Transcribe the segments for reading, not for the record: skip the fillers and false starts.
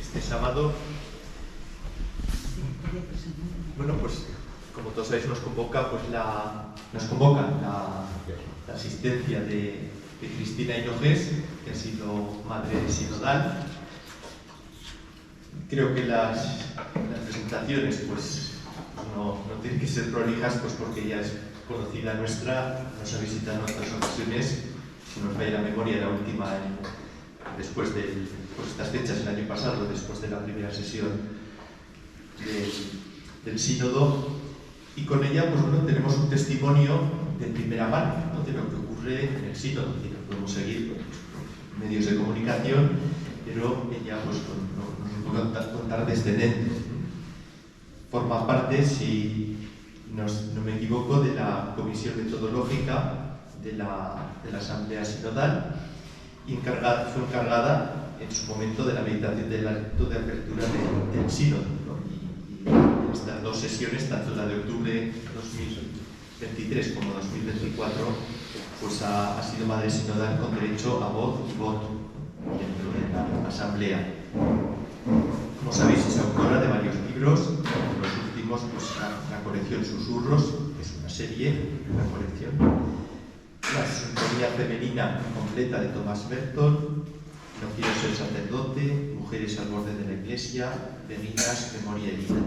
este sábado. Bueno, pues como todos sabéis, nos convoca la asistencia de Cristina Hinojés, que ha sido madre sinodal. Creo que las presentaciones pues no tienen que ser prolijas, pues porque ya es conocida nuestra, nos ha visitado en otras ocasiones. Si nos falla la memoria, la última después de estas fechas, el año pasado, después de la primera sesión del sínodo, y con ella pues bueno, tenemos un testimonio de primera mano, ¿no?, de lo que ocurre en el sínodo, y lo podemos seguir por medios de comunicación, pero ella pues nos puede contar desde dentro. Forma parte, si no me equivoco, de la comisión metodológica de la Asamblea Sinodal, y fue encargada en su momento de la meditación del acto de apertura del sínodo, ¿no? Y en estas dos sesiones, tanto la de octubre 2023 como 2024, pues ha sido madre sinodal con derecho a voz y voto dentro de la Asamblea. Como sabéis, es autora de varios libros, los últimos, pues la colección Susurros, que es una serie, una colección, la Sinfonía Femenina Completa de Thomas Merton, No quiero ser sacerdote, Mujeres al borde de la Iglesia, Beguinas, Memoria y Vida.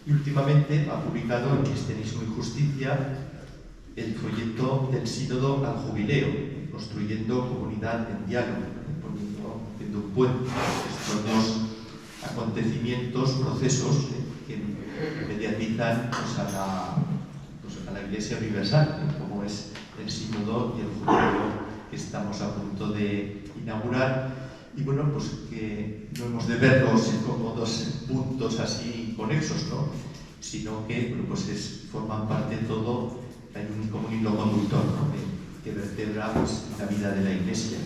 Y últimamente ha publicado en Cristianismo y Justicia el folleto del Sínodo al Jubileo, construyendo comunidad en diálogo, poniendo un puente estos dos acontecimientos, procesos que mediatizan pues, a la Iglesia Universal, como es el sínodo y el jubileo que estamos a punto de inaugurar. Y bueno, pues que no hemos de verlos como dos puntos así conexos, ¿no?, sino que bueno, pues forman parte de todo, hay como un hilo conductor, ¿no?, que vertebra pues, la vida de la Iglesia.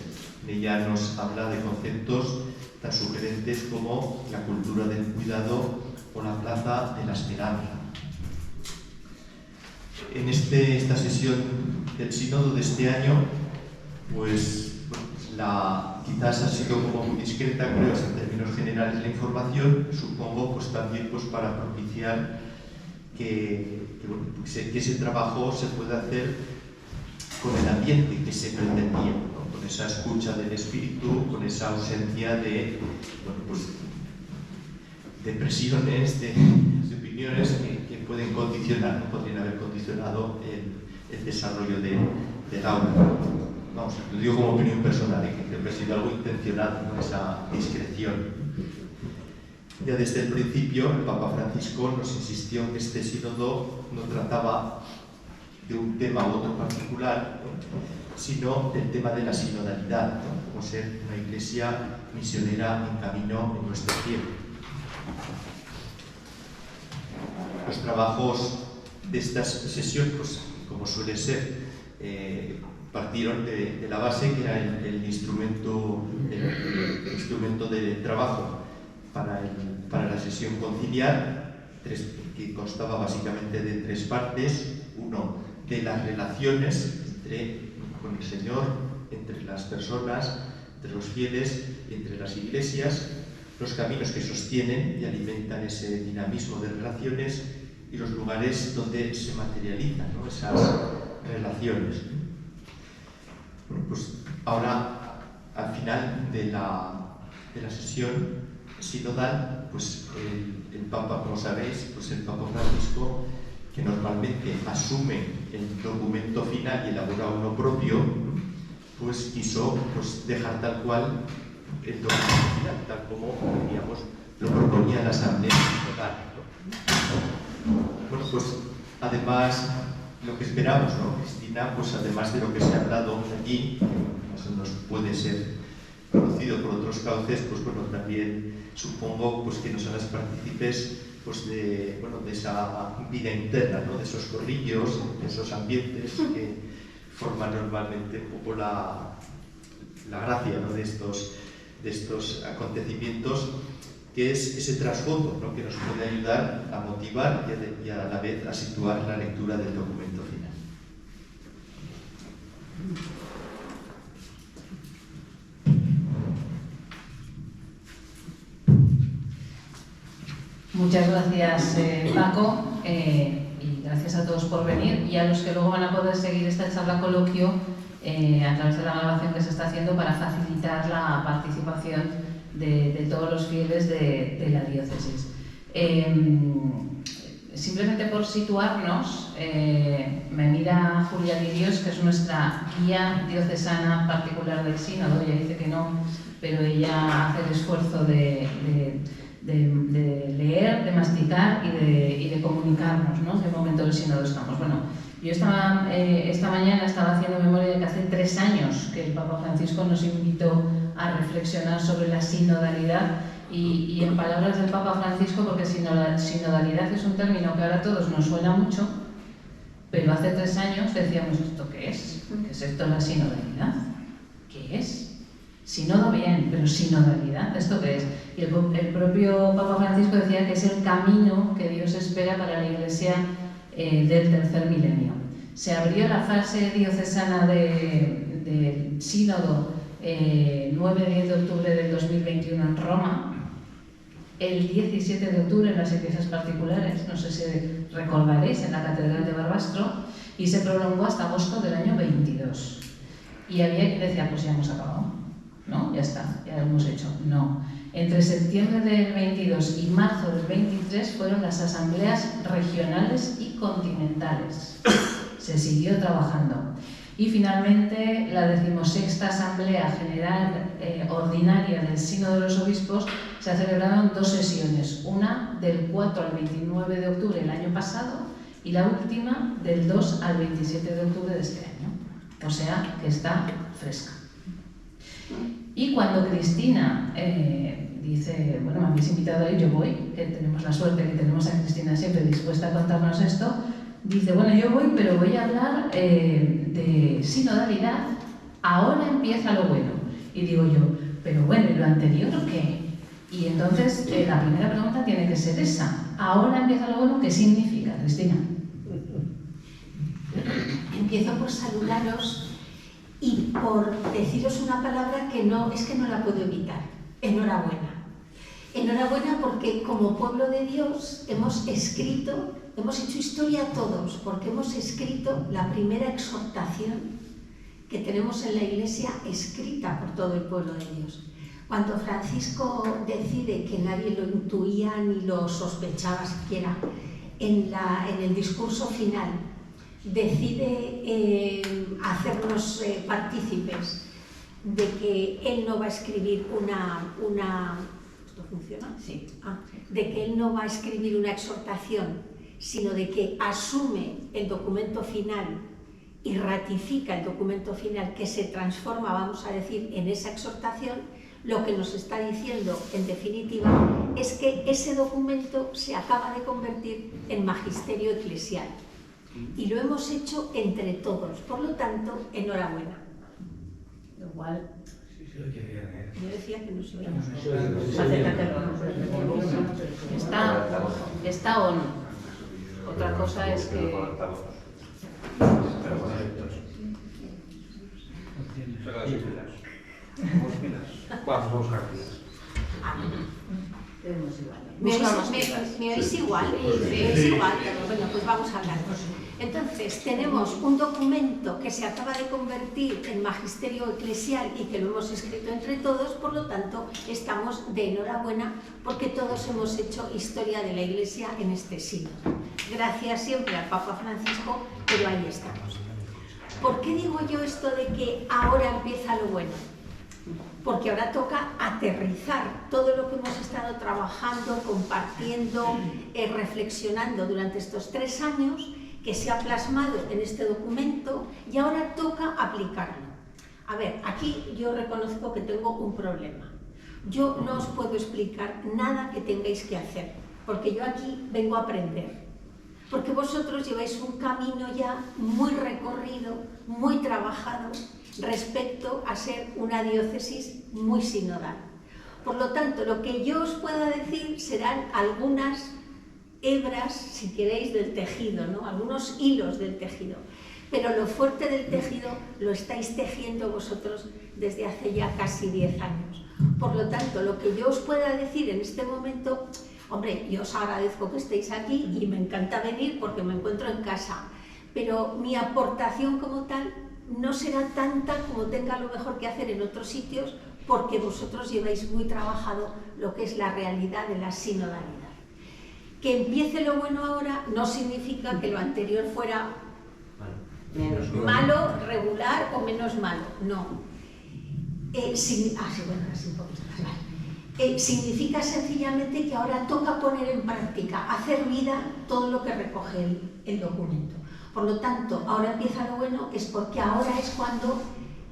Ella nos habla de conceptos tan sugerentes como la cultura del cuidado o la plaza de la esperanza. En esta sesión del sínodo de este año, pues quizás ha sido como muy discreta, creo, en términos generales la información, supongo pues también pues para propiciar que ese trabajo se pueda hacer con el ambiente que se pretendía, ¿no?, con esa escucha del espíritu, con esa ausencia de presiones, de opiniones que pueden condicionar, ¿no?, podrían haber condicionado el desarrollo del aula. Vamos, lo digo como opinión personal, que creo que ha sido algo intencionado, ¿no?, esa discreción. Ya desde el principio, el Papa Francisco nos insistió en que este sínodo no trataba de un tema u otro particular, ¿no?, sino del tema de la sinodalidad, ¿no?, como ser una iglesia misionera en camino en nuestro tiempo. Los trabajos de estas sesiones, pues, como suele ser, partieron de la base que era el instrumento de trabajo para la sesión conciliar, que constaba básicamente de tres partes. Uno, de las relaciones con el Señor, entre las personas, entre los fieles y entre las iglesias, los caminos que sostienen y alimentan ese dinamismo de relaciones y los lugares donde se materializan, ¿no?, esas relaciones. Bueno, pues ahora, al final de la sesión sinodal, pues el Papa, como sabéis, pues el Papa Francisco, que normalmente asume el documento final y elabora uno propio, pues quiso dejar tal cual el documento final, tal como, digamos, lo proponía la Asamblea Sinodal, ¿no? Bueno, pues además, lo que esperamos, ¿no?, Cristina, pues además de lo que se ha hablado allí, eso nos puede ser conocido por otros cauces, pues bueno, también supongo pues que nos harás partícipes pues de esa vida interna, ¿no?, de esos corrillos, de esos ambientes que forman normalmente un poco la gracia, ¿no?, de estos acontecimientos, que es ese trasfondo, ¿no?, que nos puede ayudar a motivar y a la vez a situar la lectura del documento final. Muchas gracias, Paco, y gracias a todos por venir y a los que luego van a poder seguir esta charla coloquio a través de la grabación que se está haciendo para facilitar la participación de todos los fieles de la diócesis. Simplemente por situarnos, me mira Julia Lirios, que es nuestra guía diocesana particular del sínodo. Ella dice que no, pero ella hace el esfuerzo de leer, de masticar y de comunicarnos, ¿no?, en qué momento del sínodo estamos. Bueno, yo esta mañana estaba haciendo memoria de que hace 3 años que el Papa Francisco nos invitó a reflexionar sobre la sinodalidad y en palabras del Papa Francisco, porque sinodalidad es un término que ahora a todos nos suena mucho, pero hace 3 años decíamos, ¿esto qué es? ¿Qué es esto la sinodalidad? ¿Qué es? Sínodo bien, pero sinodalidad, ¿esto qué es? Y el propio Papa Francisco decía que es el camino que Dios espera para la Iglesia del tercer milenio. Se abrió la fase diocesana del sínodo 9-10 de octubre del 2021 en Roma, el 17 de octubre en las iglesias particulares, no sé si recordaréis, en la Catedral de Barbastro, y se prolongó hasta agosto del año 22. Y había quien decía, pues ya hemos acabado, ¿no? Ya está, ya lo hemos hecho. No. Entre septiembre del 22 y marzo del 23 fueron las asambleas regionales y continentales. Se siguió trabajando. Y finalmente, la 16ª Asamblea General Ordinaria del Sínodo de los Obispos se celebraron 2 sesiones, una del 4 al 29 de octubre del año pasado y la última del 2 al 27 de octubre de este año. O sea, que está fresca. Y cuando Cristina dice, bueno, me habéis invitado a ir, yo voy, que tenemos la suerte que tenemos a Cristina siempre dispuesta a contarnos esto, dice, bueno, yo voy, pero voy a hablar de sinodalidad, ahora empieza lo bueno. Y digo yo, pero bueno, ¿y lo anterior qué? Y entonces la primera pregunta tiene que ser esa, ahora empieza lo bueno, ¿qué significa, Cristina? Empiezo por saludaros y por deciros una palabra que no la puedo evitar. Enhorabuena. Enhorabuena porque como pueblo de Dios hemos hecho historia todos, porque hemos escrito la primera exhortación que tenemos en la Iglesia escrita por todo el pueblo de Dios. Cuando Francisco decide, que nadie lo intuía ni lo sospechaba siquiera, en el discurso final, decide hacernos partícipes de que él no va a escribir ¿Esto funciona? Sí. De que él no va a escribir una exhortación, sino de que asume el documento final y ratifica el documento final que se transforma, vamos a decir, en esa exhortación. Lo que nos está diciendo, en definitiva, es que ese documento se acaba de convertir en magisterio eclesial. Y lo hemos hecho entre todos. Por lo tanto, enhorabuena. Igual. Yo decía que no se oía. Está on. Otra cosa es que... Vamos a buscar pilas. ¿Me oís igual? Sí. Bueno, pues vamos a hablar. Entonces, tenemos un documento que se acaba de convertir en magisterio eclesial y que lo hemos escrito entre todos, por lo tanto, estamos de enhorabuena porque todos hemos hecho historia de la Iglesia en este siglo. Gracias siempre al Papa Francisco, pero ahí estamos. ¿Por qué digo yo esto de que ahora empieza lo bueno? Porque ahora toca aterrizar todo lo que hemos estado trabajando, compartiendo, reflexionando durante estos 3 años, que se ha plasmado en este documento, y ahora toca aplicarlo. A ver, aquí yo reconozco que tengo un problema. Yo no os puedo explicar nada que tengáis que hacer, porque yo aquí vengo a aprender. Porque vosotros lleváis un camino ya muy recorrido, muy trabajado, respecto a ser una diócesis muy sinodal. Por lo tanto, lo que yo os pueda decir serán algunas hebras, si queréis, del tejido, ¿no? Algunos hilos del tejido. Pero lo fuerte del tejido lo estáis tejiendo vosotros desde hace ya casi 10 años. Por lo tanto, lo que yo os pueda decir en este momento Hombre, yo os agradezco que estéis aquí y me encanta venir porque me encuentro en casa, pero mi aportación como tal no será tanta como tenga a lo mejor que hacer en otros sitios, porque vosotros lleváis muy trabajado lo que es la realidad de la sinodalidad. Que empiece lo bueno ahora no significa que lo anterior fuera malo, regular o menos malo, no. Significa sencillamente que ahora toca poner en práctica, hacer vida todo lo que recoge el documento. Por lo tanto, ahora empieza lo bueno, es porque ahora es cuando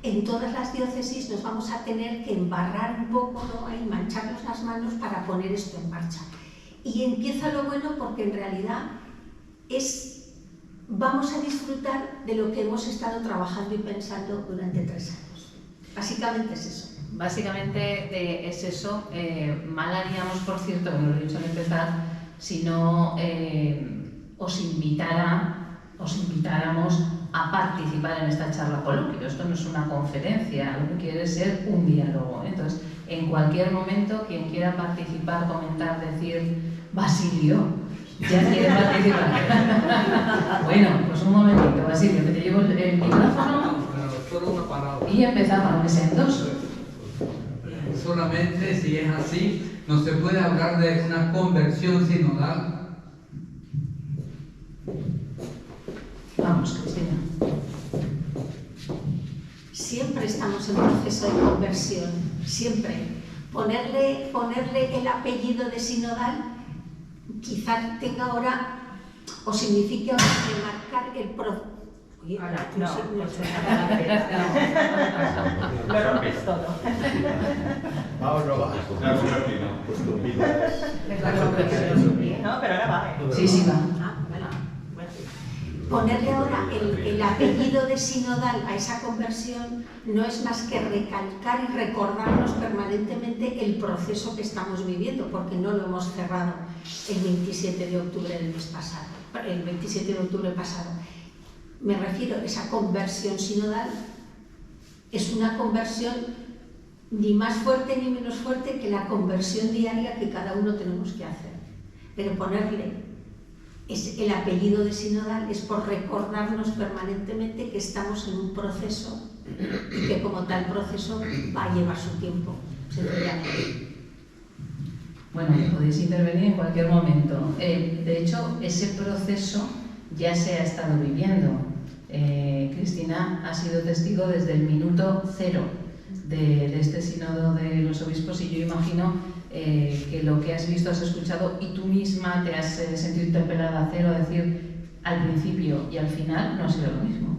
en todas las diócesis nos vamos a tener que embarrar un poco, ¿no? Y mancharnos las manos para poner esto en marcha. Y empieza lo bueno porque en realidad vamos a disfrutar de lo que hemos estado trabajando y pensando durante 3 años. Básicamente es eso. Básicamente es eso. Mal haríamos, por cierto, como lo he dicho al empezar, si no os invitáramos a participar en esta charla coloquio. Esto no es una conferencia, lo que quiere ser un diálogo. Entonces, en cualquier momento, quien quiera participar, comentar, decir, Basilio, ya quiere participar. Bueno, pues un momentito, Basilio, que te llevo el micrófono y empezamos, aunque sean 2. Solamente si es así, no se puede hablar de una conversión sinodal. Vamos, Cristina. Siempre estamos en proceso de conversión, siempre. Ponerle el apellido de sinodal quizá tenga ahora, o signifique ahora remarcar el proceso. Sí, va. Ponerle ahora el apellido de sinodal a esa conversión no es más que recalcar y recordarnos permanentemente el proceso que estamos viviendo, porque no lo hemos cerrado el 27 de octubre del mes pasado, el 27 de octubre pasado. Me refiero a esa conversión sinodal, es una conversión ni más fuerte ni menos fuerte que la conversión diaria que cada uno tenemos que hacer. Pero ponerle el apellido de sinodal es por recordarnos permanentemente que estamos en un proceso y que como tal proceso va a llevar su tiempo, sencillamente. Bueno, podéis intervenir en cualquier momento. De hecho, ese proceso ya se ha estado viviendo. Cristina ha sido testigo desde el minuto 0 de este sínodo de los obispos y yo imagino que lo que has visto, has escuchado y tú misma te has sentido interpelada a hacer o decir al principio y al final no ha sido lo mismo.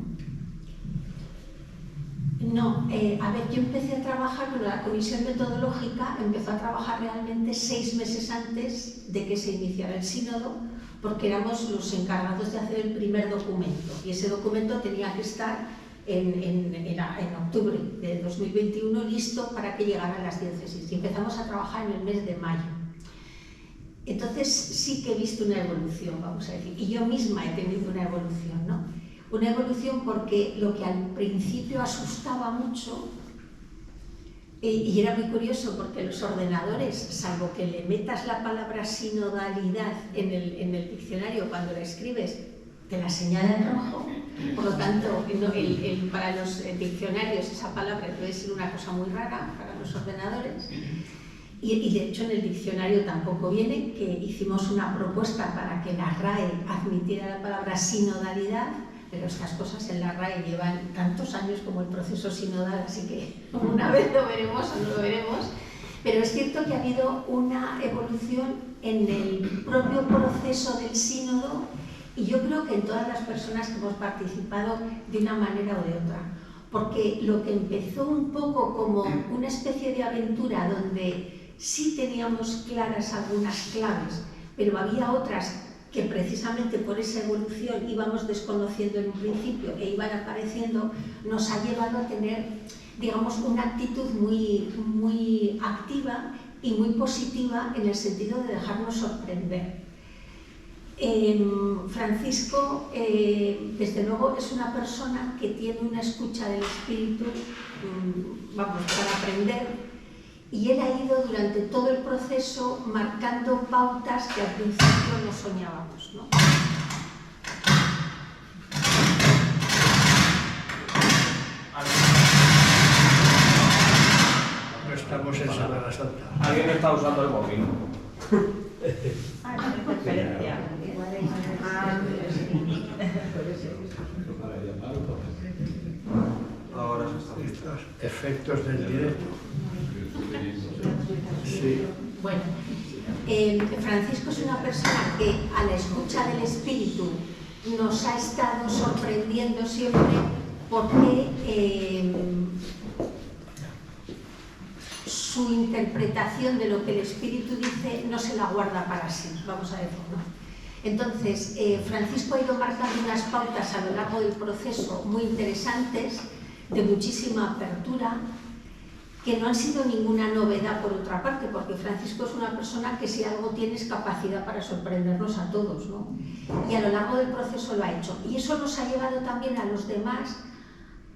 No, a ver, yo empecé a trabajar, pero la comisión metodológica empezó a trabajar realmente 6 meses antes de que se iniciara el sínodo, porque éramos los encargados de hacer el primer documento y ese documento tenía que estar en octubre de 2021 listo para que llegaran las diócesis y empezamos a trabajar en el mes de mayo. Entonces sí que he visto una evolución, vamos a decir, y yo misma he tenido una evolución, ¿no? Una evolución porque lo que al principio asustaba mucho, y era muy curioso porque los ordenadores, salvo que le metas la palabra sinodalidad en el diccionario cuando la escribes, te la señala en rojo, por lo tanto, para los diccionarios esa palabra debe ser una cosa muy rara para los ordenadores. Y de hecho en el diccionario tampoco viene, que hicimos una propuesta para que la RAE admitiera la palabra sinodalidad, pero estas cosas en la RAE llevan tantos años como el proceso sinodal, así que una vez lo veremos o no lo veremos. Pero es cierto que ha habido una evolución en el propio proceso del sínodo y yo creo que en todas las personas que hemos participado de una manera o de otra. Porque lo que empezó un poco como una especie de aventura donde sí teníamos claras algunas claves, pero había otras que precisamente por esa evolución íbamos desconociendo en un principio e iban apareciendo, nos ha llevado a tener, digamos, una actitud muy activa y muy positiva en el sentido de dejarnos sorprender. Francisco, desde luego, es una persona que tiene una escucha del espíritu, vamos, para aprender, y él ha ido durante todo el proceso marcando pautas que al principio no soñábamos, ¿no? No estamos en Semana Santa. Alguien está usando el móvil. Ahora se está listo. Estos efectos del directo. Sí. Bueno, Francisco es una persona que a la escucha del espíritu nos ha estado sorprendiendo siempre porque su interpretación de lo que el espíritu dice no se la guarda para sí, vamos a decirlo, ¿no? Entonces, Francisco ha ido marcando unas pautas a lo largo del proceso muy interesantes, de muchísima apertura, que no han sido ninguna novedad por otra parte, porque Francisco es una persona que si algo tiene es capacidad para sorprendernos a todos, ¿no? Y a lo largo del proceso lo ha hecho. Y eso nos ha llevado también a los demás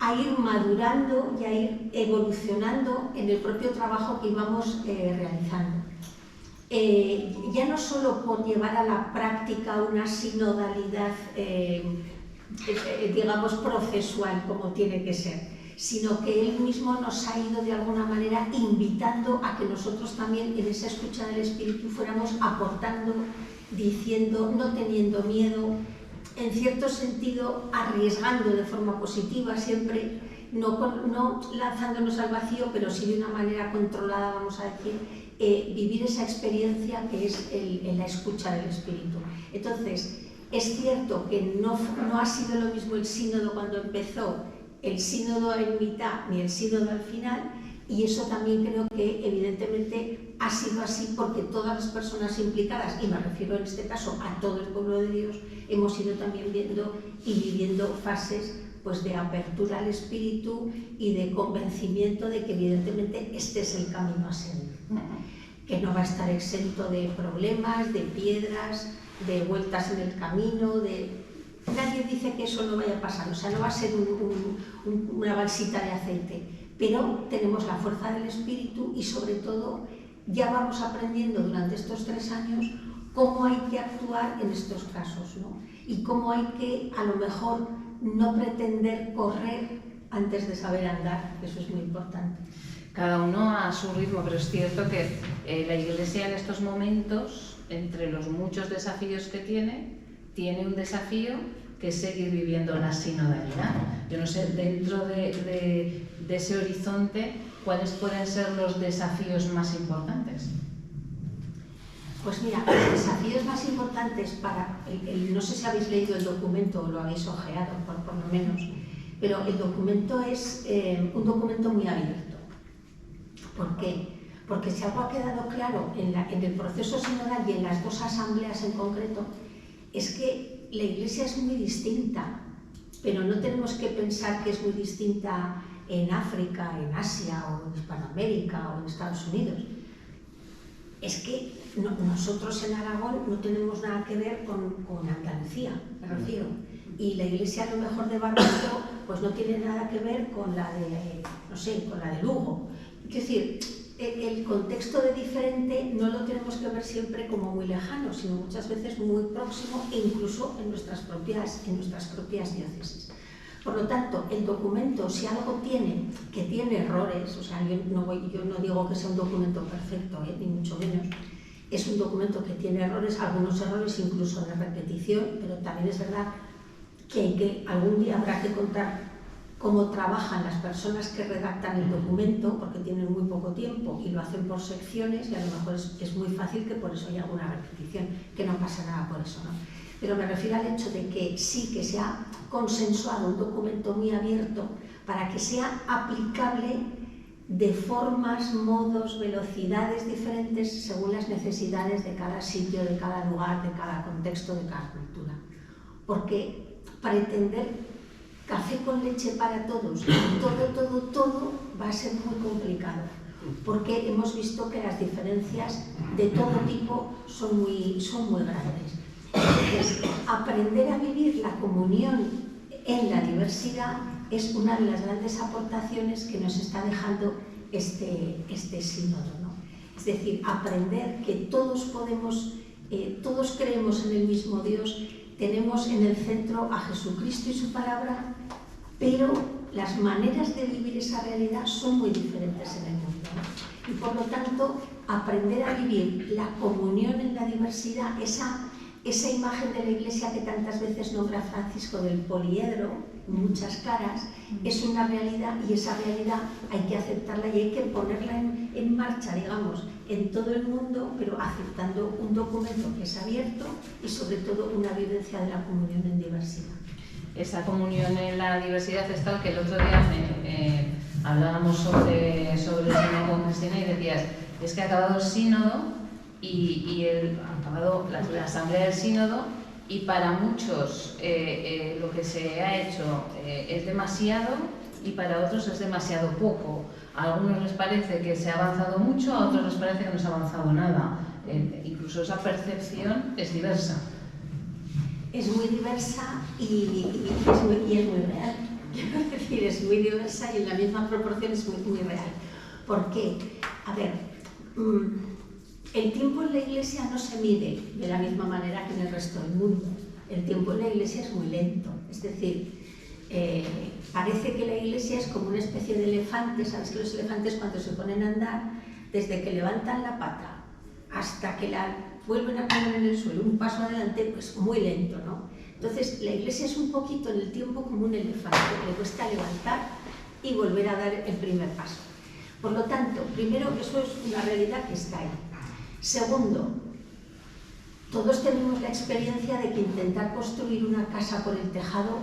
a ir madurando y a ir evolucionando en el propio trabajo que íbamos realizando. Ya no solo por llevar a la práctica una sinodalidad, digamos, procesual como tiene que ser, sino que él mismo nos ha ido de alguna manera invitando a que nosotros también en esa escucha del espíritu fuéramos aportando, diciendo, no teniendo miedo, en cierto sentido arriesgando de forma positiva siempre, no lanzándonos al vacío, pero sí de una manera controlada, vamos a decir, vivir esa experiencia que es la escucha del espíritu. Entonces, es cierto que no ha sido lo mismo el sínodo cuando empezó, el sínodo en mitad ni el sínodo al final, y eso también creo que evidentemente ha sido así porque todas las personas implicadas, y me refiero en este caso a todo el pueblo de Dios, hemos ido también viendo y viviendo fases pues de apertura al espíritu y de convencimiento de que evidentemente este es el camino a seguir, que no va a estar exento de problemas, de piedras, de vueltas en el camino, nadie dice que eso no vaya a pasar, o sea, no va a ser una balsita de aceite, pero tenemos la fuerza del espíritu y sobre todo ya vamos aprendiendo durante estos 3 años cómo hay que actuar en estos casos, ¿no? Y cómo hay que, a lo mejor, no pretender correr antes de saber andar, eso es muy importante. Cada uno a su ritmo, pero es cierto que la Iglesia en estos momentos, entre los muchos desafíos que tiene un desafío que es seguir viviendo la sinodalidad. Yo no sé, dentro de ese horizonte, ¿cuáles pueden ser los desafíos más importantes? Pues mira, los desafíos más importantes no sé si habéis leído el documento o lo habéis ojeado, por lo menos, pero el documento es un documento muy abierto. ¿Por qué? Porque si algo ha quedado claro en el proceso sinodal y en las 2 asambleas en concreto, es que la Iglesia es muy distinta, pero no tenemos que pensar que es muy distinta en África, en Asia o en Hispanoamérica o en Estados Unidos. Es que nosotros en Aragón no tenemos nada que ver con Andalucía, me refiero. Y la Iglesia a lo mejor de Barbastro pues no tiene nada que ver con la de, no sé, con la de Lugo. Es decir, el contexto de diferente no lo tenemos que ver siempre como muy lejano, sino muchas veces muy próximo e incluso en nuestras propias diócesis. Por lo tanto, el documento, si algo tiene errores, o sea, yo no digo que sea un documento perfecto, ni mucho menos, es un documento que tiene errores, algunos errores incluso de repetición, pero también es verdad que algún día habrá que contar cómo trabajan las personas que redactan el documento, porque tienen muy poco tiempo y lo hacen por secciones y a lo mejor es muy fácil que por eso haya alguna repetición, que no pasa nada por eso, ¿no? Pero me refiero al hecho de que sí que se ha consensuado un documento muy abierto para que sea aplicable de formas, modos, velocidades diferentes según las necesidades de cada sitio, de cada lugar, de cada contexto, de cada cultura. Porque pretender café con leche para todos, todo va a ser muy complicado, porque hemos visto que las diferencias de todo tipo son muy grandes. Entonces, aprender a vivir la comunión en la diversidad es una de las grandes aportaciones que nos está dejando este sínodo, ¿no? Es decir, aprender que todos podemos, todos creemos en el mismo Dios, tenemos en el centro a Jesucristo y su palabra, pero las maneras de vivir esa realidad son muy diferentes en el mundo, ¿no? Y por lo tanto, aprender a vivir la comunión en la diversidad, esa imagen de la Iglesia que tantas veces nombra Francisco del poliedro, muchas caras, es una realidad y esa realidad hay que aceptarla y hay que ponerla en marcha, digamos, en todo el mundo, pero aceptando un documento que es abierto y sobre todo una vivencia de la comunión en diversidad. Esa comunión en la diversidad es tal que el otro día hablábamos sobre el sínodo con Cristina y decías, es que ha acabado el sínodo y ha acabado la asamblea del sínodo y para muchos lo que se ha hecho es demasiado y para otros es demasiado poco. A algunos les parece que se ha avanzado mucho, a otros les parece que no se ha avanzado nada. Incluso esa percepción es diversa. Es muy diversa y es muy real. Quiero decir, es muy diversa y en la misma proporción es muy real. ¿Por qué? A ver, el tiempo en la Iglesia no se mide de la misma manera que en el resto del mundo. El tiempo en la Iglesia es muy lento. Es decir, parece que la Iglesia es como una especie de elefante. ¿Sabes que los elefantes cuando se ponen a andar, desde que levantan la pata hasta que la vuelven a poner en el suelo, un paso adelante, pues muy lento, ¿no? Entonces, la Iglesia es un poquito en el tiempo como un elefante, que le cuesta levantar y volver a dar el primer paso. Por lo tanto, primero, eso es una realidad que está ahí. Segundo, todos tenemos la experiencia de que intentar construir una casa por el tejado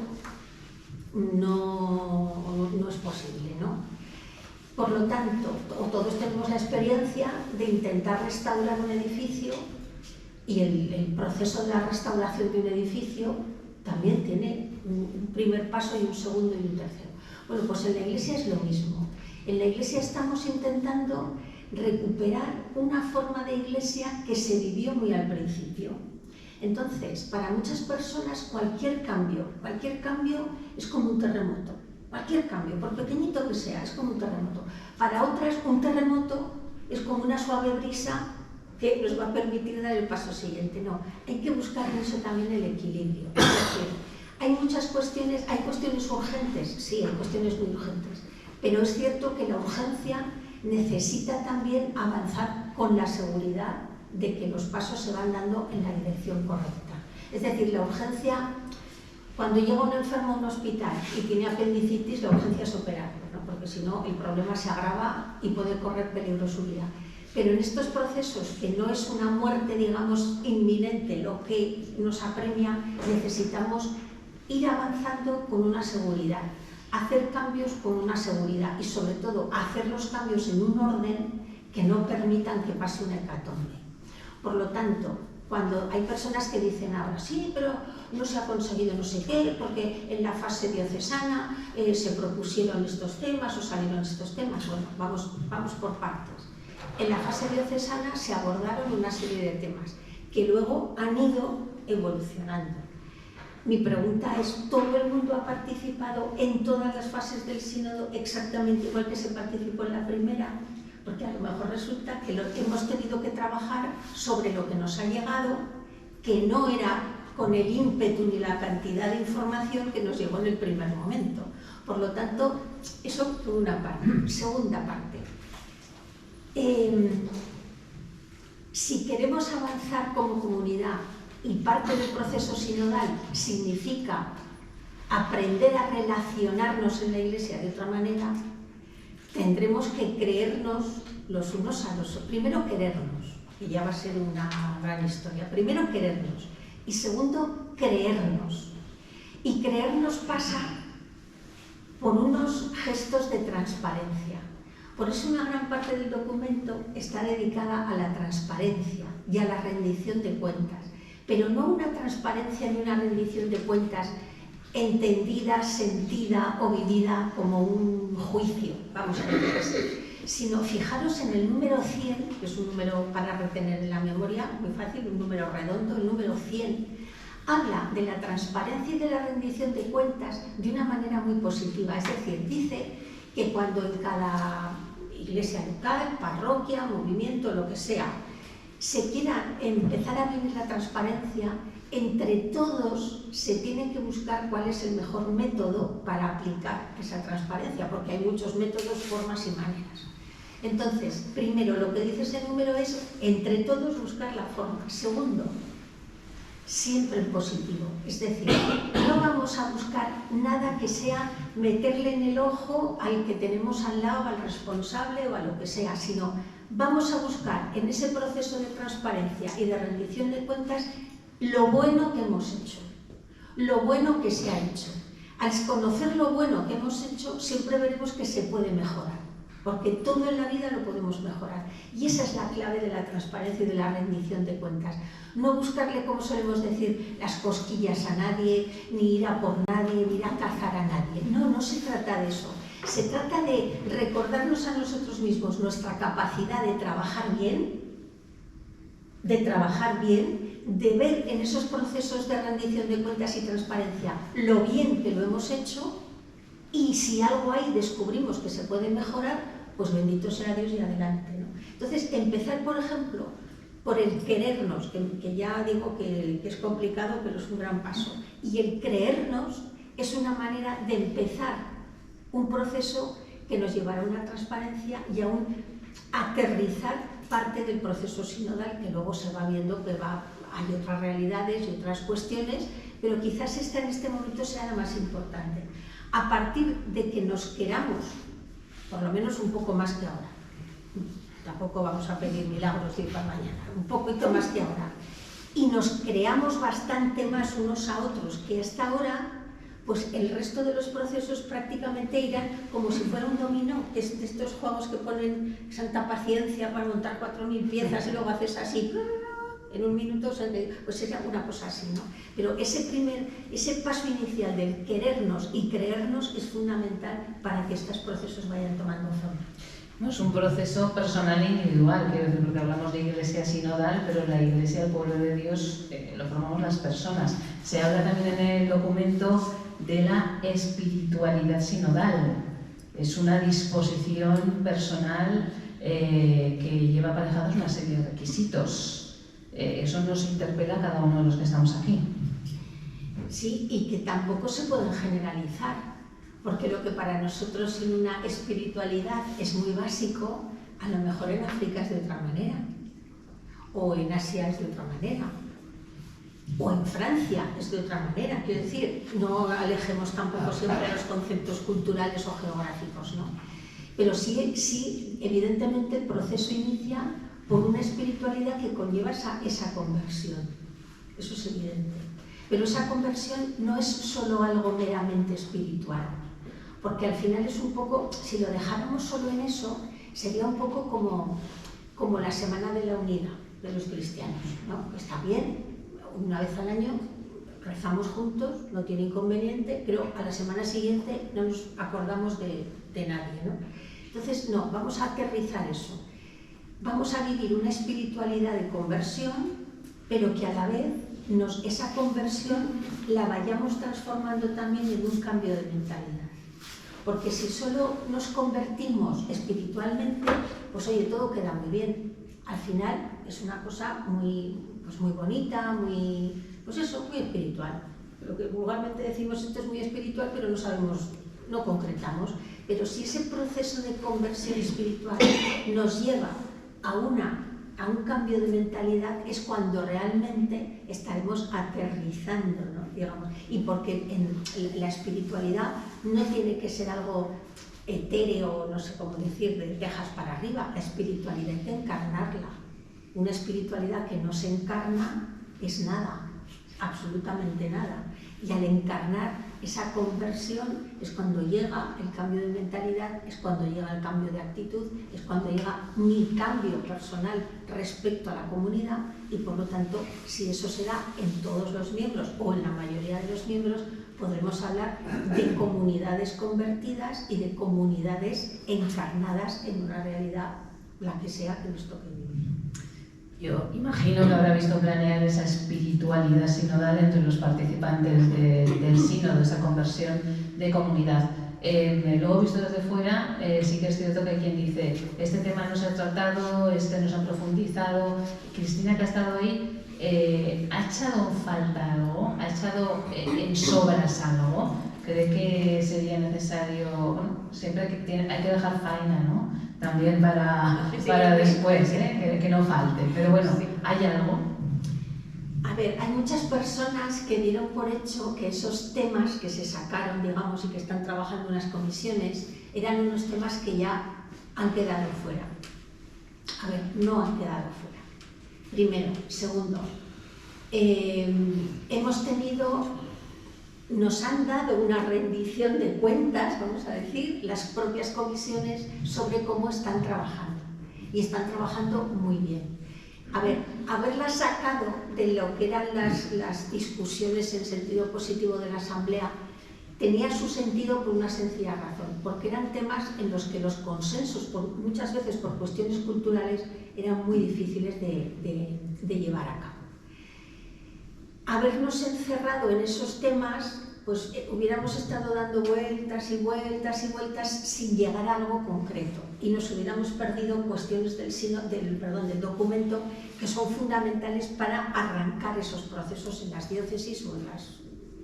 no es posible, ¿no? Por lo tanto, todos tenemos la experiencia de intentar restaurar un edificio y el proceso de la restauración de un edificio también tiene un primer paso y un segundo y un tercero. Bueno, pues en la Iglesia es lo mismo. En la Iglesia estamos intentando recuperar una forma de Iglesia que se vivió muy al principio. Entonces, para muchas personas cualquier cambio es como un terremoto. Cualquier cambio, por pequeñito que sea, es como un terremoto. Para otras, un terremoto es como una suave brisa que nos va a permitir dar el paso siguiente. No, hay que buscar en eso también el equilibrio. Es decir, hay muchas cuestiones, hay cuestiones urgentes, sí, hay cuestiones muy urgentes, pero es cierto que la urgencia necesita también avanzar con la seguridad de que los pasos se van dando en la dirección correcta. Es decir, la urgencia, cuando llega un enfermo a un hospital y tiene apendicitis, la urgencia es operarlo, ¿no? Porque si no, el problema se agrava y puede correr peligro su vida. Pero en estos procesos, que no es una muerte, digamos, inminente, lo que nos apremia, necesitamos ir avanzando con una seguridad, hacer cambios con una seguridad y, sobre todo, hacer los cambios en un orden que no permitan que pase una hecatombe. Por lo tanto, cuando hay personas que dicen ahora, sí, pero no se ha conseguido no sé qué, porque en la fase diocesana se propusieron estos temas o salieron estos temas. Bueno, vamos por partes. En la fase diocesana se abordaron una serie de temas que luego han ido evolucionando. Mi pregunta es, ¿todo el mundo ha participado en todas las fases del sínodo exactamente igual que se participó en la primera? Porque a lo mejor resulta que hemos tenido que trabajar sobre lo que nos ha llegado, que no era con el ímpetu ni la cantidad de información que nos llegó en el primer momento. Por lo tanto, eso por una parte. Segunda parte. Si queremos avanzar como comunidad y parte del proceso sinodal significa aprender a relacionarnos en la Iglesia de otra manera, tendremos que creernos los unos a los otros. Primero, querernos, que ya va a ser una gran historia. Primero, querernos. Y segundo, creernos. Y creernos pasa por unos gestos de transparencia. Por eso una gran parte del documento está dedicada a la transparencia y a la rendición de cuentas. Pero no una transparencia ni una rendición de cuentas entendida, sentida o vivida como un juicio, vamos a decir así, sino fijaros en el número 100, que es un número para retener en la memoria, muy fácil, un número redondo, el número 100, habla de la transparencia y de la rendición de cuentas de una manera muy positiva, es decir, dice que cuando en cada iglesia local, parroquia, movimiento, lo que sea, se quiera empezar a vivir la transparencia, entre todos se tiene que buscar cuál es el mejor método para aplicar esa transparencia, porque hay muchos métodos, formas y maneras. Entonces, primero, lo que dice ese número es entre todos buscar la forma. Segundo, siempre en positivo, es decir, no vamos a buscar nada que sea meterle en el ojo al que tenemos al lado, al responsable o a lo que sea, sino vamos a buscar en ese proceso de transparencia y de rendición de cuentas lo bueno que hemos hecho, lo bueno que se ha hecho. Al conocer lo bueno que hemos hecho, siempre veremos que se puede mejorar, porque todo en la vida lo podemos mejorar. Y esa es la clave de la transparencia y de la rendición de cuentas. No buscarle, como solemos decir, las cosquillas a nadie, ni ir a por nadie, ni ir a cazar a nadie. No, no se trata de eso. Se trata de recordarnos a nosotros mismos nuestra capacidad de trabajar bien, de ver en esos procesos de rendición de cuentas y transparencia lo bien que lo hemos hecho, y si algo hay descubrimos que se puede mejorar, pues bendito sea Dios y adelante, ¿no? Entonces, empezar, por ejemplo, por el querernos, que ya digo que es complicado, pero es un gran paso. Y el creernos es una manera de empezar un proceso que nos llevará a una transparencia y a un aterrizar parte del proceso sinodal, que luego se va viendo que hay otras realidades y otras cuestiones, pero quizás esta en este momento sea la más importante. A partir de que nos queramos, por lo menos un poco más que ahora, tampoco vamos a pedir milagros de hoy para mañana, un poquito más que ahora, y nos creamos bastante más unos a otros que hasta ahora, pues el resto de los procesos prácticamente irán como si fuera un dominó, que es de estos juegos que ponen santa paciencia para montar 4000 piezas y luego haces así, en un minuto, pues sería una cosa así, ¿no? Pero ese paso inicial del querernos y creernos es fundamental para que estos procesos vayan tomando forma. No, es un proceso personal e individual, quiero decir, porque hablamos de iglesia sinodal, pero la iglesia, el pueblo de Dios, lo formamos las personas. Se habla también en el documento de la espiritualidad sinodal. Es una disposición personal que lleva aparejados una serie de requisitos. Eso nos interpela a cada uno de los que estamos aquí. Sí, y que tampoco se pueden generalizar. Porque lo que para nosotros en una espiritualidad es muy básico, a lo mejor en África es de otra manera, o en Asia es de otra manera, o en Francia es de otra manera. Quiero decir, no alejemos tampoco siempre los conceptos culturales o geográficos, ¿no? Pero sí, evidentemente el proceso inicia por una espiritualidad que conlleva esa conversión. Eso es evidente. Pero esa conversión no es solo algo meramente espiritual. Porque al final es un poco, si lo dejáramos solo en eso, sería un poco como la Semana de la Unidad de los cristianos, ¿no? Está bien, una vez al año rezamos juntos, no tiene inconveniente, pero a la semana siguiente no nos acordamos de nadie, ¿no? Entonces, no, vamos a aterrizar eso. Vamos a vivir una espiritualidad de conversión, pero que a la vez esa conversión la vayamos transformando también en un cambio de mentalidad. Porque si solo nos convertimos espiritualmente, pues oye, todo queda muy bien. Al final es una cosa muy bonita, muy espiritual. Lo que vulgarmente decimos, esto es muy espiritual, pero no concretamos. Pero si ese proceso de conversión espiritual nos lleva a un cambio de mentalidad, es cuando realmente estaremos aterrizando, ¿no? Digamos, y porque en la espiritualidad no tiene que ser algo etéreo, no sé cómo decir, de tejas para arriba. La espiritualidad hay que encarnarla. Una espiritualidad que no se encarna es nada, absolutamente nada. Y al encarnar esa conversión es cuando llega el cambio de mentalidad, es cuando llega el cambio de actitud, es cuando llega mi cambio personal respecto a la comunidad, y por lo tanto, si eso se da en todos los miembros o en la mayoría de los miembros, podremos hablar de comunidades convertidas y de comunidades encarnadas en una realidad, la que sea que nos toque vivir. Yo imagino que habrá visto planear esa espiritualidad sinodal entre los participantes del sínodo, esa conversión de comunidad. Luego, visto desde fuera, sí que es cierto que hay quien dice, este tema no se ha tratado, este no se ha profundizado. Cristina, que ha estado ahí, ¿ha echado en falta algo? ¿Ha echado en sobras algo? ¿Cree que sería necesario? Bueno, siempre hay que dejar faena, ¿no? También para después, que no falte. Pero bueno, ¿hay algo? A ver, hay muchas personas que dieron por hecho que esos temas que se sacaron, digamos, y que están trabajando en las comisiones, eran unos temas que ya han quedado fuera. A ver, no han quedado fuera. Primero. Segundo, nos han dado una rendición de cuentas, vamos a decir, las propias comisiones sobre cómo están trabajando. Y están trabajando muy bien. A ver, haberlas sacado de lo que eran las discusiones en sentido positivo de la Asamblea tenía su sentido por una sencilla razón, porque eran temas en los que los consensos, muchas veces por cuestiones culturales, eran muy difíciles de llevar a cabo. Habernos encerrado en esos temas, pues hubiéramos estado dando vueltas y vueltas y vueltas sin llegar a algo concreto y nos hubiéramos perdido cuestiones del documento que son fundamentales para arrancar esos procesos en las diócesis o en las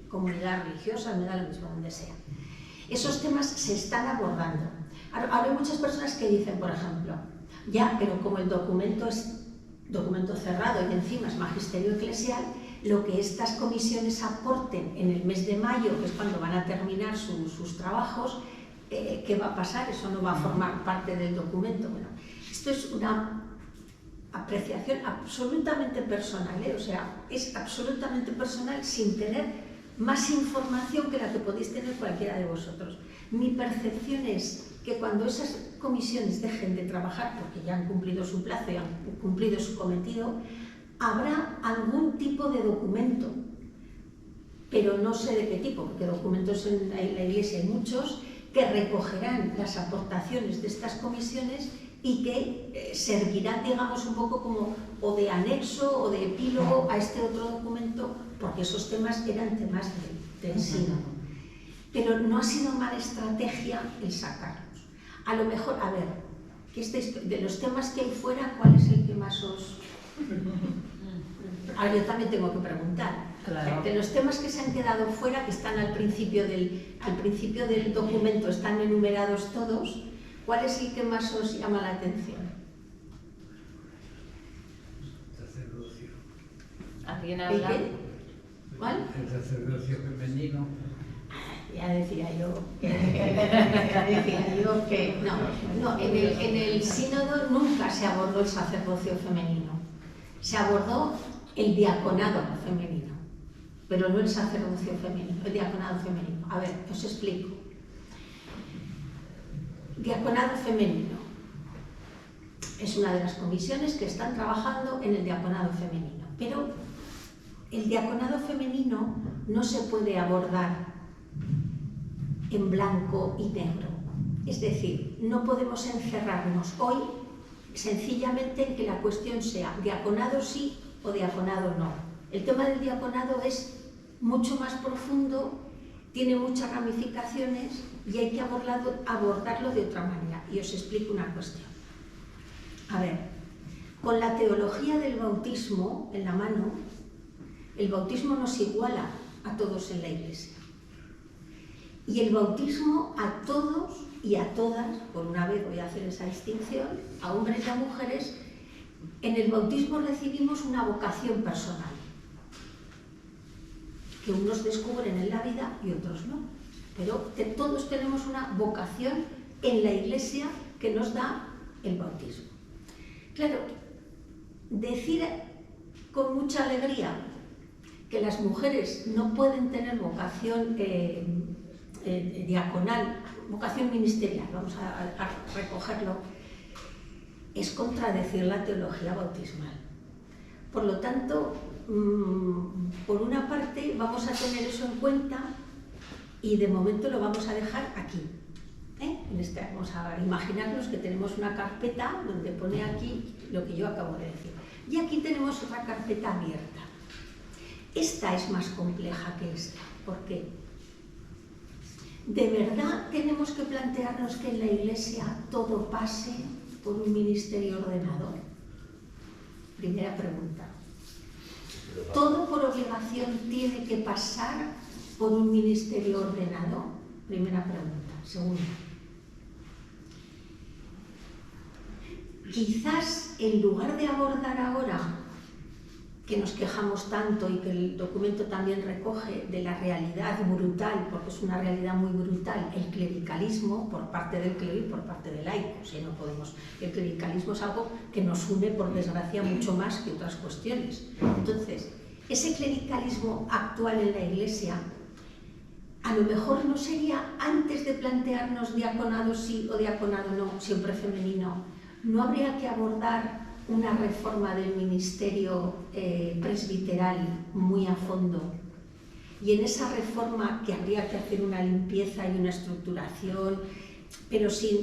comunidades religiosas, me da lo mismo donde sea. Esos temas se están abordando. Ahora hay muchas personas que dicen, por ejemplo, ya, pero como el documento es documento cerrado y encima es magisterio eclesial, lo que estas comisiones aporten en el mes de mayo, que es cuando van a terminar sus trabajos, ¿qué va a pasar? Eso no va a formar parte del documento. Bueno, esto es una apreciación absolutamente personal, o sea, es absolutamente personal sin tener más información que la que podéis tener cualquiera de vosotros. Mi percepción es que cuando esas comisiones dejen de trabajar, porque ya han cumplido su plazo y han cumplido su cometido, habrá algún tipo de documento, pero no sé de qué tipo, porque documentos en la Iglesia hay muchos, que recogerán las aportaciones de estas comisiones y que servirán, digamos, un poco como o de anexo o de epílogo a este otro documento, porque esos temas eran temas del sínodo. Pero no ha sido mala estrategia el sacarlos. A lo mejor, a ver, de los temas que hay fuera, ¿cuál es el que más os...? Ahora yo también tengo que preguntar. Claro. De los temas que se han quedado fuera, que están al principio del documento, están enumerados todos, ¿cuál es el que más os llama la atención? Sacerdocio. ¿Alguien habla? ¿Cuál? El sacerdocio femenino. Ya decía yo que no, en el sínodo nunca se abordó el sacerdocio femenino. Se abordó el diaconado femenino, pero no el sacerdocio femenino, el diaconado femenino. A ver, os explico. Diaconado femenino es una de las comisiones que están trabajando en el diaconado femenino, pero el diaconado femenino no se puede abordar en blanco y negro. Es decir, no podemos encerrarnos hoy sencillamente en que la cuestión sea diaconado sí o diaconado no. El tema del diaconado es mucho más profundo, tiene muchas ramificaciones y hay que abordarlo de otra manera. Y os explico una cuestión. A ver, con la teología del bautismo en la mano, el bautismo nos iguala a todos en la Iglesia. Y el bautismo a todos y a todas, por una vez voy a hacer esa distinción, a hombres y a mujeres, en el bautismo recibimos una vocación personal, que unos descubren en la vida y otros no. Pero todos tenemos una vocación en la Iglesia que nos da el bautismo. Claro, decir con mucha alegría que las mujeres no pueden tener vocación diaconal, vocación ministerial, vamos a recogerlo, es contradecir la teología bautismal. Por lo tanto, por una parte vamos a tener eso en cuenta y de momento lo vamos a dejar aquí. Vamos a imaginarnos que tenemos una carpeta donde pone aquí lo que yo acabo de decir. Y aquí tenemos otra carpeta abierta. Esta es más compleja que esta. ¿Por qué? ¿De verdad tenemos que plantearnos que en la Iglesia todo pase por un ministerio ordenado? Primera pregunta. ¿Todo por obligación tiene que pasar por un ministerio ordenado? Primera pregunta. Segunda. Quizás en lugar de abordar ahora, que nos quejamos tanto y que el documento también recoge de la realidad brutal, porque es una realidad muy brutal, el clericalismo por parte del clero y por parte del laico. O sea, no podemos. El clericalismo es algo que nos une, por desgracia, mucho más que otras cuestiones. Entonces, ese clericalismo actual en la Iglesia, a lo mejor no sería, antes de plantearnos diaconado sí o diaconado no, siempre femenino, no habría que abordar una reforma del ministerio presbiteral muy a fondo, y en esa reforma que habría que hacer una limpieza y una estructuración, pero sin,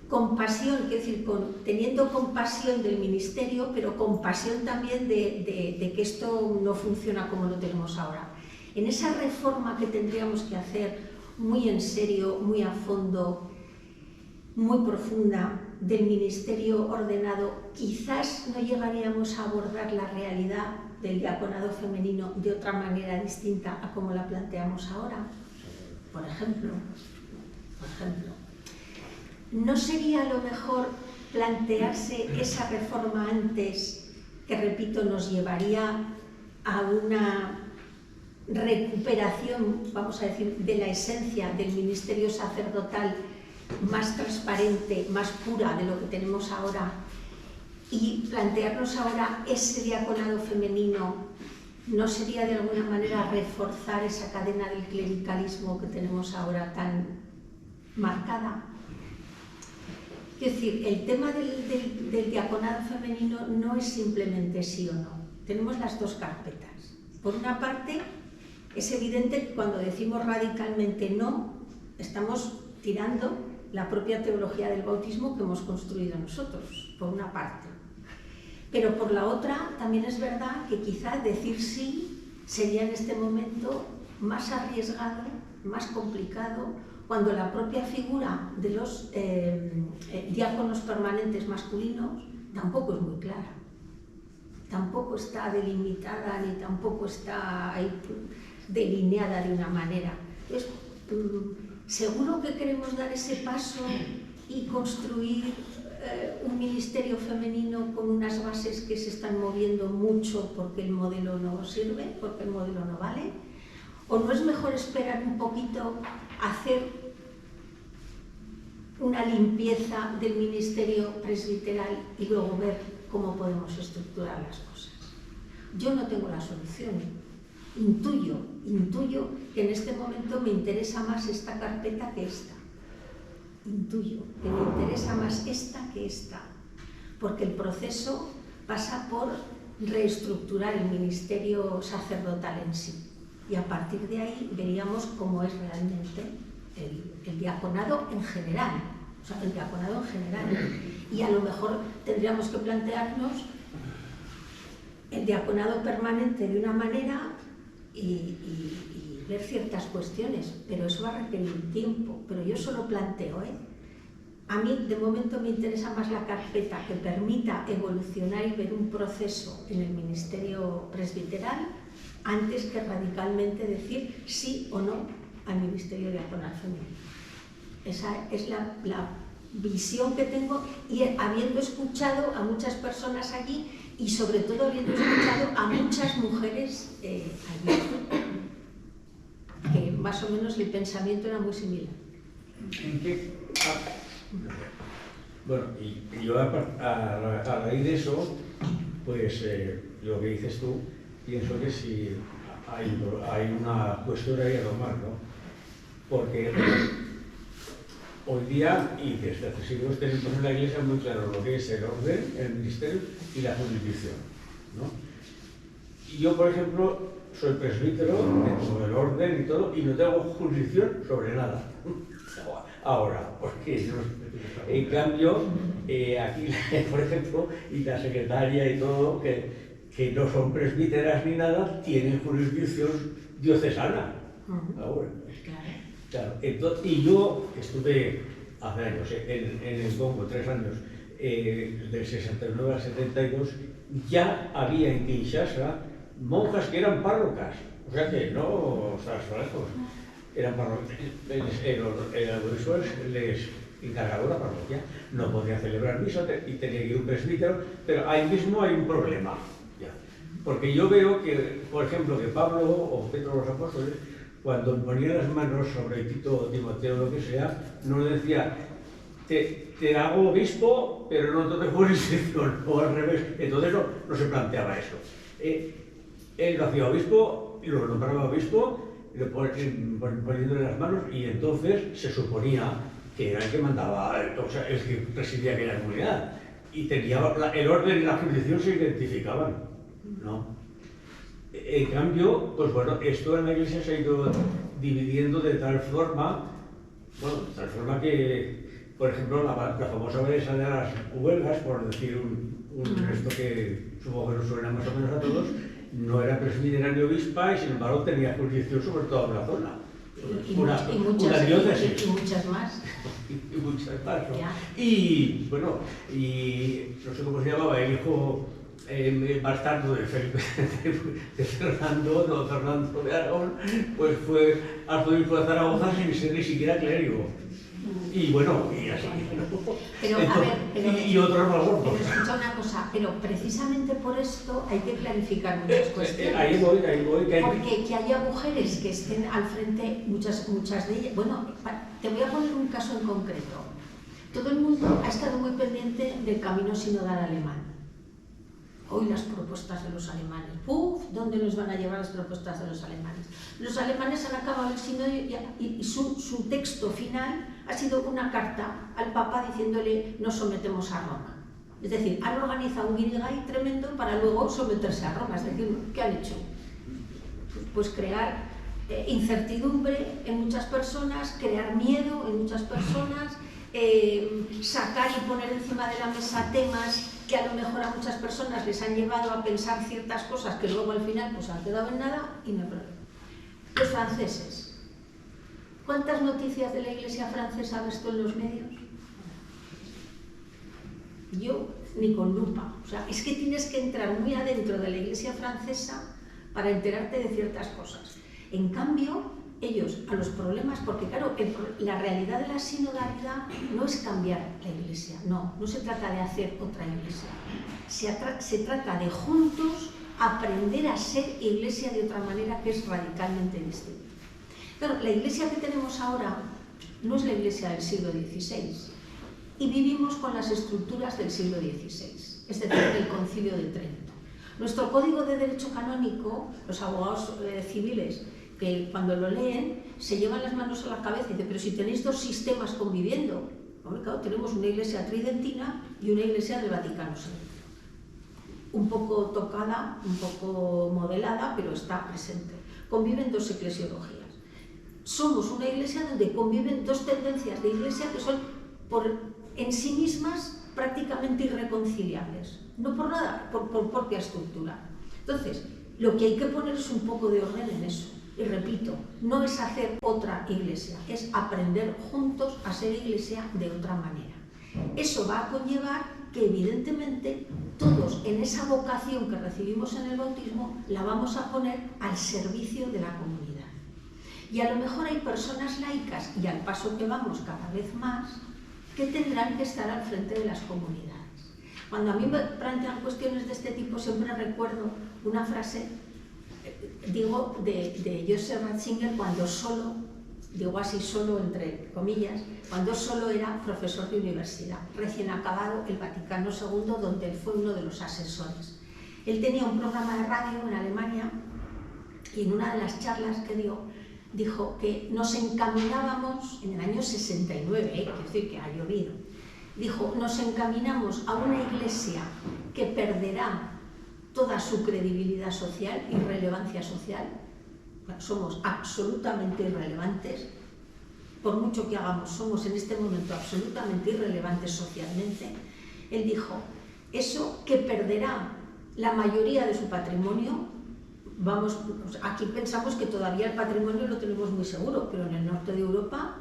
compasión, quiero decir, teniendo compasión del ministerio, pero compasión también de que esto no funciona como lo tenemos ahora. En esa reforma que tendríamos que hacer muy en serio, muy a fondo, muy profunda, del ministerio ordenado, quizás no llegaríamos a abordar la realidad del diaconado femenino de otra manera distinta a como la planteamos ahora. Por ejemplo, ¿no sería lo mejor plantearse esa reforma antes, que repito, nos llevaría a una recuperación, vamos a decir, de la esencia del ministerio sacerdotal, más transparente, más pura de lo que tenemos ahora, y plantearnos ahora ese diaconado femenino? ¿No sería de alguna manera reforzar esa cadena del clericalismo que tenemos ahora tan marcada? Es decir, el tema del diaconado femenino no es simplemente sí o no. Tenemos las dos carpetas. Por una parte, es evidente que cuando decimos radicalmente no, estamos tirando la propia teología del bautismo que hemos construido nosotros, por una parte. Pero por la otra, también es verdad que quizá decir sí sería en este momento más arriesgado, más complicado, cuando la propia figura de los diáconos permanentes masculinos tampoco es muy clara. Tampoco está delimitada ni tampoco está ahí delineada de una manera. Entonces, ¿seguro que queremos dar ese paso y construir un ministerio femenino con unas bases que se están moviendo mucho porque el modelo no sirve, porque el modelo no vale? ¿O no es mejor esperar un poquito, hacer una limpieza del ministerio presbiteral y luego ver cómo podemos estructurar las cosas? Yo no tengo la solución. Intuyo que en este momento me interesa más esta carpeta que esta. Intuyo que me interesa más esta que esta, porque el proceso pasa por reestructurar el ministerio sacerdotal en sí, y a partir de ahí veríamos cómo es realmente el diaconado en general, o sea, el diaconado en general, y a lo mejor tendríamos que plantearnos el diaconado permanente de una manera y ver ciertas cuestiones, pero eso va a requerir tiempo. Pero yo solo planteo, a mí de momento me interesa más la carpeta que permita evolucionar y ver un proceso en el ministerio presbiteral, antes que radicalmente decir sí o no al ministerio diaconal femenino. Esa es la visión que tengo, y habiendo escuchado a muchas personas allí, y sobre todo habiendo escuchado a muchas mujeres allí, que más o menos el pensamiento era muy similar. Bueno, y yo a raíz de eso, pues lo que dices tú, pienso que sí hay una cuestión ahí a tomar, ¿no? Porque hoy día, y desde hace siglos, tenemos en la Iglesia muy claro lo que es el orden, el ministerio y la jurisdicción, ¿no? Y yo, por ejemplo, soy presbítero dentro del orden y todo, y no tengo jurisdicción sobre nada. Ahora, porque en cambio, aquí, por ejemplo, y la secretaria y todo, que no son presbíteras ni nada, tienen jurisdicción diocesana. ahora. Claro. Claro, entonces, y yo estuve hace años en el Congo, 3 años, del 69 al 72, ya había en Kinshasa monjas que eran párrocas, o sea que no estás lejos, eran párrocas. El obispo les encargaba la parroquia, no podía celebrar misa y tenía que ir un presbítero, pero ahí mismo hay un problema, ya. Porque yo veo que, por ejemplo, que Pablo o Pedro los apóstoles, cuando ponía las manos sobre Tito, Timoteo, lo que sea, no le decía, te hago obispo, pero no te dejo jurisdicción, o al revés. Entonces no se planteaba eso. Él lo hacía obispo, y lo nombraba obispo, poniéndole las manos, y entonces se suponía que era el que mandaba, o sea, el que presidía aquella comunidad. Y tenía el orden y la jurisdicción se identificaban, ¿no? En cambio, pues bueno, esto en la Iglesia se ha ido dividiendo de tal forma, que, por ejemplo, la famosa Mesa de las Huelgas, por decir esto que supongo que nos suena más o menos a todos, no era presbítera ni obispa y sin embargo tenía jurisdicción sobre toda la zona. Una diócesis. Y muchas más. Y muchas más, ¿no? Ya. Y bueno, y no sé cómo se llamaba, el hijo bastardo de Fernando de Aragón, pues fue arzobispo de Zaragoza sin ser ni siquiera clérigo. Y bueno, y así. Pero, y otros más gordos. Pero escucha una cosa, pero precisamente por esto hay que clarificar muchas cuestiones. Ahí voy. Porque que haya mujeres que estén al frente, muchas de ellas. Bueno, te voy a poner un caso en concreto. Todo el mundo ha estado muy pendiente del camino sinodal alemán. Hoy las propuestas de los alemanes. ¿Dónde nos van a llevar las propuestas de los alemanes? Los alemanes han acabado el sínodo y su texto final ha sido una carta al Papa diciéndole nos sometemos a Roma. Es decir, han organizado un guirigay tremendo para luego someterse a Roma. Es decir, ¿qué han hecho? Pues crear incertidumbre en muchas personas, crear miedo en muchas personas, sacar y poner encima de la mesa temas que a lo mejor a muchas personas les han llevado a pensar ciertas cosas que luego al final pues han quedado en nada y no hay problema. Los franceses. ¿Cuántas noticias de la Iglesia francesa ves tú en los medios? Yo ni con lupa. O sea, es que tienes que entrar muy adentro de la Iglesia francesa para enterarte de ciertas cosas. En cambio, ellos a los problemas, porque claro, la realidad de la sinodalidad no es cambiar la Iglesia, no se trata de hacer otra Iglesia, se trata de juntos aprender a ser Iglesia de otra manera que es radicalmente distinta. Claro, la Iglesia que tenemos ahora no es la Iglesia del siglo XVI y vivimos con las estructuras del siglo XVI, es decir, del Concilio de Trento. Nuestro Código de Derecho Canónico, los abogados civiles, que cuando lo leen se llevan las manos a la cabeza y dicen, pero si tenéis dos sistemas conviviendo, hombre, claro, tenemos una iglesia tridentina y una iglesia del Vaticano II. Un poco tocada, un poco modelada, pero está presente. Conviven dos eclesiologías. Somos una iglesia donde conviven dos tendencias de iglesia que son en sí mismas prácticamente irreconciliables. No por nada, por propia estructura. Entonces, lo que hay que poner es un poco de orden en eso. Y repito, no es hacer otra iglesia, es aprender juntos a ser iglesia de otra manera. Eso va a conllevar que evidentemente todos en esa vocación que recibimos en el bautismo la vamos a poner al servicio de la comunidad. Y a lo mejor hay personas laicas, y al paso que vamos cada vez más, que tendrán que estar al frente de las comunidades. Cuando a mí me plantean cuestiones de este tipo siempre recuerdo una frase digo, de Joseph Ratzinger cuando solo, digo así solo entre comillas, cuando solo era profesor de universidad, recién acabado el Vaticano II, donde él fue uno de los asesores. Él tenía un programa de radio en Alemania y en una de las charlas que dio, dijo que nos encaminábamos, en el año 69, quiero decir que ha llovido, dijo, nos encaminamos a una iglesia que perderá toda su credibilidad social y relevancia social. Bueno, somos absolutamente irrelevantes, por mucho que hagamos, somos en este momento absolutamente irrelevantes socialmente. Él dijo, eso que perderá la mayoría de su patrimonio vamos, aquí pensamos que todavía el patrimonio lo tenemos muy seguro, pero en el norte de Europa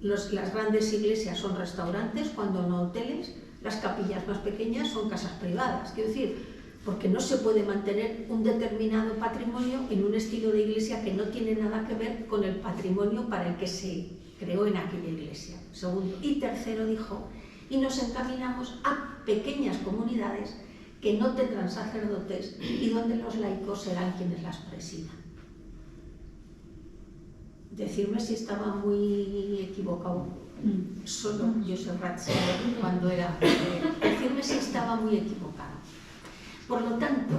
las grandes iglesias son restaurantes, cuando no hoteles, las capillas más pequeñas son casas privadas. Quiero decir, porque no se puede mantener un determinado patrimonio en un estilo de iglesia que no tiene nada que ver con el patrimonio para el que se creó en aquella iglesia. Segundo. Y tercero, dijo, y nos encaminamos a pequeñas comunidades que no tendrán sacerdotes y donde los laicos serán quienes las presidan. Decirme si estaba muy equivocado, solo Joseph Ratzinger, cuando era... decirme si estaba muy equivocado. Por lo tanto,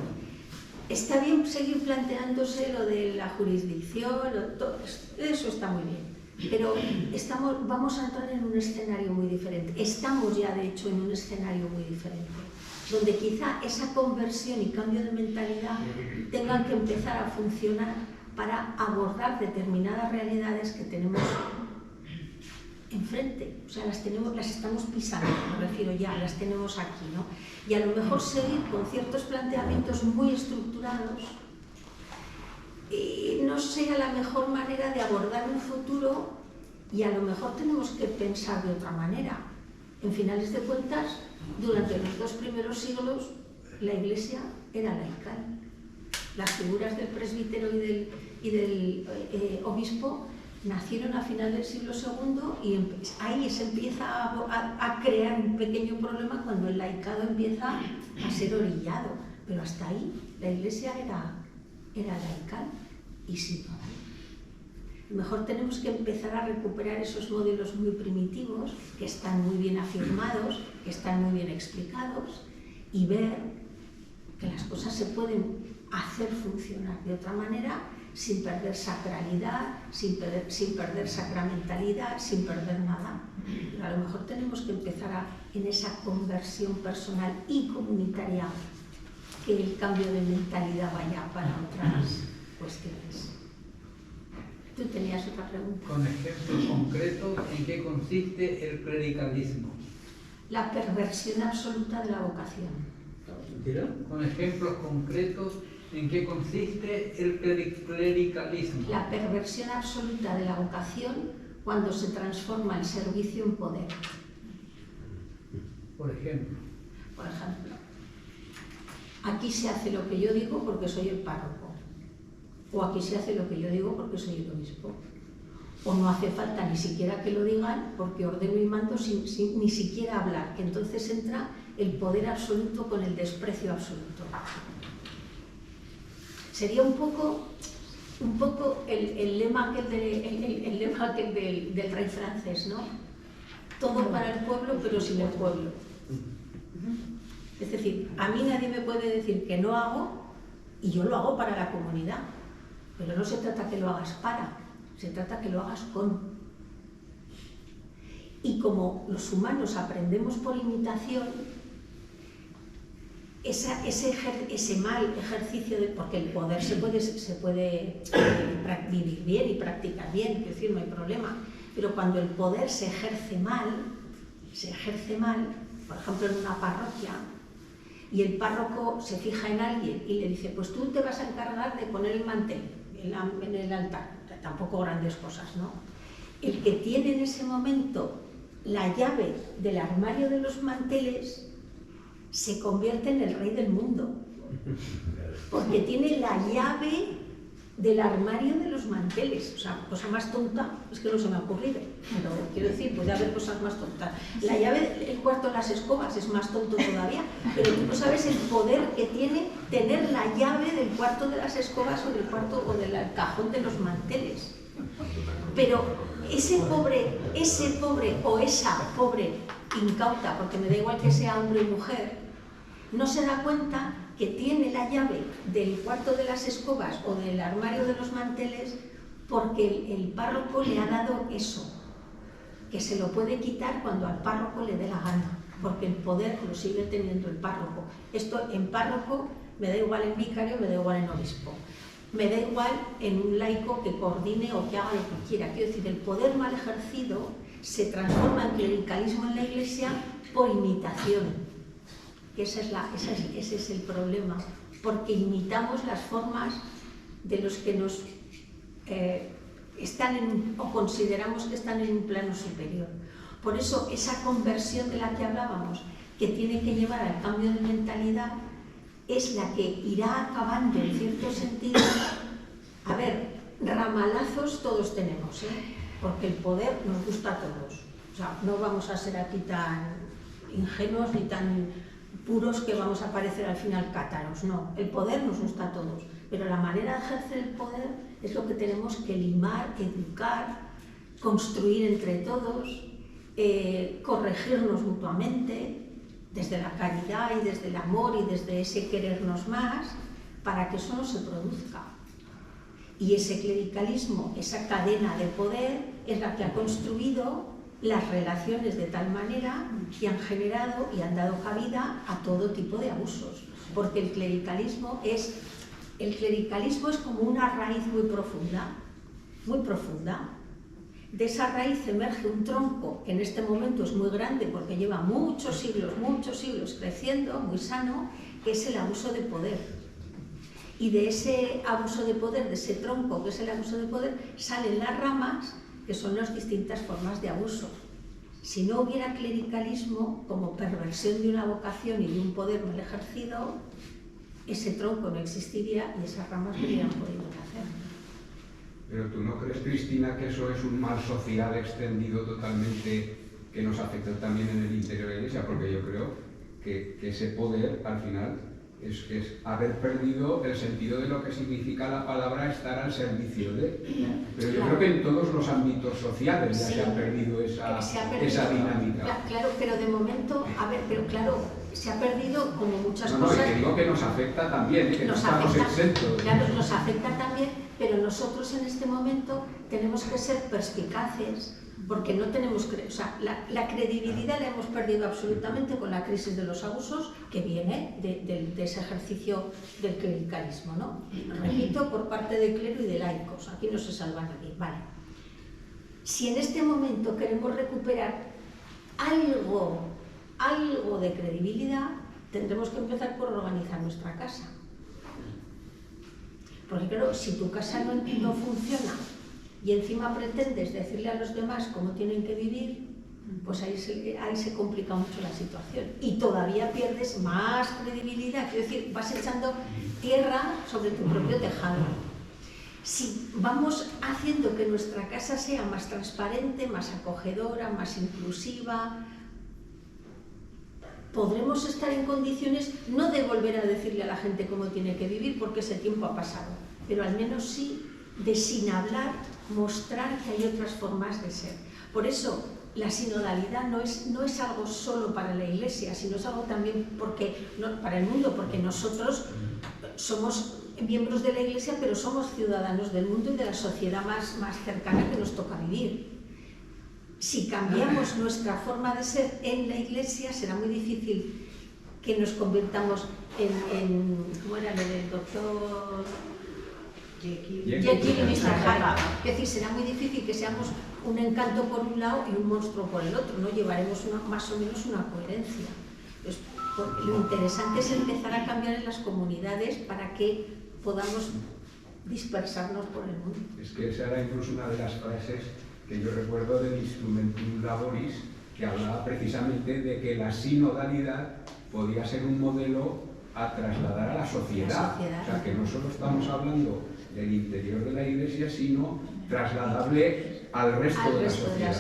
está bien seguir planteándose lo de la jurisdicción, todo eso está muy bien, pero vamos a entrar en un escenario muy diferente. Estamos ya, de hecho, en un escenario muy diferente, donde quizá esa conversión y cambio de mentalidad tengan que empezar a funcionar para abordar determinadas realidades que tenemos enfrente, o sea, las estamos pisando, me refiero ya, las tenemos aquí, ¿no? Y a lo mejor seguir con ciertos planteamientos muy estructurados no sea la mejor manera de abordar un futuro, y a lo mejor tenemos que pensar de otra manera. En finales de cuentas, durante los 2 primeros siglos, la Iglesia era laical. Las figuras del presbítero y del obispo nacieron a final del siglo II y ahí se empieza a crear un pequeño problema cuando el laicado empieza a ser orillado. Pero hasta ahí la Iglesia era laical y sí. A lo mejor tenemos que empezar a recuperar esos modelos muy primitivos que están muy bien afirmados, que están muy bien explicados, y ver que las cosas se pueden hacer funcionar de otra manera, sin perder sacralidad, sin perder sacramentalidad, sin perder nada. Pero a lo mejor tenemos que empezar en esa conversión personal y comunitaria, que el cambio de mentalidad vaya para otras cuestiones. Tú tenías otra pregunta. Con ejemplos concretos, ¿en qué consiste el clericalismo? La perversión absoluta de la vocación. Con ejemplos concretos, ¿en qué consiste el clericalismo? La perversión absoluta de la vocación cuando se transforma el servicio en poder. Por ejemplo. Por ejemplo, aquí se hace lo que yo digo porque soy el párroco. O aquí se hace lo que yo digo porque soy el obispo. O no hace falta ni siquiera que lo digan porque ordeno y mando sin ni siquiera hablar. Que entonces entra el poder absoluto con el desprecio absoluto. Sería un poco el lema aquel del rey francés, ¿no? Todo para el pueblo, pero sin el pueblo. Es decir, a mí nadie me puede decir que no hago, y yo lo hago para la comunidad. Pero no se trata que lo hagas para, se trata que lo hagas con. Y como los humanos aprendemos por imitación, ese mal ejercicio porque el poder se puede vivir bien y practicar bien, es decir, no hay problema, pero cuando el poder se ejerce mal, por ejemplo en una parroquia, y el párroco se fija en alguien y le dice, pues tú te vas a encargar de poner el mantel en el altar, tampoco grandes cosas, ¿no? El que tiene en ese momento la llave del armario de los manteles se convierte en el rey del mundo, porque tiene la llave del armario de los manteles. O sea, cosa más tonta es que no se me ha ocurrido, pero quiero decir, puede haber cosas más tontas. La llave del cuarto de las escobas es más tonto todavía, pero tú no sabes el poder que tiene tener la llave del cuarto de las escobas o del cuarto o del cajón de los manteles. Pero ese pobre o esa pobre incauta, porque me da igual que sea hombre o mujer, no se da cuenta que tiene la llave del cuarto de las escobas o del armario de los manteles porque el párroco le ha dado eso, que se lo puede quitar cuando al párroco le dé la gana, porque el poder lo sigue teniendo el párroco. Esto en párroco me da igual en vicario, me da igual en obispo, me da igual en un laico que coordine o que haga lo que quiera. Quiero decir, el poder mal ejercido se transforma en clericalismo en la Iglesia por imitación. Ese es el problema porque imitamos las formas de los que nos están o consideramos que están en un plano superior. Por eso esa conversión de la que hablábamos, que tiene que llevar al cambio de mentalidad, es la que irá acabando, en cierto sentido. A ver, ramalazos todos tenemos, porque el poder nos gusta a todos. O sea, no vamos a ser aquí tan ingenuos ni tan puros que vamos a parecer al final cátaros. No, el poder nos gusta a todos, pero la manera de ejercer el poder es lo que tenemos que limar, educar, construir entre todos, corregirnos mutuamente, desde la caridad y desde el amor y desde ese querernos más, para que eso no se produzca. Y ese clericalismo, esa cadena de poder, es la que ha construido las relaciones de tal manera que han generado y han dado cabida a todo tipo de abusos. Porque el clericalismo es como una raíz muy profunda, muy profunda. De esa raíz emerge un tronco que en este momento es muy grande porque lleva muchos siglos creciendo, muy sano, que es el abuso de poder. Y de ese abuso de poder, de ese tronco que es el abuso de poder, salen las ramas que son las distintas formas de abuso. Si no hubiera clericalismo como perversión de una vocación y de un poder mal ejercido, ese tronco no existiría y esas ramas no hubieran podido nacer. Pero ¿tú no crees, Cristina, que eso es un mal social extendido totalmente que nos afecta también en el interior de la Iglesia? Porque yo creo que ese poder, al final, es haber perdido el sentido de lo que significa la palabra estar al servicio de. Pero yo creo que en todos los ámbitos sociales ya se ha perdido esa dinámica. Claro, pero de momento, pero claro, se ha perdido como muchas cosas. No, y que digo que nos afecta también, que no estamos exentos. Claro, nos afecta también, pero nosotros en este momento tenemos que ser perspicaces, porque no tenemos, o sea, la credibilidad la hemos perdido absolutamente con la crisis de los abusos que viene de ese ejercicio del clericalismo, ¿no? Repito, por parte del clero y de laicos, aquí no se salva nadie, vale. Si en este momento queremos recuperar algo de credibilidad, tendremos que empezar por organizar nuestra casa. Porque claro, si tu casa no funciona y encima pretendes decirle a los demás cómo tienen que vivir, pues ahí se complica mucho la situación. Y todavía pierdes más credibilidad, quiero decir, vas echando tierra sobre tu propio tejado. Si vamos haciendo que nuestra casa sea más transparente, más acogedora, más inclusiva, podremos estar en condiciones no de volver a decirle a la gente cómo tiene que vivir, porque ese tiempo ha pasado, pero al menos sí de, sin hablar, mostrar que hay otras formas de ser. Por eso la sinodalidad no es algo solo para la Iglesia, sino es algo también para el mundo, porque nosotros somos miembros de la Iglesia, pero somos ciudadanos del mundo y de la sociedad más cercana que nos toca vivir. Si cambiamos nuestra forma de ser en la Iglesia, será muy difícil que nos convirtamos en ¿cómo era lo del doctor Jekyll y Mr. Hyde? Es decir, será muy difícil que seamos un encanto por un lado y un monstruo por el otro, ¿no? Llevaremos más o menos una coherencia. Entonces, lo interesante es empezar a cambiar en las comunidades para que podamos dispersarnos por el mundo. Es que esa era incluso una de las frases que yo recuerdo del Instrumentum Laboris, que hablaba precisamente de que la sinodalidad podía ser un modelo a trasladar a la sociedad. O sea, que no solo estamos hablando del interior de la Iglesia, sino trasladable al resto de la sociedad.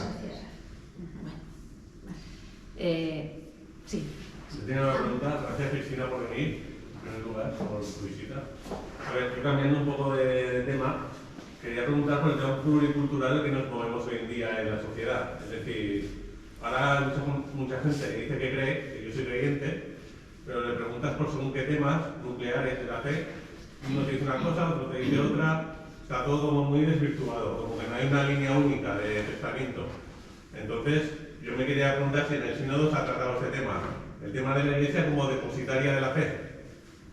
Sí. Se tiene una pregunta. Gracias, Cristina, por venir, en primer lugar, por tu visita. A ver, yo cambiando un poco de tema, quería preguntar por el tema pluricultural que nos movemos hoy en día en la sociedad. Es decir, ahora mucha gente dice que cree, que yo soy creyente, pero le preguntas por según qué temas nucleares de la fe, uno te dice una cosa, otro te dice otra, está todo como muy desvirtuado, como que no hay una línea única de pensamiento. Entonces, yo me quería preguntar si en el sínodo se ha tratado este tema, el tema de la Iglesia como depositaria de la fe.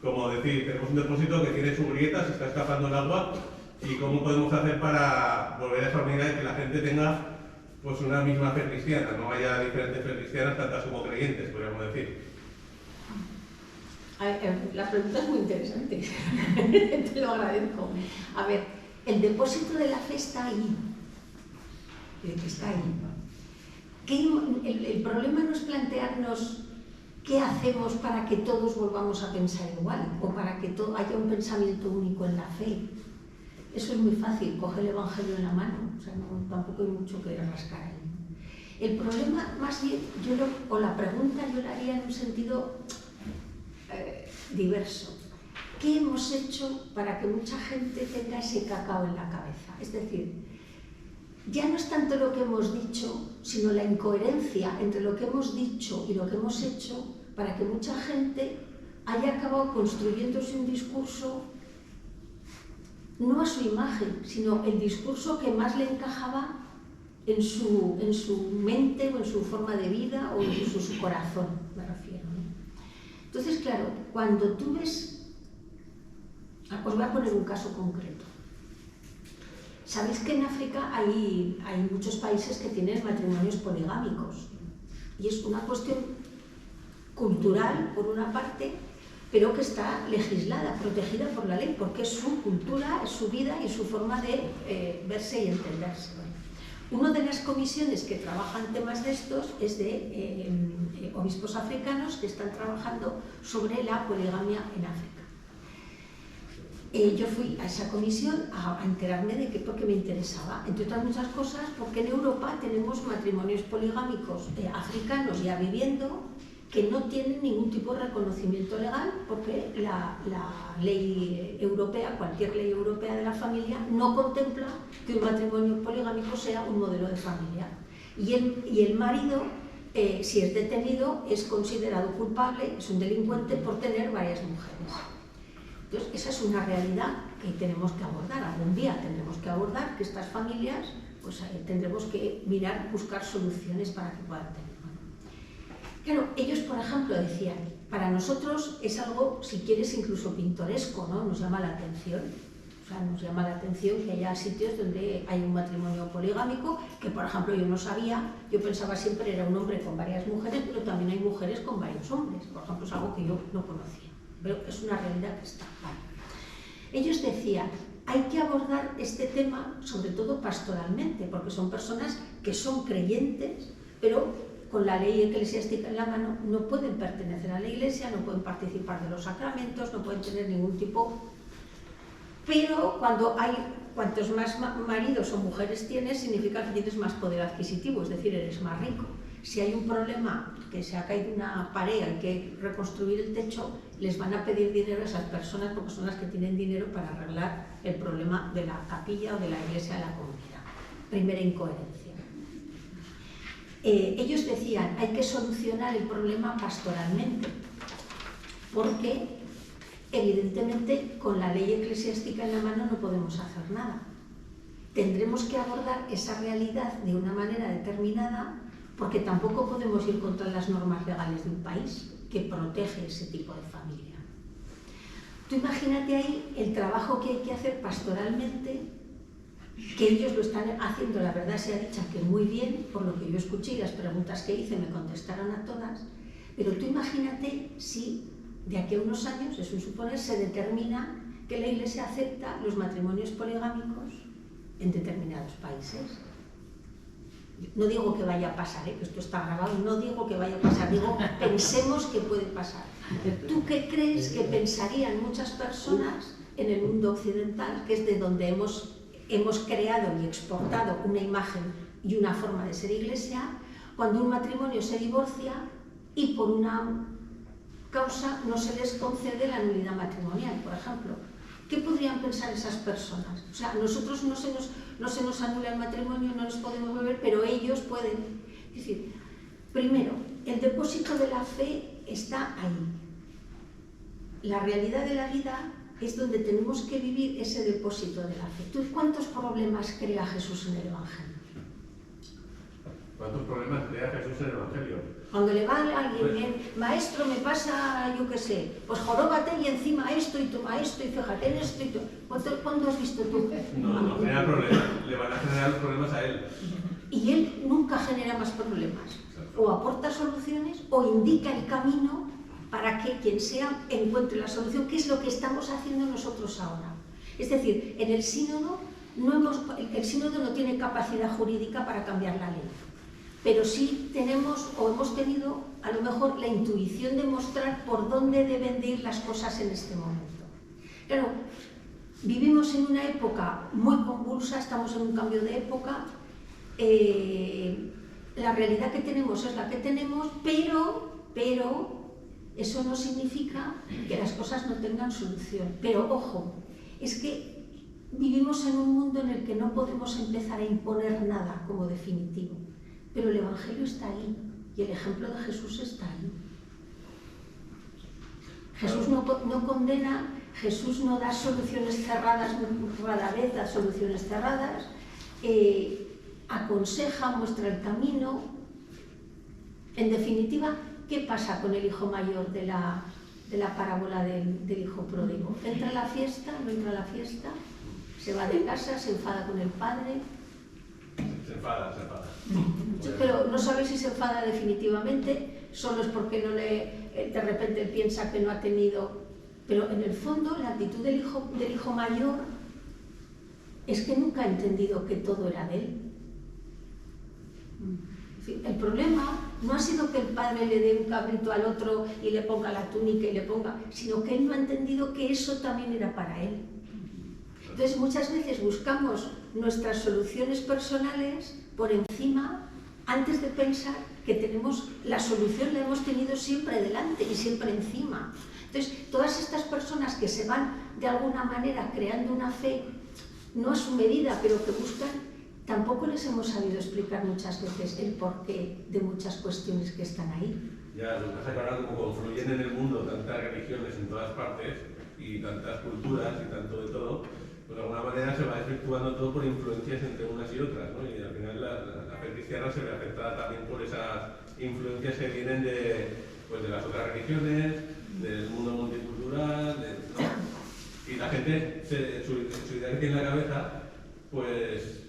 Como decir, tenemos un depósito que tiene su grieta, se está escapando el agua, y cómo podemos hacer para volver a esa unidad y que la gente tenga pues una misma fe cristiana, no haya diferentes fe cristianas, tantas como creyentes, podríamos decir. La pregunta es muy interesante, te lo agradezco. A ver, el depósito de la fe está ahí, está ahí. El problema no es plantearnos qué hacemos para que todos volvamos a pensar igual o para que haya un pensamiento único en la fe. Eso es muy fácil, coge el Evangelio en la mano, o sea, tampoco hay mucho que rascar ahí. El problema, más bien, la pregunta yo la haría en un sentido diverso. ¿Qué hemos hecho para que mucha gente tenga ese cacao en la cabeza? Es decir, ya no es tanto lo que hemos dicho, sino la incoherencia entre lo que hemos dicho y lo que hemos hecho para que mucha gente haya acabado construyéndose un discurso no a su imagen, sino el discurso que más le encajaba en su mente o en su forma de vida o incluso su corazón, me refiero, ¿no? Entonces, claro, cuando tú ves... Os voy a poner un caso concreto. Sabéis que en África hay muchos países que tienen matrimonios poligámicos y es una cuestión cultural, por una parte, pero que está legislada, protegida por la ley, porque es su cultura, es su vida y su forma de verse y entenderse. Una de las comisiones que trabajan temas de estos es de obispos africanos que están trabajando sobre la poligamia en África. Yo fui a esa comisión a enterarme de que porque me interesaba, entre otras muchas cosas, porque en Europa tenemos matrimonios poligámicos africanos ya viviendo que no tienen ningún tipo de reconocimiento legal porque la ley europea, cualquier ley europea de la familia, no contempla que un matrimonio poligámico sea un modelo de familia. Y el marido, si es detenido, es considerado culpable, es un delincuente por tener varias mujeres. Entonces, esa es una realidad que tenemos que abordar. Algún día tendremos que abordar que estas familias, pues tendremos que mirar, buscar soluciones para que puedan tener. Claro, ellos, por ejemplo, decían, para nosotros es algo, si quieres, incluso pintoresco, ¿no? Nos llama la atención. O sea, nos llama la atención que haya sitios donde hay un matrimonio poligámico, que, por ejemplo, yo no sabía, yo pensaba siempre era un hombre con varias mujeres, pero también hay mujeres con varios hombres. Por ejemplo, es algo que yo no conocía, pero es una realidad que está. Vale. Ellos decían, hay que abordar este tema, sobre todo pastoralmente, porque son personas que son creyentes, pero con la ley eclesiástica en la mano no pueden pertenecer a la iglesia, no pueden participar de los sacramentos, no pueden tener ningún tipo... Pero cuantos más maridos o mujeres tienes, significa que tienes más poder adquisitivo, es decir, eres más rico. Si hay un problema, que se ha caído una pared, hay que reconstruir el techo, les van a pedir dinero a esas personas porque son las que tienen dinero para arreglar el problema de la capilla o de la iglesia de la comunidad. Primera incoherencia. Ellos decían, hay que solucionar el problema pastoralmente, porque evidentemente con la ley eclesiástica en la mano no podemos hacer nada. Tendremos que abordar esa realidad de una manera determinada, porque tampoco podemos ir contra las normas legales de un país que protege ese tipo de familia. Tú imagínate ahí el trabajo que hay que hacer pastoralmente, que ellos lo están haciendo, la verdad sea dicha, que muy bien, por lo que yo escuché y las preguntas que hice me contestaron a todas, pero tú imagínate si de aquí a unos años, es un suponer, se determina que la Iglesia acepta los matrimonios poligámicos en determinados países. No digo que vaya a pasar, que esto está grabado, no digo que vaya a pasar, digo, pensemos que puede pasar. ¿Tú qué crees que pensarían muchas personas en el mundo occidental, que es de donde hemos creado y exportado una imagen y una forma de ser iglesia, cuando un matrimonio se divorcia y por una causa no se les concede la nulidad matrimonial, por ejemplo? ¿Qué podrían pensar esas personas? O sea, nosotros no se nos anula el matrimonio, no nos podemos beber, pero ellos pueden. Es decir, primero, el depósito de la fe está ahí. La realidad de la vida es donde tenemos que vivir ese depósito de la fe. ¿Tú cuántos problemas crea Jesús en el Evangelio? ¿Cuántos problemas crea Jesús en el Evangelio? Cuando le va a alguien bien, maestro, me pasa, yo qué sé, pues joróbate y encima esto y toma esto y fíjate en esto y ¿cuándo has visto tú? No genera problemas, le van a generar los problemas a él. Y él nunca genera más problemas. O aporta soluciones o indica el camino para que quien sea encuentre la solución, que es lo que estamos haciendo nosotros ahora. Es decir, en el sínodo el sínodo no tiene capacidad jurídica para cambiar la ley, pero sí tenemos o hemos tenido a lo mejor la intuición de mostrar por dónde deben de ir las cosas en este momento. Claro, vivimos en una época muy convulsa, estamos en un cambio de época, la realidad que tenemos es la que tenemos, pero eso no significa que las cosas no tengan solución. Pero ojo, es que vivimos en un mundo en el que no podemos empezar a imponer nada como definitivo, pero el Evangelio está ahí y el ejemplo de Jesús está ahí. Jesús no condena, Jesús no da soluciones cerradas, rara vez da soluciones cerradas, aconseja, muestra el camino. En definitiva, ¿qué pasa con el hijo mayor de la parábola del hijo pródigo? ¿Entra a la fiesta? ¿No entra a la fiesta? ¿Se va de casa? ¿Se enfada con el padre? Se enfada. Pero no sabe si se enfada definitivamente, solo es porque de repente él piensa que no ha tenido... Pero en el fondo la actitud del hijo mayor es que nunca ha entendido que todo era de él. El problema no ha sido que el padre le dé un cabrito al otro y le ponga la túnica y le ponga, sino que él no ha entendido que eso también era para él. Entonces muchas veces buscamos nuestras soluciones personales por encima, antes de pensar que tenemos la solución, la hemos tenido siempre delante y siempre encima. Entonces todas estas personas que se van de alguna manera creando una fe, no a su medida, pero que buscan, tampoco les hemos sabido explicar muchas veces el porqué de muchas cuestiones que están ahí. Ya, lo que pasa es que ahora como confluyen en el mundo tantas religiones en todas partes y tantas culturas y tanto de todo, pues de alguna manera se va desvirtuando todo por influencias entre unas y otras, ¿no? Y al final la fe cristiana se ve afectada también por esas influencias que vienen de las otras religiones, del mundo multicultural, ¿no? Y la gente, su idea que tiene en la cabeza, pues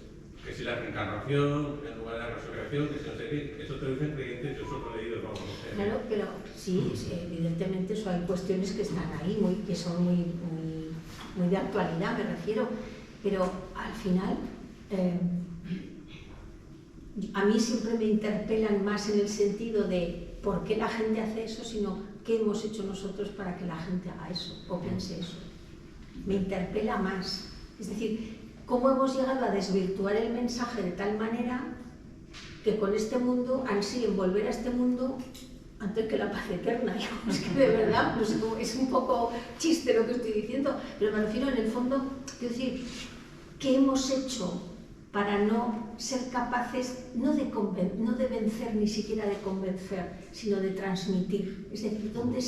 que si la reencarnación en lugar de la resurrección, que si no sé qué, eso te lo dicen creyentes, yo solo he leído, vamos, no sé. Claro, pero sí, evidentemente eso hay cuestiones que están ahí, que son muy de actualidad, me refiero, pero al final a mí siempre me interpelan más en el sentido de por qué la gente hace eso, sino qué hemos hecho nosotros para que la gente haga eso o piense eso. Me interpela más. Es decir, cómo hemos llegado a desvirtuar el mensaje de tal manera que con este mundo ansíen volver a este mundo antes que la paz eterna. Es que de verdad pues, es un poco chiste lo que estoy diciendo, pero me refiero en el fondo, quiero decir, ¿qué hemos hecho para no ser capaces, no de vencer, ni siquiera de convencer, sino de transmitir? Es decir, ¿dónde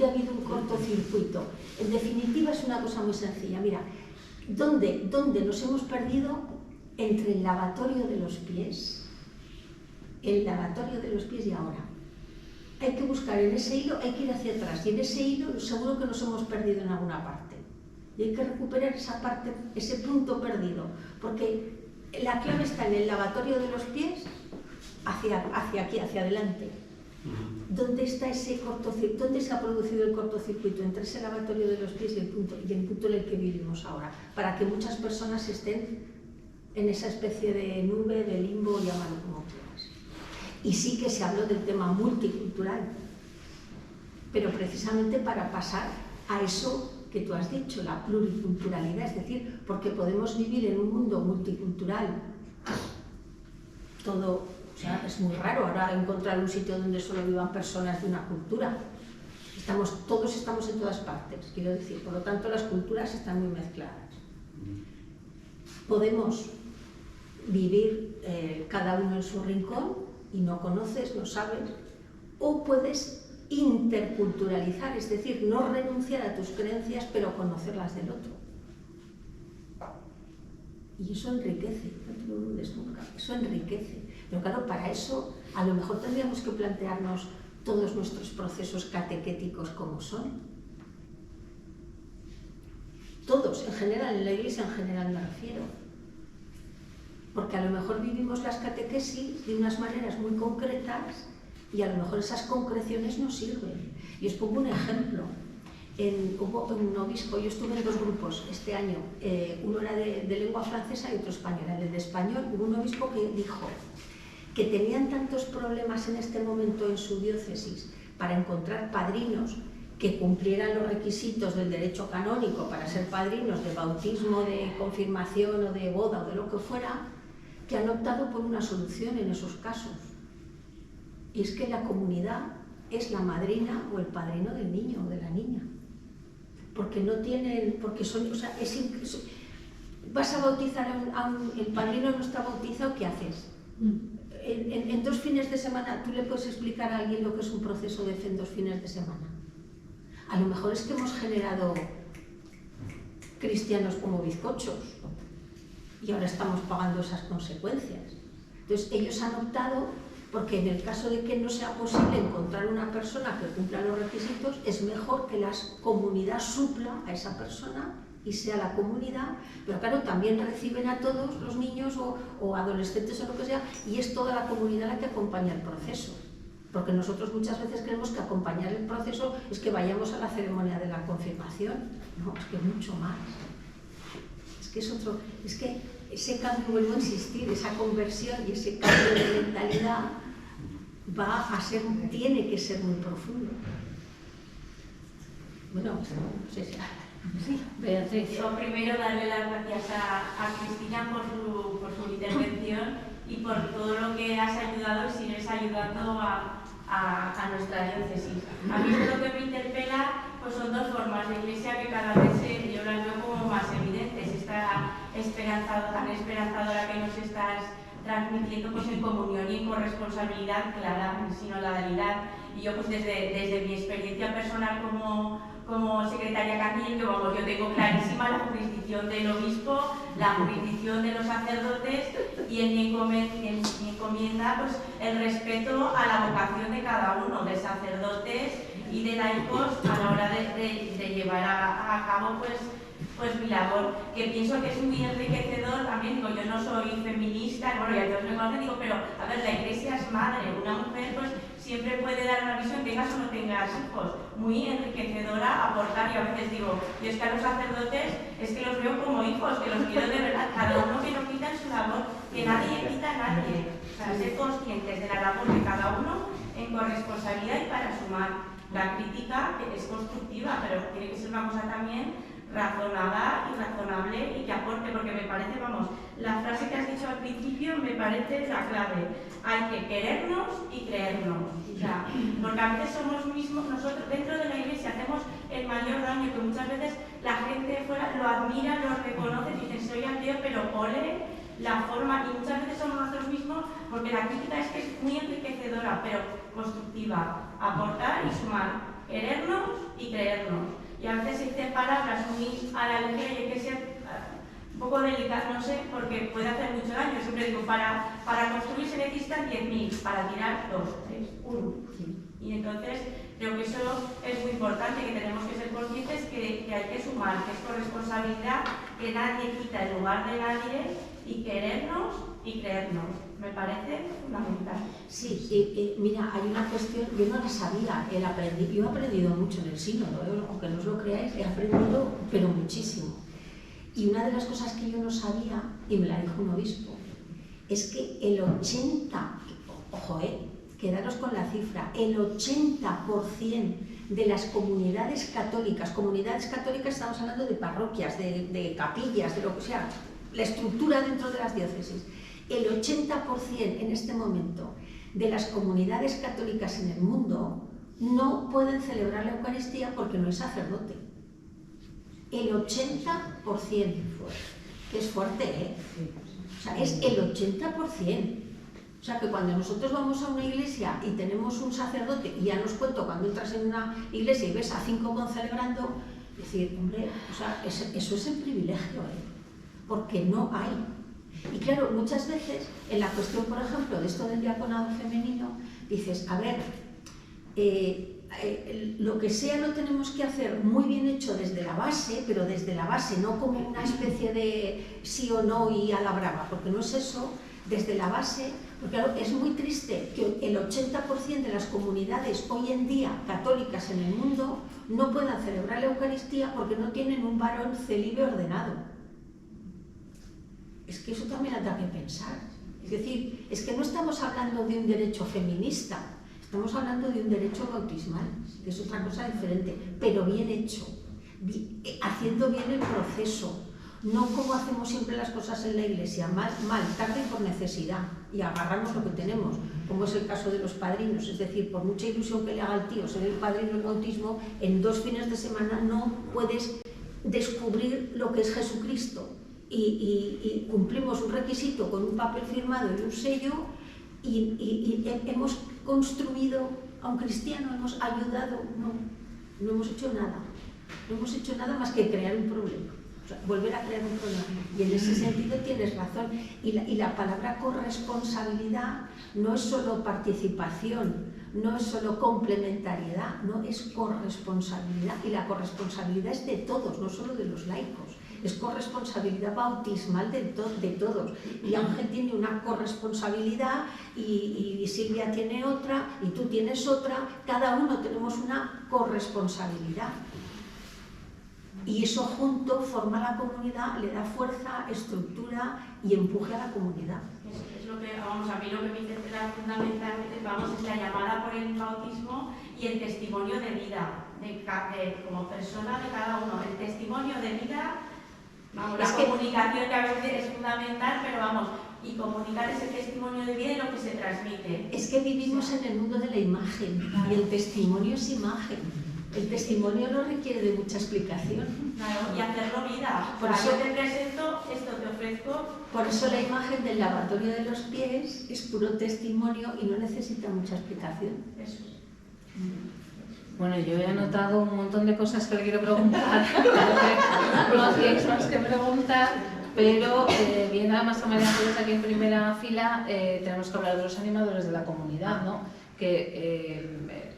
ha habido un cortocircuito? En definitiva es una cosa muy sencilla. Mira, ¿dónde nos hemos perdido? Entre el lavatorio de los pies y ahora. Hay que buscar en ese hilo, hay que ir hacia atrás, y en ese hilo seguro que nos hemos perdido en alguna parte. Y hay que recuperar esa parte, ese punto perdido, porque la clave está en el lavatorio de los pies, hacia aquí, hacia adelante. ¿Dónde está ese cortocircuito? ¿Dónde se ha producido el cortocircuito entre ese lavatorio de los pies y el punto en el que vivimos ahora? Para que muchas personas estén en esa especie de nube, de limbo, llámalo como quieras. Y sí que se habló del tema multicultural, pero precisamente para pasar a eso que tú has dicho, la pluriculturalidad, es decir, porque podemos vivir en un mundo multicultural. Todo, o sea, es muy raro ahora encontrar un sitio donde solo vivan personas de una cultura. Todos estamos en todas partes, quiero decir, por lo tanto las culturas están muy mezcladas. Podemos vivir cada uno en su rincón y no conoces, no sabes, o puedes interculturalizar, es decir, no renunciar a tus creencias, pero conocerlas del otro. Y eso enriquece, no te lo dudes nunca, eso enriquece. Pero claro, para eso a lo mejor tendríamos que plantearnos todos nuestros procesos catequéticos como son. Todos, en general, en la Iglesia en general me refiero. Porque a lo mejor vivimos las catequesis de unas maneras muy concretas y a lo mejor esas concreciones no sirven. Y os pongo un ejemplo. Hubo un obispo, yo estuve en 2 grupos este año, uno era de lengua francesa y otro español. En el de español hubo un obispo que dijo que tenían tantos problemas en este momento en su diócesis para encontrar padrinos que cumplieran los requisitos del derecho canónico para ser padrinos de bautismo, de confirmación o de boda o de lo que fuera, que han optado por una solución en esos casos. Y es que la comunidad es la madrina o el padrino del niño o de la niña. Porque no tienen, porque son, o sea, vas a bautizar el padrino no está bautizado, ¿qué haces? En 2 fines de semana, ¿tú le puedes explicar a alguien lo que es un proceso de fe en 2 fines de semana? A lo mejor es que hemos generado cristianos como bizcochos y ahora estamos pagando esas consecuencias. Entonces ellos han optado porque en el caso de que no sea posible encontrar una persona que cumpla los requisitos, es mejor que la comunidad supla a esa persona y sea la comunidad, pero claro, también reciben a todos los niños o adolescentes o lo que sea, y es toda la comunidad la que acompaña el proceso. Porque nosotros muchas veces creemos que acompañar el proceso es que vayamos a la ceremonia de la confirmación. No, es que mucho más. Es que ese cambio, vuelvo a insistir, esa conversión y ese cambio de mentalidad tiene que ser muy profundo. Bueno, no sé si... Sí, Beatriz. Yo primero darle las gracias a Cristina por su intervención y por todo lo que has ayudado y sigues ayudando a nuestra diócesis. A mí lo que me interpela pues son 2 formas de iglesia que cada vez yo las veo como más evidentes. Esta tan esperanzadora que nos estás transmitiendo pues en comunión y en corresponsabilidad clara, en sinodalidad. Y yo pues desde mi experiencia personal como secretaria canciller, yo tengo clarísima la jurisdicción del obispo, la jurisdicción de los sacerdotes y en mi encomienda pues el respeto a la vocación de cada uno, de sacerdotes y de laicos a la hora de llevar a cabo pues mi labor, que pienso que es muy enriquecedor también. Digo, yo no soy feminista, bueno, ya todos me conocen, digo, pero a ver, la iglesia es madre, una mujer pues siempre puede dar una visión, tengas o no tengas hijos, muy enriquecedora, aportar. Y a veces digo, yo es que a los sacerdotes es que los veo como hijos, que los quiero de verdad, cada uno que lo quita en su labor, que nadie quita a nadie. O sea, ser conscientes de la labor de cada uno en corresponsabilidad y para sumar. La crítica es constructiva, pero tiene que ser una cosa también razonada y razonable y que aporte, porque me parece, vamos, la frase que has dicho al principio me parece la clave. Hay que querernos y creernos. O sea, porque a veces somos mismos, nosotros dentro de la iglesia hacemos el mayor daño, que muchas veces la gente de fuera lo admira, lo reconoce y dicen soy ateo, pero ole la forma, y muchas veces somos nosotros mismos, porque la crítica es que es muy enriquecedora, pero constructiva, aportar y sumar, querernos y creernos. Y a veces se dicen palabras muy a la ligera y hay que ser un poco delicado, no sé, porque puede hacer mucho daño. Siempre digo, para construir se necesitan 10.000, para tirar 2, 3, 1. Y entonces creo que eso es muy importante, que tenemos que ser conscientes que hay que sumar, que es corresponsabilidad, que nadie quita el lugar de nadie y querernos y creernos. Me parece fundamental. Sí, mira, hay una cuestión, yo no la sabía, yo he aprendido mucho en el sínodo, aunque no os lo creáis, he aprendido, pero muchísimo. Y una de las cosas que yo no sabía, y me la dijo un obispo, es que el 80%, ojo, quedaros con la cifra, el 80% de las comunidades católicas estamos hablando de parroquias, de capillas, de lo que sea, la estructura dentro de las diócesis, el 80% en este momento de las comunidades católicas en el mundo no pueden celebrar la Eucaristía porque no hay sacerdote. El 80%, que es fuerte, ¿eh? O sea, es el 80%. O sea, que cuando nosotros vamos a una iglesia y tenemos un sacerdote, y ya nos cuento cuando entras en una iglesia y ves a 5 concelebrando, decir, hombre, o sea, eso es el privilegio, porque no hay. Y claro, muchas veces, en la cuestión, por ejemplo, de esto del diaconado femenino, dices, a ver, lo que sea lo tenemos que hacer muy bien hecho desde la base, pero desde la base, no como una especie de sí o no y a la brava, porque no es eso. desde la base, porque claro, es muy triste que el 80% de las comunidades hoy en día católicas en el mundo no puedan celebrar la Eucaristía porque no tienen un varón célibe ordenado. Es que eso también da que pensar. Es decir, es que no estamos hablando de un derecho feminista, estamos hablando de un derecho bautismal, que es otra cosa diferente, pero bien hecho, haciendo bien el proceso, no como hacemos siempre las cosas en la Iglesia, mal, tarde y por necesidad, y agarramos lo que tenemos, como es el caso de los padrinos. Es decir, por mucha ilusión que le haga al tío ser el padrino del bautismo, en 2 fines de semana no puedes descubrir lo que es Jesucristo. Y cumplimos un requisito con un papel firmado y un sello, y hemos construido a un cristiano, hemos ayudado, no hemos hecho nada. No hemos hecho nada más que crear un problema. O sea, volver a crear un problema. Y en ese sentido tienes razón. Y la palabra corresponsabilidad no es solo participación, no es solo complementariedad, no, es corresponsabilidad. Y la corresponsabilidad es de todos, no solo de los laicos. Es corresponsabilidad bautismal de todos. Y Ángel tiene una corresponsabilidad, y Silvia tiene otra, y tú tienes otra. Cada uno tenemos una corresponsabilidad. Y eso junto forma la comunidad, le da fuerza, estructura y empuje a la comunidad. Es lo que, vamos, a mí lo que me interesa fundamentalmente, vamos, es la llamada por el bautismo y el testimonio de vida, como persona de cada uno. El testimonio de vida, vamos, la comunicación que a veces es fundamental, pero vamos, y comunicar ese testimonio de vida y lo que se transmite. Es que vivimos en el mundo de la imagen, y el testimonio es imagen. El testimonio no requiere de mucha explicación. Claro, y hacerlo vida. Por eso, yo te presento, esto te ofrezco. Por eso la imagen del lavatorio de los pies es puro testimonio y no necesita mucha explicación. Eso. Bueno, yo he anotado un montón de cosas que le quiero preguntar. No hacéis más que preguntar, pero viendo además a María Ángeles aquí en primera fila, tenemos que hablar de los animadores de la comunidad, ¿no? Que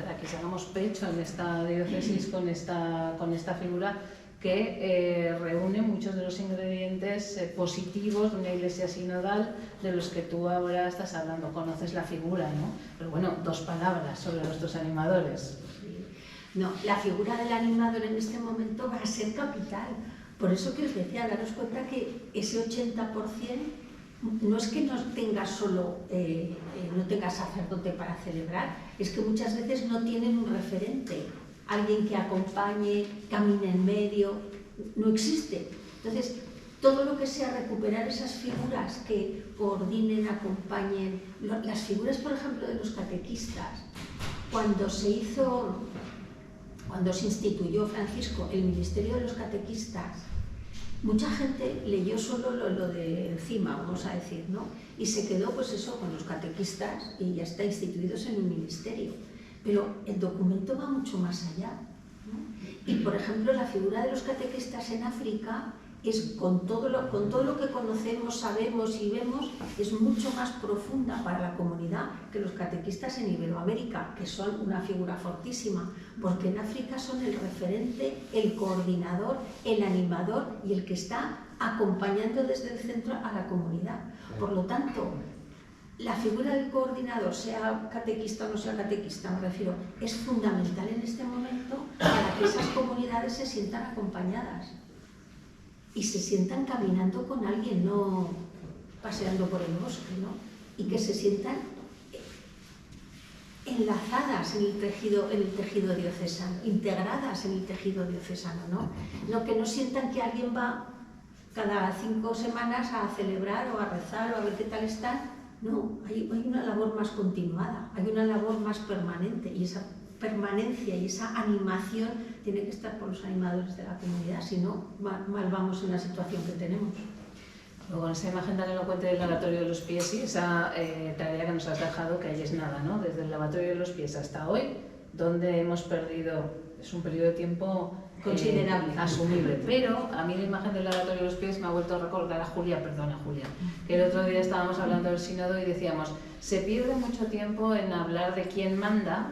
aquí sacamos pecho en esta diócesis con esta figura que reúne muchos de los ingredientes positivos de una iglesia sinodal de los que tú ahora estás hablando. Conoces la figura, ¿no? Pero bueno, 2 palabras sobre nuestros animadores. No, la figura del animador en este momento va a ser capital. Por eso que os decía, daros cuenta que ese 80% no es que no tenga solo, no tenga sacerdote para celebrar, es que muchas veces no tienen un referente, alguien que acompañe, camine en medio, no existe. Entonces, todo lo que sea recuperar esas figuras que coordinen, acompañen, las figuras, por ejemplo, de los catequistas, cuando se instituyó Francisco el ministerio de los catequistas, mucha gente leyó solo lo de encima, vamos a decir, ¿no? Y se quedó, pues eso, con los catequistas y ya está instituidos en un ministerio. Pero el documento va mucho más allá, ¿no? Y, por ejemplo, la figura de los catequistas en África es, con todo lo que conocemos, sabemos y vemos, es mucho más profunda para la comunidad que los catequistas en Iberoamérica, que son una figura fortísima, porque en África son el referente, el coordinador, el animador y el que está acompañando desde el centro a la comunidad. Por lo tanto, la figura del coordinador, sea catequista o no sea catequista, me refiero, es fundamental en este momento para que esas comunidades se sientan acompañadas y se sientan caminando con alguien, no paseando por el bosque, ¿no? Y que se sientan enlazadas en el tejido diocesano, integradas en el tejido diocesano, ¿no? No, que no sientan que alguien va cada 5 semanas a celebrar o a rezar o a ver qué tal están. No, hay una labor más continuada, hay una labor más permanente, y esa permanencia y esa animación tiene que estar por los animadores de la comunidad, si no, mal vamos en la situación que tenemos. Luego, en esa imagen tan elocuente del lavatorio de los pies y esa tarea que nos has dejado, que ahí es nada, ¿no? Desde el lavatorio de los pies hasta hoy, donde hemos perdido, es un periodo de tiempo considerable, asumible, pero a mí la imagen del lavatorio de los pies me ha vuelto a recordar a Julia, que el otro día estábamos hablando del sínodo y decíamos, se pierde mucho tiempo en hablar de quién manda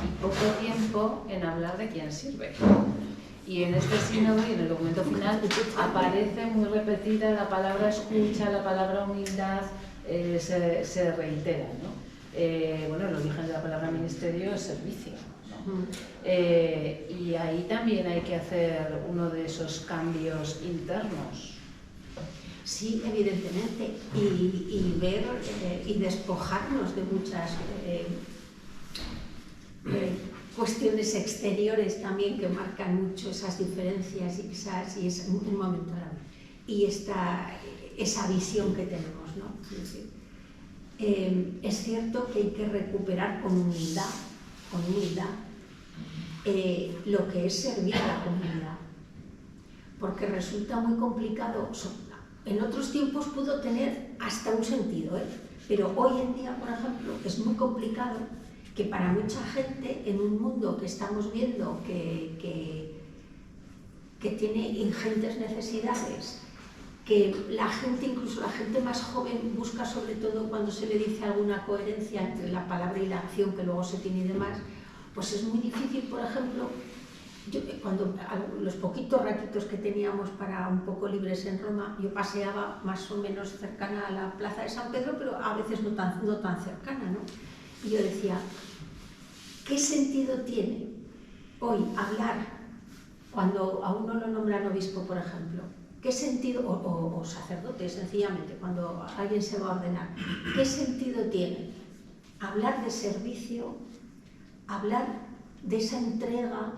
y poco tiempo en hablar de quién sirve. Y en este sínodo y en el documento final aparece muy repetida la palabra escucha, la palabra humildad, se reitera, ¿no? Bueno, el origen de la palabra ministerio es servicio, ¿no? Y ahí también hay que hacer uno de esos cambios internos. Sí, evidentemente, y ver y despojarnos de muchas cuestiones exteriores también que marcan mucho esas diferencias y es un momento grave. Y esa visión que tenemos, ¿no? Es cierto que hay que recuperar con humildad lo que es servir a la comunidad, porque resulta muy complicado. En otros tiempos pudo tener hasta un sentido, pero hoy en día, por ejemplo, es muy complicado que para mucha gente en un mundo que estamos viendo que tiene ingentes necesidades, que la gente, incluso la gente más joven, busca sobre todo cuando se le dice alguna coherencia entre la palabra y la acción que luego se tiene y demás, pues es muy difícil, por ejemplo, cuando los poquitos ratitos que teníamos para un poco libres en Roma, yo paseaba más o menos cercana a la plaza de San Pedro, pero a veces no tan cercana, ¿no? Y yo decía, ¿qué sentido tiene hoy hablar cuando a uno lo nombran obispo, por ejemplo? ¿Qué sentido, o sacerdote, sencillamente, cuando alguien se va a ordenar, qué sentido tiene hablar de servicio, hablar de esa entrega,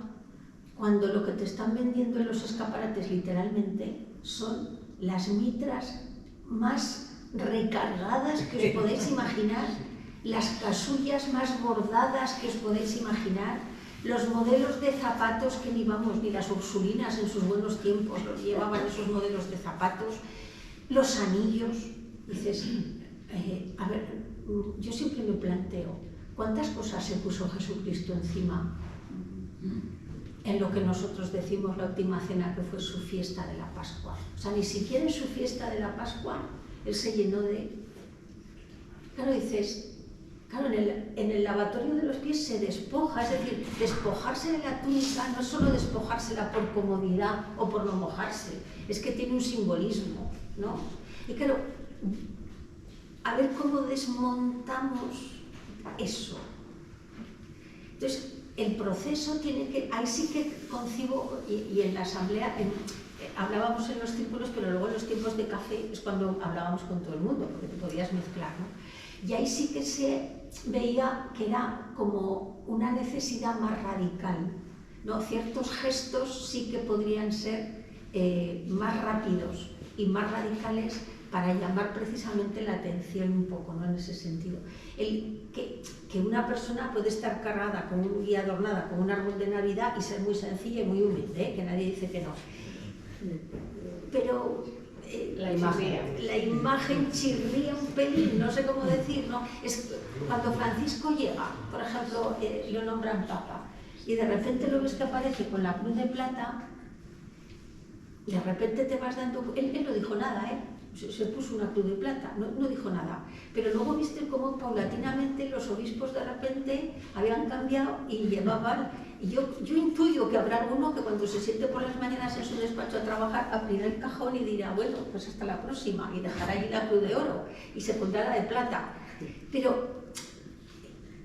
cuando lo que te están vendiendo en los escaparates literalmente son las mitras más recargadas que os podéis imaginar, las casullas más bordadas que os podéis imaginar, los modelos de zapatos que ni las ursulinas en sus buenos tiempos los llevaban esos modelos de zapatos, los anillos. Dices, a ver, yo siempre me planteo, ¿cuántas cosas se puso Jesucristo encima en lo que nosotros decimos la última cena, que fue su fiesta de la Pascua? O sea, ni siquiera en su fiesta de la Pascua él se llenó de... Claro, dices, claro, en el lavatorio de los pies se despoja, es decir, despojarse de la túnica no es solo despojársela por comodidad o por no mojarse, es que tiene un simbolismo, ¿no? Y claro, a ver cómo desmontamos eso. Entonces, el proceso tiene que, ahí sí que concibo, y en la asamblea, hablábamos en los círculos, pero luego en los tiempos de café es cuando hablábamos con todo el mundo, porque te podías mezclar, ¿no? Y ahí sí que se veía que era como una necesidad más radical, ¿no? Ciertos gestos sí que podrían ser más rápidos y más radicales para llamar precisamente la atención un poco, ¿no? En ese sentido. Que una persona puede estar cargada y adornada con un árbol de Navidad y ser muy sencilla y muy humilde, que nadie dice que no. Pero la imagen chirría un pelín, no sé cómo decir, ¿no? Es cuando Francisco llega, por ejemplo, lo nombran Papa, y de repente lo ves que aparece con la cruz de plata, de repente te vas dando... Él no dijo nada, se puso una cruz de plata, no dijo nada, pero luego viste cómo paulatinamente los obispos de repente habían cambiado y llevaban, y yo intuyo que habrá alguno que cuando se siente por las mañanas en su despacho a trabajar abrirá el cajón y dirá, bueno, pues hasta la próxima, y dejará allí la cruz de oro y se pondrá la de plata. Pero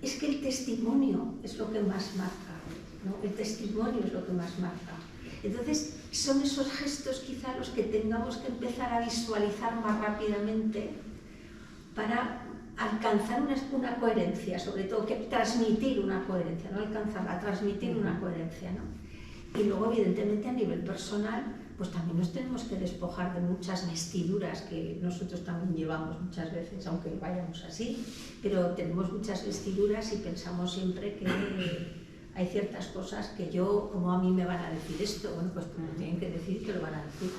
es que el testimonio es lo que más marca, ¿no? El testimonio es lo que más marca. Entonces, son esos gestos quizá los que tengamos que empezar a visualizar más rápidamente para alcanzar una coherencia, sobre todo que transmitir una coherencia, no alcanzarla, transmitir una coherencia, ¿no? Y luego, evidentemente, a nivel personal, pues también nos tenemos que despojar de muchas vestiduras que nosotros también llevamos muchas veces, aunque vayamos así, pero tenemos muchas vestiduras y pensamos siempre que hay ciertas cosas que yo, como a mí me van a decir esto, bueno, pues tienen que decir que lo van a decir.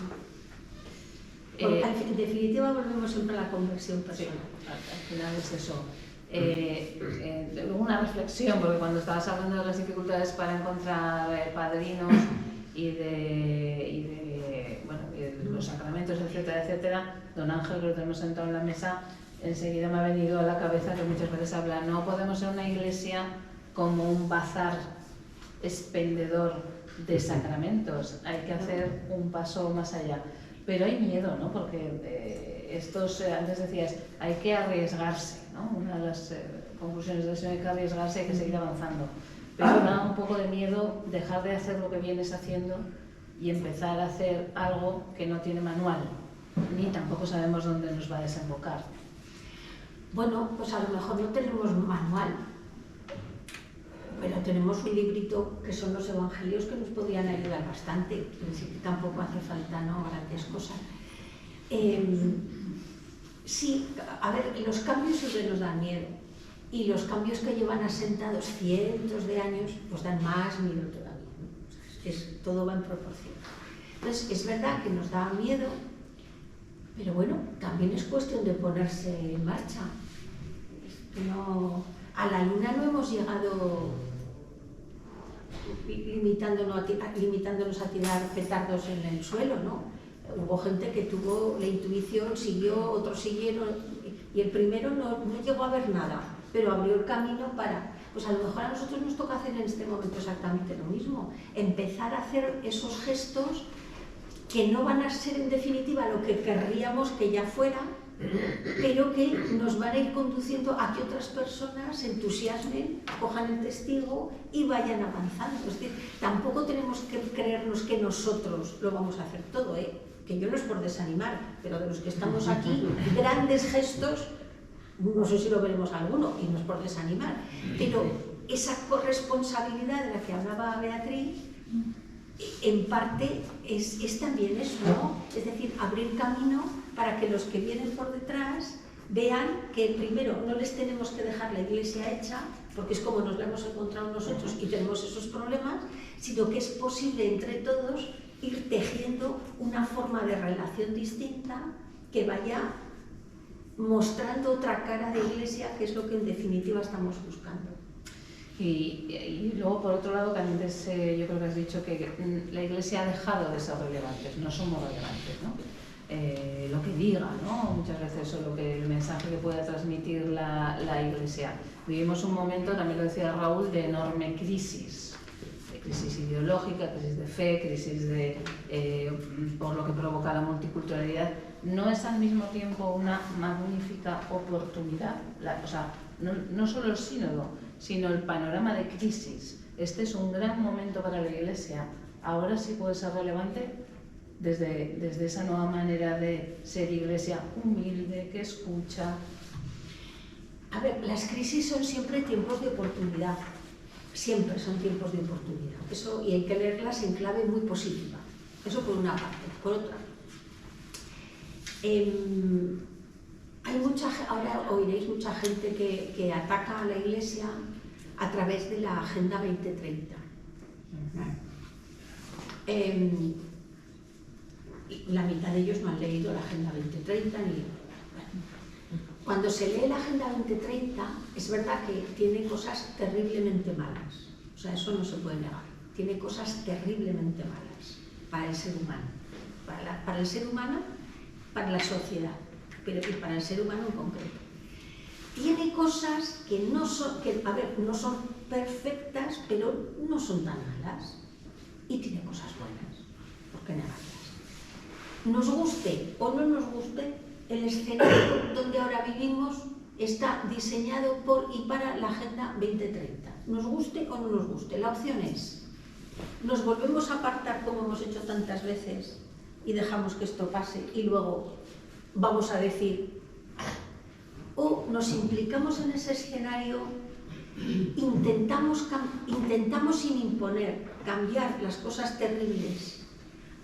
En definitiva, volvemos siempre a la conversión personal. Sí, al final es eso. Luego una reflexión, porque cuando estabas hablando de las dificultades para encontrar padrinos y de los sacramentos, etcétera, etcétera, don Ángel, que lo tenemos sentado en la mesa, enseguida me ha venido a la cabeza que muchas veces habla, no podemos ser una iglesia como un bazar expendedor de sacramentos, hay que hacer un paso más allá. Pero hay miedo, ¿no? Porque antes decías, hay que arriesgarse, ¿no? Una de las conclusiones de eso, hay que arriesgarse, hay que seguir avanzando. Pero da un poco de miedo dejar de hacer lo que vienes haciendo y empezar a hacer algo que no tiene manual, ni tampoco sabemos dónde nos va a desembocar. Bueno, pues a lo mejor no tenemos manual, pero tenemos un librito que son los evangelios que nos podrían ayudar bastante. Tampoco hace falta, ¿no?, grandes cosas. Sí, a ver, los cambios siempre nos dan miedo, y los cambios que llevan asentados cientos de años pues dan más miedo todavía, ¿no? Todo va en proporción. Entonces, es verdad que nos da miedo, pero bueno, también es cuestión de ponerse en marcha. A la luna no hemos llegado limitándonos a tirar petardos en el suelo, ¿no? Hubo gente que tuvo la intuición, siguió, otros siguieron, y el primero no llegó a ver nada, pero abrió el camino para... Pues a lo mejor a nosotros nos toca hacer en este momento exactamente lo mismo, empezar a hacer esos gestos que no van a ser en definitiva lo que querríamos que ya fuera, pero que nos van a ir conduciendo a que otras personas se entusiasmen, cojan el testigo y vayan avanzando. Es decir, tampoco tenemos que creernos que nosotros lo vamos a hacer todo, que yo no es por desanimar, pero de los que estamos aquí, grandes gestos, no sé si lo veremos alguno, y no es por desanimar, pero esa corresponsabilidad de la que hablaba Beatriz, en parte es también eso, ¿no? Es decir, abrir camino para que los que vienen por detrás vean que primero no les tenemos que dejar la iglesia hecha, porque es como nos la hemos encontrado nosotros y tenemos esos problemas, sino que es posible entre todos ir tejiendo una forma de relación distinta que vaya mostrando otra cara de iglesia, que es lo que en definitiva estamos buscando. Y luego, por otro lado, que antes yo creo que has dicho que la iglesia ha dejado de ser relevantes, no somos relevantes, ¿no? Lo que diga, ¿no? Muchas veces, o el mensaje que pueda transmitir la iglesia. Vivimos un momento, también lo decía Raúl, de enorme crisis ideológica, crisis de fe, crisis por lo que provoca la multiculturalidad. No es al mismo tiempo una magnífica oportunidad, no solo el sínodo, sino el panorama de crisis. Este es un gran momento para la iglesia. Ahora sí puede ser relevante desde esa nueva manera de ser iglesia humilde, que escucha. A ver, las crisis son siempre tiempos de oportunidad. Siempre son tiempos de oportunidad. Eso, y hay que leerlas en clave muy positiva. Eso por una parte. Por otra, ahora oiréis mucha gente que ataca a la iglesia a través de la Agenda 2030. La mitad de ellos no han leído la Agenda 2030 Cuando se lee la Agenda 2030, es verdad que tiene cosas terriblemente malas. O sea, eso no se puede negar. Tiene cosas terriblemente malas para el ser humano. Para el ser humano, para la sociedad, pero y para el ser humano en concreto. Tiene cosas que no son perfectas, pero no son tan malas. Y tiene cosas buenas. ¿Por qué negarlas? Nos guste o no nos guste, el escenario donde ahora vivimos está diseñado por y para la Agenda 2030. Nos guste o no nos guste. La opción es, nos volvemos a apartar como hemos hecho tantas veces y dejamos que esto pase y luego vamos a decir, o nos implicamos en ese escenario, intentamos sin imponer, cambiar las cosas terribles,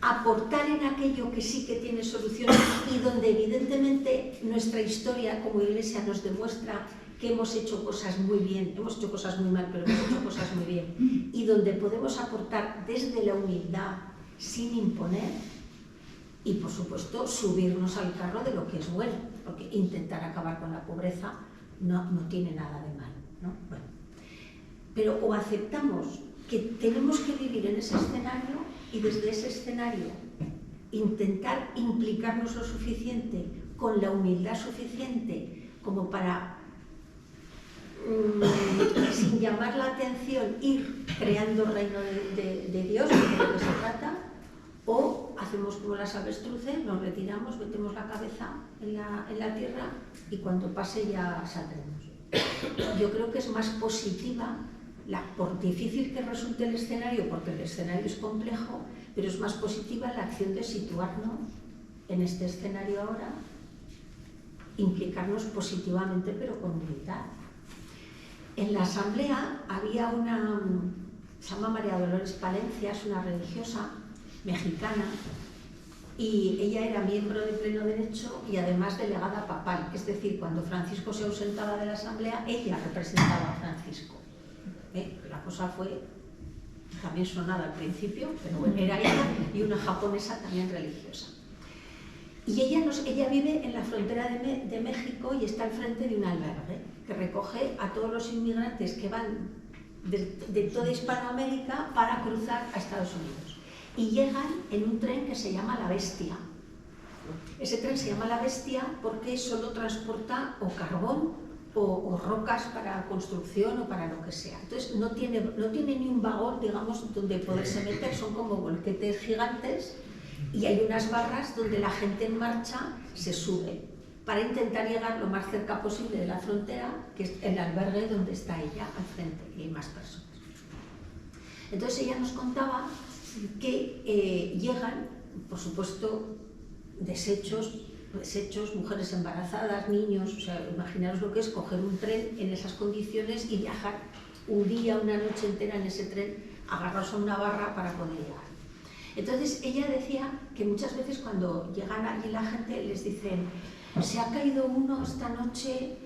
aportar en aquello que sí que tiene soluciones y donde evidentemente nuestra historia como iglesia nos demuestra que hemos hecho cosas muy bien, hemos hecho cosas muy mal, pero hemos hecho cosas muy bien, y donde podemos aportar desde la humildad sin imponer y por supuesto subirnos al carro de lo que es bueno, porque intentar acabar con la pobreza no tiene nada de malo, ¿no? Bueno, pero o aceptamos que tenemos que vivir en ese escenario y desde ese escenario intentar implicarnos lo suficiente, con la humildad suficiente como para sin llamar la atención, ir creando el reino de Dios, que es de lo que se trata, o hacemos como las avestruces, nos retiramos, metemos la cabeza en la tierra y cuando pase ya saldremos. Yo creo que es más positiva, por difícil que resulte el escenario, porque el escenario es complejo, pero es más positiva la acción de situarnos en este escenario ahora, implicarnos positivamente pero con humildad. En la asamblea había una, se llama María Dolores Palencia, es una religiosa mexicana, y ella era miembro de pleno derecho y además delegada papal, es decir, cuando Francisco se ausentaba de la asamblea, ella representaba a Francisco. La cosa fue también sonada al principio, pero bueno, era ella y una japonesa también religiosa. Y ella vive en la frontera de México y está al frente de un albergue que recoge a todos los inmigrantes que van de toda Hispanoamérica para cruzar a Estados Unidos. Y llegan en un tren que se llama La Bestia. Ese tren se llama La Bestia porque solo transporta o carbón o rocas para construcción o para lo que sea. Entonces no tiene ni un vagón, digamos, donde poderse meter, son como volquetes gigantes y hay unas barras donde la gente en marcha se sube para intentar llegar lo más cerca posible de la frontera, que es el albergue donde está ella al frente, y hay más personas. Entonces ella nos contaba que llegan, por supuesto, desechos, mujeres embarazadas, niños, o sea, imaginaros lo que es coger un tren en esas condiciones y viajar un día, una noche entera en ese tren, agarrados a una barra para poder llegar. Entonces ella decía que muchas veces cuando llegan allí la gente les dicen: se ha caído uno esta noche,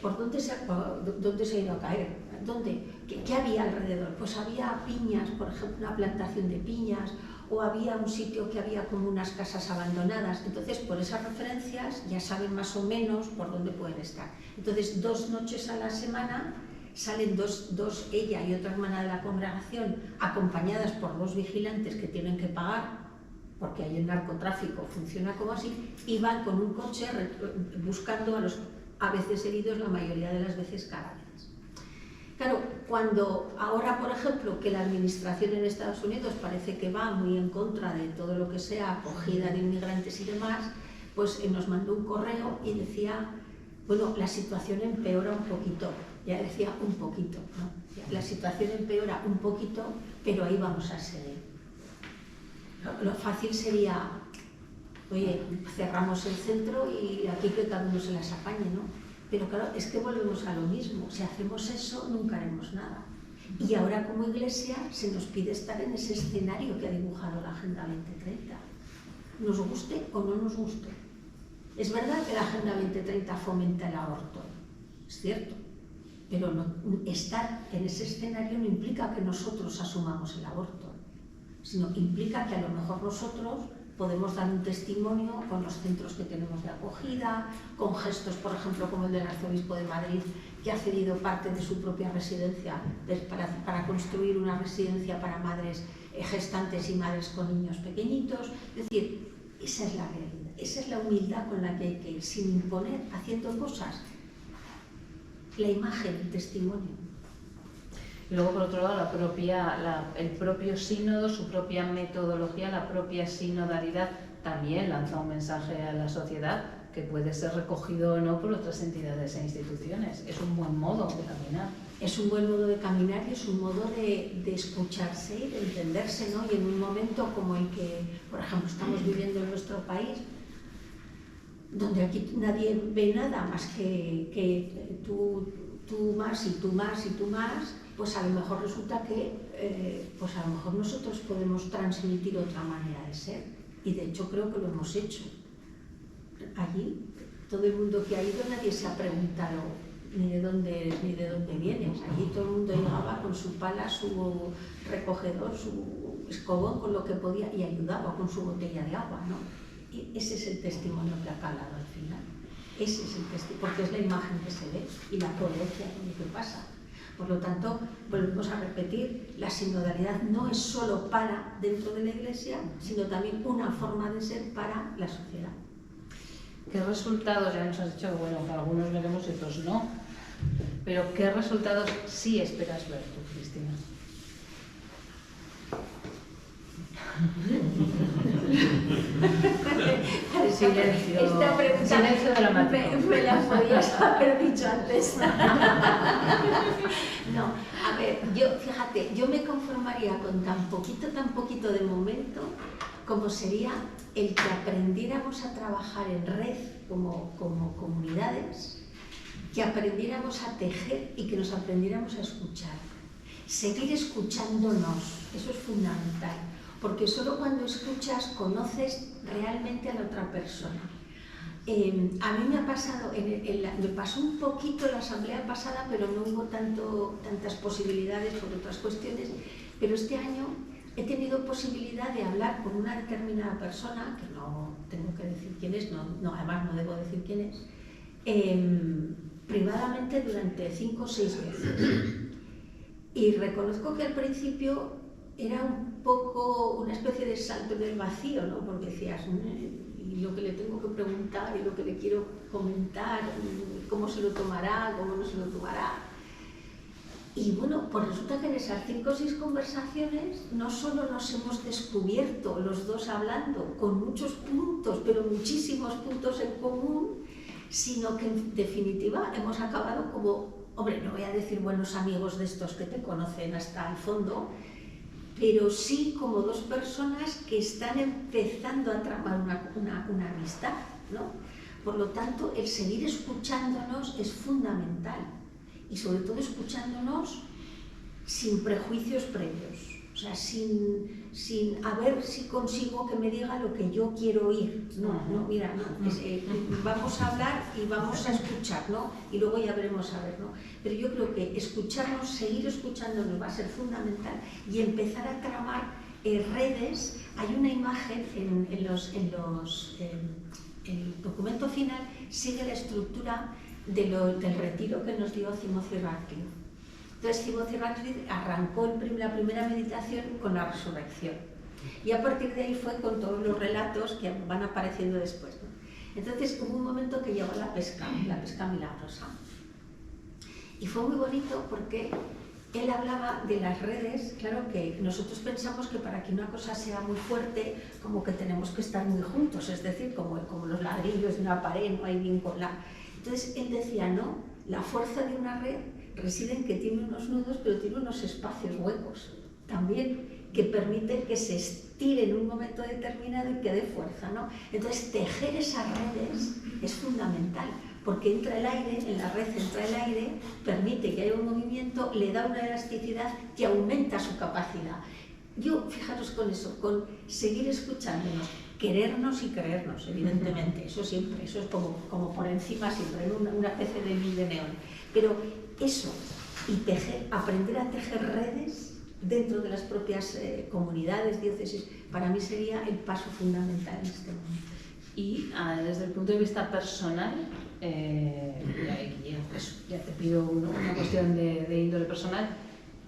¿por dónde se ha ido a caer? ¿Dónde? ¿Qué había alrededor? Pues había piñas, por ejemplo, una plantación de piñas, o había un sitio que había como unas casas abandonadas. Entonces, por esas referencias ya saben más o menos por dónde pueden estar. Entonces, 2 noches a la semana salen dos, ella y otra hermana de la congregación, acompañadas por 2 vigilantes que tienen que pagar, porque ahí el narcotráfico funciona como así, y van con un coche buscando a los a veces heridos, la mayoría de las veces cadáveres. Claro, cuando ahora, por ejemplo, que la administración en Estados Unidos parece que va muy en contra de todo lo que sea acogida de inmigrantes y demás, pues nos mandó un correo y decía, bueno, la situación empeora un poquito, ya decía un poquito, ¿no? La situación empeora un poquito, pero ahí vamos a seguir. Lo fácil sería, oye, cerramos el centro y aquí que cada uno se las apañe, ¿no? Pero claro, es que volvemos a lo mismo. Si hacemos eso, nunca haremos nada. Y ahora como Iglesia se nos pide estar en ese escenario que ha dibujado la Agenda 2030. Nos guste o no nos guste. Es verdad que la Agenda 2030 fomenta el aborto, es cierto, pero estar en ese escenario no implica que nosotros asumamos el aborto, sino implica que a lo mejor nosotros podemos dar un testimonio con los centros que tenemos de acogida, con gestos, por ejemplo, como el del Arzobispo de Madrid, que ha cedido parte de su propia residencia para construir una residencia para madres gestantes y madres con niños pequeñitos. Es decir, esa es la realidad, esa es la humildad con la que hay que ir, sin imponer, haciendo cosas. La imagen, el testimonio. Y luego, por otro lado, el propio sínodo, su propia metodología, la propia sinodalidad, también lanza un mensaje a la sociedad que puede ser recogido o no por otras entidades e instituciones. Es un buen modo de caminar. Es un buen modo de caminar y es un modo de escucharse y de entenderse, ¿no? Y en un momento como el que, por ejemplo, estamos viviendo en nuestro país, donde aquí nadie ve nada más que tú más y tú más y tú más, pues a lo mejor resulta que pues a lo mejor nosotros podemos transmitir otra manera de ser, y de hecho creo que lo hemos hecho. Allí, todo el mundo que ha ido, nadie se ha preguntado ni de dónde eres ni de dónde vienes. Allí todo el mundo llegaba con su pala, su recogedor, su escobón, con lo que podía, y ayudaba con su botella de agua, ¿no? Y ese es el testimonio que ha calado al final. Ese es el testimonio, porque es la imagen que se ve y la coherencia con lo que pasa. Por lo tanto, volvemos a repetir, la sinodalidad no es solo para dentro de la Iglesia, sino también una forma de ser para la sociedad. ¿Qué resultados? Ya nos has dicho que, bueno, que algunos veremos y otros no. pero ¿qué resultados sí esperas ver tú, Cristina? Silencio, esta pregunta silencio dramático. me la podías haber dicho antes. No, a ver, fíjate, yo me conformaría con tan poquito de momento como sería el que aprendiéramos a trabajar en red como comunidades, que aprendiéramos a tejer y que nos aprendiéramos a escuchar. Seguir escuchándonos, eso es fundamental, porque solo cuando escuchas conoces realmente a la otra persona. A mí me ha pasado, me pasó un poquito en la asamblea pasada, pero no hubo tantas posibilidades por otras cuestiones, pero este año he tenido posibilidad de hablar con una determinada persona, que no tengo que decir quién es, además no debo decir quién es, privadamente durante 5 o 6 veces. Y reconozco que al principio era un poco una especie de salto en el vacío, ¿no? Porque decías, y lo que le tengo que preguntar, y lo que le quiero comentar, cómo se lo tomará, cómo no se lo tomará. Y bueno, pues resulta que en esas 5 o 6 conversaciones no solo nos hemos descubierto los dos hablando con muchos puntos, pero muchísimos puntos en común, sino que en definitiva hemos acabado como, hombre, no voy a decir buenos amigos de estos que te conocen hasta el fondo, pero sí como 2 personas que están empezando a tramar una amistad, ¿no? Por lo tanto, el seguir escuchándonos es fundamental, y sobre todo escuchándonos sin prejuicios previos, o sea, sin a ver si consigo que me diga lo que yo quiero oír. Mira, vamos a hablar y vamos a escuchar, ¿no? Y luego ya veremos a ver, ¿no? Pero yo creo que escucharnos, seguir escuchándonos va a ser fundamental, y empezar a tramar redes. Hay una imagen el documento final sigue la estructura del retiro que nos dio Timothy Ratcliffe. Entonces Timothy Ratcliffe arrancó la primera meditación con la resurrección, y a partir de ahí fue con todos los relatos que van apareciendo después, ¿no? Entonces hubo un momento que llegó la pesca milagrosa, y fue muy bonito porque él hablaba de las redes. Claro que nosotros pensamos que para que una cosa sea muy fuerte, como que tenemos que estar muy juntos, es decir, como los ladrillos de una pared, no hay vínculo. Entonces él decía, no, la fuerza de una red reside en que tiene unos nudos, pero tiene unos espacios huecos también, que permiten que se estire en un momento determinado y que dé fuerza, ¿no? Entonces tejer esas redes es fundamental, porque entra el aire, en la red entra el aire, permite que haya un movimiento, le da una elasticidad que aumenta su capacidad. Yo, fijaros con eso, con seguir escuchándonos, querernos y creernos, evidentemente, eso siempre, eso es como por encima siempre, una especie de luz de neón. Pero eso, y aprender a tejer redes dentro de las propias comunidades, diócesis, para mí sería el paso fundamental en este momento. Y desde el punto de vista personal, ya te pido una cuestión de índole personal,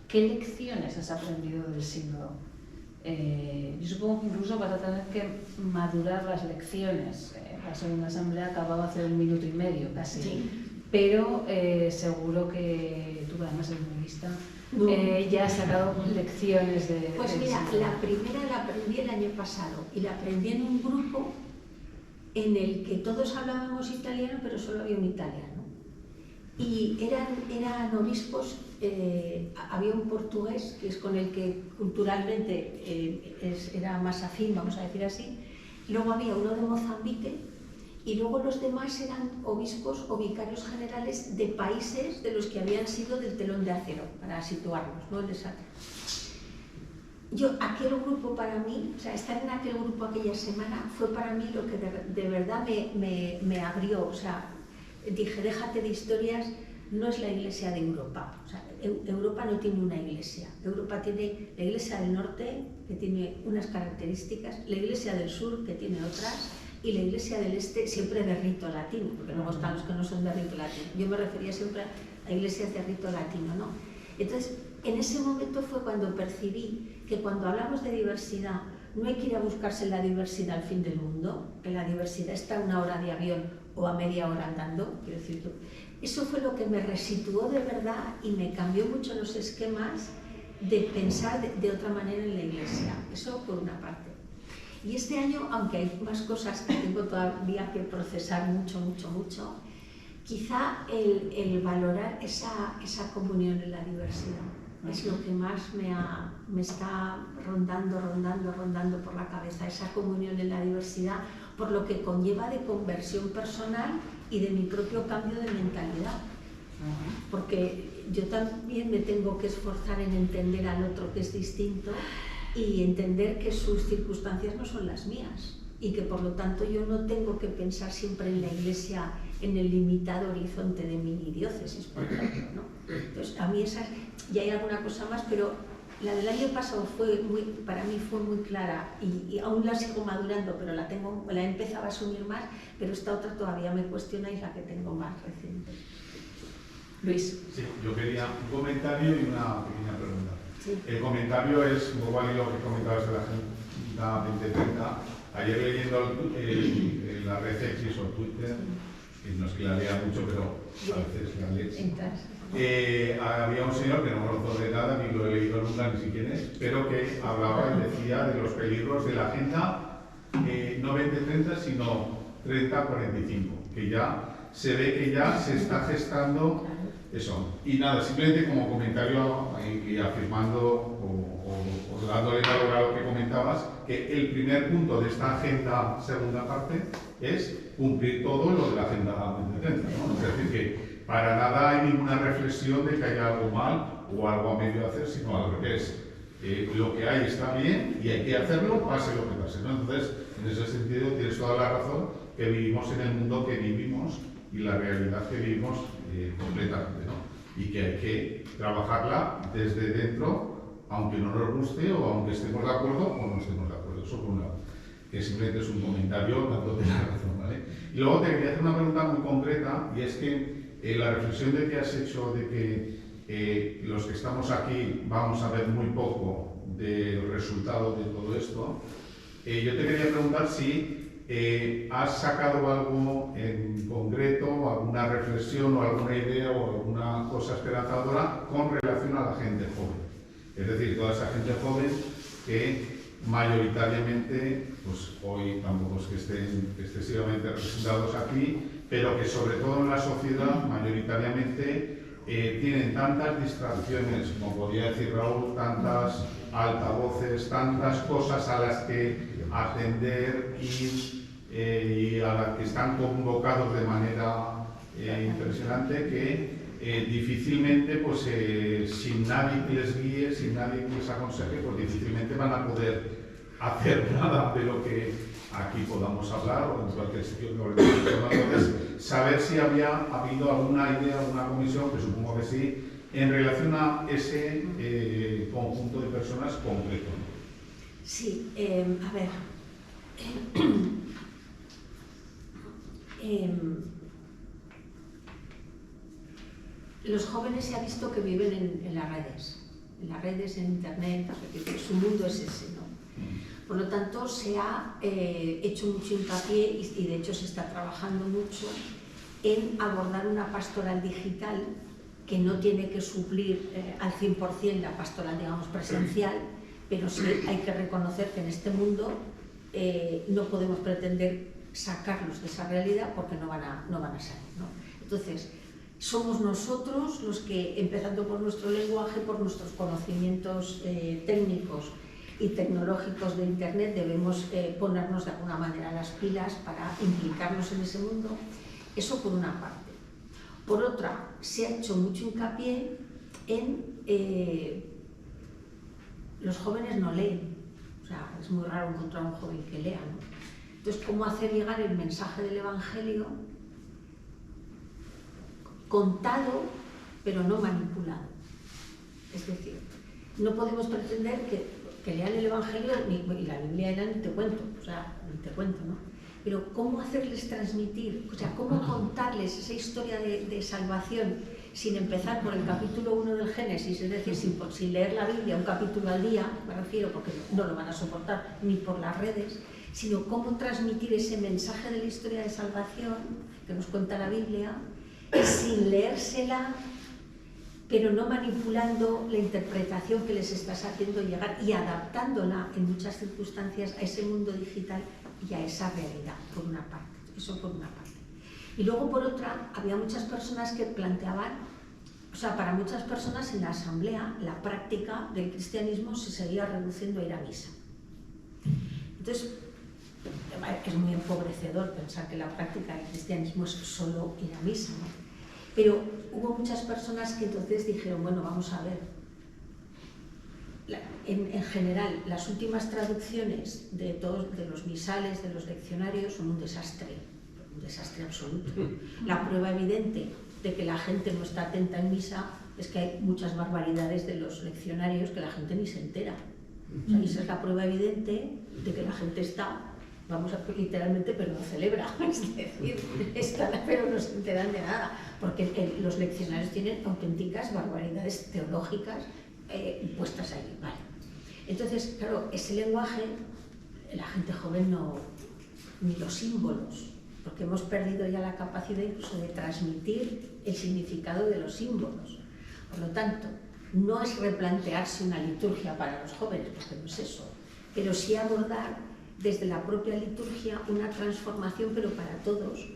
¿qué lecciones has aprendido del sínodo? Yo supongo que incluso vas a tener que madurar las lecciones. La segunda asamblea acababa hace 1 minuto y medio casi, sí. Pero seguro que tú, además eres muy lista, ya has sacado lecciones de... Pues mira, la primera la aprendí el año pasado, y la aprendí en un grupo en el que todos hablábamos italiano, pero solo había un italiano. Y eran obispos, había un portugués, que es con el que culturalmente era más afín, vamos a decir así. Luego había uno de Mozambique, y luego los demás eran obispos o vicarios generales de países de los que habían sido del telón de acero, para situarnos, ¿no? Aquel grupo para mí, o sea, estar en aquel grupo aquella semana fue para mí lo que de verdad me abrió. O sea, dije, déjate de historias, no es la iglesia de Europa. O sea, Europa no tiene una iglesia. Europa tiene la iglesia del norte, que tiene unas características, la iglesia del sur, que tiene otras, y la iglesia del este siempre de rito latino, porque luego están los que no son de rito latino. Yo me refería siempre a iglesias de rito latino, ¿no? Entonces, en ese momento fue cuando percibí que cuando hablamos de diversidad, no hay que ir a buscarse la diversidad al fin del mundo, que la diversidad está a 1 hora de avión o a media hora andando, quiero decir, Eso fue lo que me resituó de verdad y me cambió mucho los esquemas de pensar de otra manera en la Iglesia. Eso por una parte. Y este año, aunque hay más cosas que tengo todavía que procesar mucho, quizá el valorar esa comunión en la diversidad es lo que más me está rondando por la cabeza, esa comunión en la diversidad, por lo que conlleva de conversión personal y de mi propio cambio de mentalidad. Porque yo también me tengo que esforzar en entender al otro que es distinto y entender que sus circunstancias no son las mías y que por lo tanto yo no tengo que pensar siempre en la Iglesia en el limitado horizonte de mi diócesis, por ejemplo, ¿no? Entonces, a mí esas, y hay alguna cosa más, pero la del año pasado para mí fue muy clara y aún la sigo madurando, pero la he empezado a asumir más, pero esta otra todavía me cuestiona y es la que tengo más reciente. Luis. Sí, yo quería un comentario y una pequeña pregunta. Sí. El comentario es muy válido lo que comentabas de la Agenda 2030. Ayer leyendo la red X o Twitter, que no es que la lea mucho, pero a veces la lees. Había un señor que no conozco de nada, ni lo he leído nunca, ni siquiera es, pero que hablaba y decía de los peligros de la Agenda no 2030, sino 3045, que ya se ve que ya se está gestando eso. Y nada, simplemente como comentario y afirmando o dándole valor a lo que comentabas, que el primer punto de esta agenda segunda parte es cumplir todo lo de la Agenda 2030, ¿no? Es decir, que para nada hay ninguna reflexión de que haya algo mal o algo a medio hacer, sino al revés. Lo que hay está bien y hay que hacerlo, pase lo que pase, ¿no? Entonces, en ese sentido, tienes toda la razón, que vivimos en el mundo que vivimos y la realidad que vivimos completamente, ¿no? Y que hay que trabajarla desde dentro, aunque no nos guste o aunque estemos de acuerdo o no estemos de acuerdo. Eso por un lado, que simplemente es un comentario dándote la razón, ¿vale? Y luego te quería hacer una pregunta muy concreta, y es que la reflexión de que has hecho de que los que estamos aquí vamos a ver muy poco del resultado de todo esto, yo te quería preguntar si ¿has sacado algo en concreto, alguna reflexión o alguna idea o alguna cosa esperanzadora con relación a la gente joven? Es decir, toda esa gente joven que mayoritariamente, pues hoy tampoco es que estén excesivamente representados aquí, pero que sobre todo en la sociedad mayoritariamente tienen tantas distracciones, como podría decir Raúl, tantas altavoces, tantas cosas a las que atender y a las que están convocados de manera impresionante que difícilmente, pues sin nadie que les guíe, sin nadie que les aconseje, pues difícilmente van a poder hacer nada de lo que aquí podamos hablar o en cualquier sitio que hablemos. Entonces, saber si había habido alguna idea, alguna comisión, que supongo que sí, en relación a ese conjunto de personas concreto. Sí, a ver. Los jóvenes se ha visto que viven en las redes, en internet, su mundo es ese, ¿no? Por lo tanto, se ha hecho mucho hincapié y de hecho se está trabajando mucho en abordar una pastoral digital que no tiene que suplir al 100% la pastoral, digamos, presencial, pero sí hay que reconocer que en este mundo no podemos pretender sacarlos de esa realidad porque no van a salir, ¿no? Entonces, somos nosotros los que, empezando por nuestro lenguaje, por nuestros conocimientos técnicos y tecnológicos de Internet, debemos ponernos de alguna manera las pilas para implicarnos en ese mundo. Eso por una parte. Por otra, se ha hecho mucho hincapié en los jóvenes no leen. O sea, es muy raro encontrar un joven que lea, ¿no? Entonces, ¿cómo hacer llegar el mensaje del Evangelio contado, pero no manipulado? Es decir, no podemos pretender que lean el Evangelio, y la Biblia era ni te cuento, ¿no? Pero ¿cómo hacerles transmitir, o sea, cómo contarles esa historia de salvación sin empezar por el capítulo 1 del Génesis, es decir, sin leer la Biblia un capítulo al día, me refiero, porque no lo van a soportar ni por las redes, sino cómo transmitir ese mensaje de la historia de salvación que nos cuenta la Biblia sin leérsela, pero no manipulando la interpretación que les estás haciendo llegar y adaptándola en muchas circunstancias a ese mundo digital y a esa realidad, por una parte. Eso por una parte. Y luego, por otra, había muchas personas que planteaban, o sea, para muchas personas en la asamblea, la práctica del cristianismo se seguía reduciendo a ir a misa. Entonces, es muy empobrecedor pensar que la práctica del cristianismo es solo ir a misa, ¿no? Pero hubo muchas personas que entonces dijeron, bueno, vamos a ver, en general, las últimas traducciones de los misales, de los leccionarios, son un desastre absoluto. La prueba evidente de que la gente no está atenta en misa es que hay muchas barbaridades de los leccionarios que la gente ni se entera. O sea, esa es la prueba evidente de que la gente está, vamos a literalmente, pero no celebra. Es decir, están, pero no se enteran de nada, porque los leccionarios tienen auténticas barbaridades teológicas puestas ahí. Vale. Entonces, claro, ese lenguaje, la gente joven no, ni los símbolos, porque hemos perdido ya la capacidad incluso de transmitir el significado de los símbolos. Por lo tanto, no es replantearse una liturgia para los jóvenes, porque no es eso, pero sí abordar desde la propia liturgia una transformación, pero para todos,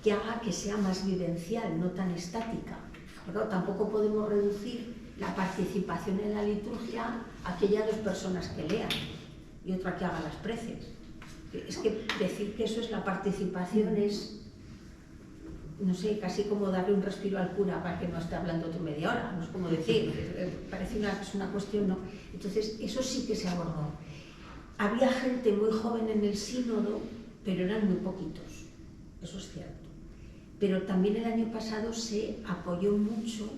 que haga que sea más vivencial, no tan estática. Pero tampoco podemos reducir la participación en la liturgia a aquellas 2 personas que lean y otra que haga las preces. Es que decir que eso es la participación es, no sé, casi como darle un respiro al cura para que no esté hablando tú media hora, no es como decir, parece es una cuestión, ¿no? Entonces, eso sí que se abordó. Había gente muy joven en el sínodo, pero eran muy poquitos, eso es cierto. Pero también el año pasado se apoyó mucho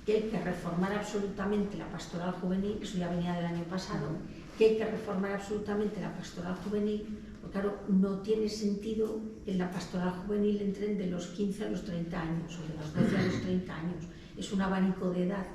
que hay que reformar absolutamente la pastoral juvenil, eso ya venía del año pasado, que hay que reformar absolutamente la pastoral juvenil, porque claro, no tiene sentido que en la pastoral juvenil entren de los 15 a los 30 años, o de los 12 a los 30 años. Es un abanico de edad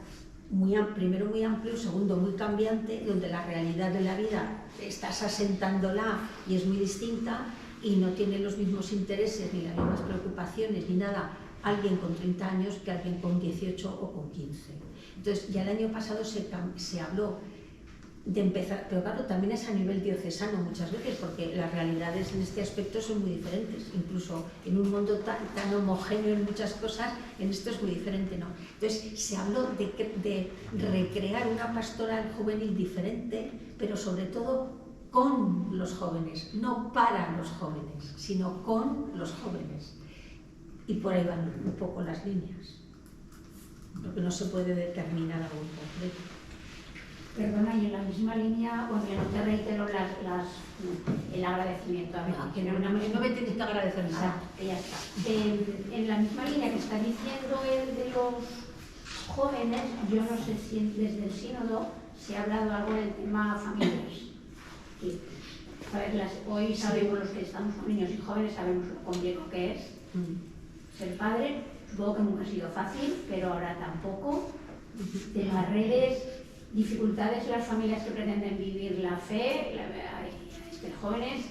primero muy amplio, segundo muy cambiante, donde la realidad de la vida estás asentándola y es muy distinta y no tiene los mismos intereses ni las mismas preocupaciones ni nada alguien con 30 años que alguien con 18 o con 15. Entonces, ya el año pasado se habló de empezar, pero claro, también es a nivel diocesano muchas veces, porque las realidades en este aspecto son muy diferentes, incluso en un mundo tan homogéneo en muchas cosas, en esto es muy diferente, ¿no? Entonces, se habló de recrear una pastoral juvenil diferente, pero sobre todo con los jóvenes, no para los jóvenes, sino con los jóvenes. Y por ahí van un poco las líneas, porque no se puede determinar algo en concreto. Perdona, y en la misma línea, bueno, yo no te reitero el agradecimiento a mí. Que no me tienes que agradecer nada. Ya está. En la misma línea que está diciendo el de los jóvenes, yo no sé si desde el sínodo se ha hablado algo del tema familias. Hoy sabemos los que estamos con niños y jóvenes, sabemos lo complejo que es ser padre. Supongo que nunca ha sido fácil, pero ahora tampoco. De las redes, dificultades en las familias que pretenden vivir la fe, jóvenes,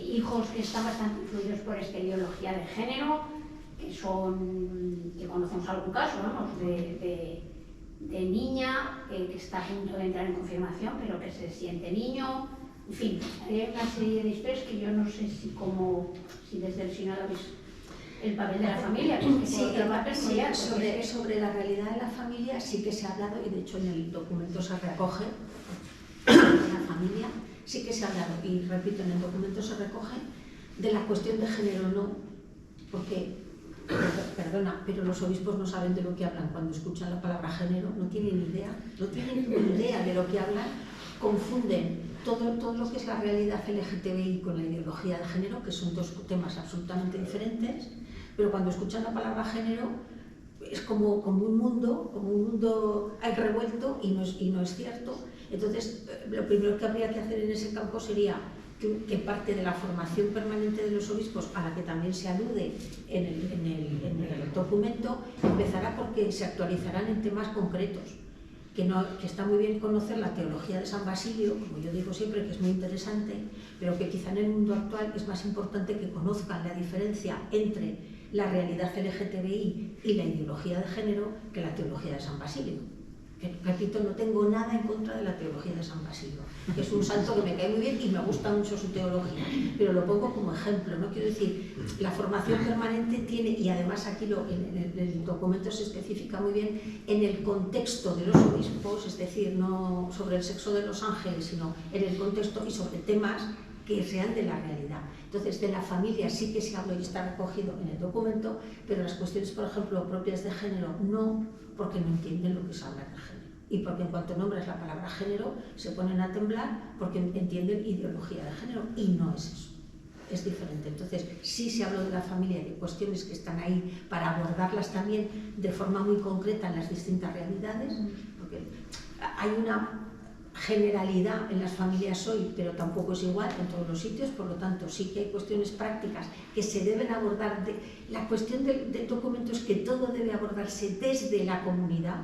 hijos que están bastante influidos por esta ideología de género, que conocemos algún caso, vamos, de niña que está a punto de entrar en confirmación, pero que se siente niño. En fin, hay una serie de historias que yo no sé si desde el sínodo habéis el papel de la familia, sobre la realidad de la familia sí que se ha hablado, y de hecho en el documento se recoge la familia, sí que se ha hablado, y repito, en el documento se recoge de la cuestión de género, no, porque, perdona, pero los obispos no saben de lo que hablan cuando escuchan la palabra género, no tienen ni idea de lo que hablan, confunden todo lo que es la realidad LGTBI con la ideología de género, que son 2 temas absolutamente diferentes, pero cuando escuchan la palabra género es como un mundo hay revuelto y no es cierto. Entonces, lo primero que habría que hacer en ese campo sería que parte de la formación permanente de los obispos, a la que también se alude en el documento, empezará porque se actualizarán en temas concretos. Que está muy bien conocer la teología de San Basilio, como yo digo siempre, que es muy interesante, pero que quizá en el mundo actual es más importante que conozcan la diferencia entre la realidad LGTBI y la ideología de género que la teología de San Basilio. Que, repito, no tengo nada en contra de la teología de San Basilio, que es un santo que me cae muy bien y me gusta mucho su teología, pero lo pongo como ejemplo, ¿no? Quiero decir, la formación permanente tiene, y además aquí en el documento se especifica muy bien, en el contexto de los obispos, es decir, no sobre el sexo de los ángeles, sino en el contexto y sobre temas que sean de la realidad. Entonces, de la familia sí que se habla y está recogido en el documento, pero las cuestiones, por ejemplo, propias de género, no, porque no entienden lo que es hablar de género. Y porque en cuanto nombres la palabra género, se ponen a temblar porque entienden ideología de género, y no es eso. Es diferente. Entonces, sí se habló de la familia y de cuestiones que están ahí para abordarlas también de forma muy concreta en las distintas realidades, porque hay una generalidad en las familias hoy, pero tampoco es igual en todos los sitios, por lo tanto sí que hay cuestiones prácticas que se deben abordar. La cuestión del documento es que todo debe abordarse desde la comunidad,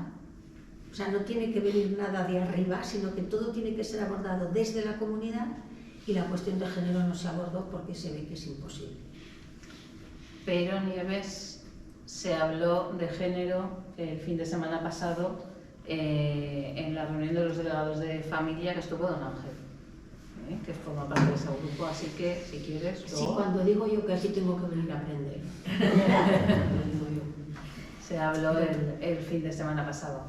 o sea, no tiene que venir nada de arriba, sino que todo tiene que ser abordado desde la comunidad, y la cuestión de género no se abordó porque se ve que es imposible. Pero, Nieves, se habló de género el fin de semana pasado en la reunión de los delegados de familia que estuvo don Ángel, que forma parte de ese grupo, así que si quieres... Sí, cuando digo yo que aquí tengo que venir a aprender. Se habló el fin de semana pasado.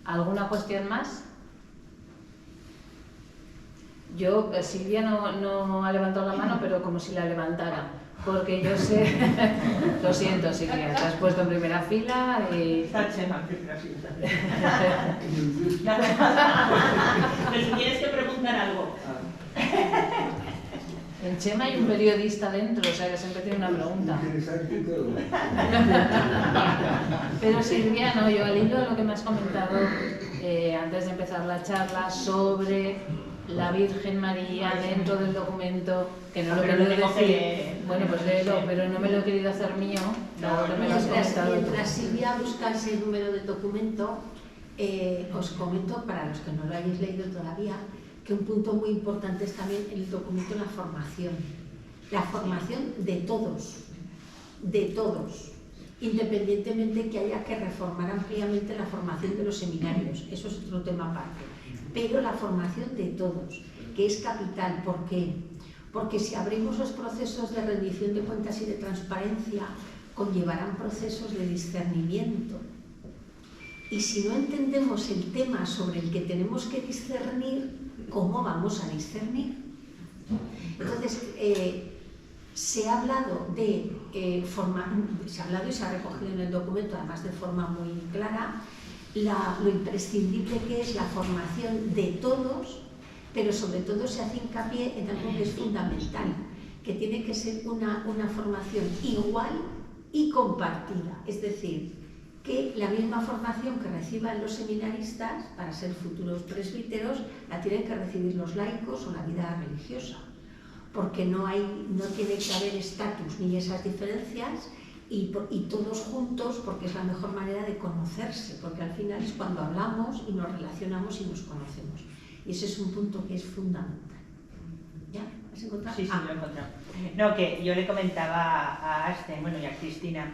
¿Alguna cuestión más? Yo, Silvia no ha levantado la mano, pero como si la levantara. Porque yo sé, lo siento, Silvia, te has puesto en primera fila y... Está Chema en primera fila. Pero si tienes que preguntar algo. En Chema hay un periodista dentro, o sea que siempre tiene una pregunta. Pero Silvia, no, yo al hilo de lo que me has comentado antes de empezar la charla sobre la Virgen María dentro del documento, que no lo he querido decir, bueno, pues léelo, pero no me lo he querido hacer mío, dado que me lo has comentado. Mientras Silvia busca ese número del documento, os comento, para los que no lo hayáis leído todavía, que un punto muy importante es también el documento la formación de todos, independientemente que haya que reformar ampliamente la formación de los seminarios, eso es otro tema aparte. Pero la formación de todos, que es capital. ¿Por qué? Porque si abrimos los procesos de rendición de cuentas y de transparencia, conllevarán procesos de discernimiento. Y si no entendemos el tema sobre el que tenemos que discernir, ¿cómo vamos a discernir? Entonces, se ha hablado se ha hablado y se ha recogido en el documento, además de forma muy clara, lo imprescindible que es la formación de todos, pero sobre todo se hace hincapié en algo que es fundamental, que tiene que ser una formación igual y compartida, es decir, que la misma formación que reciban los seminaristas para ser futuros presbíteros la tienen que recibir los laicos o la vida religiosa, porque no tiene que haber estatus ni esas diferencias, y todos juntos, porque es la mejor manera de conocerse, porque al final es cuando hablamos y nos relacionamos y nos conocemos. Y ese es un punto que es fundamental. ¿Ya? ¿Has encontrado? Sí, lo he encontrado. No, que yo le comentaba a Asten, bueno, y a Cristina,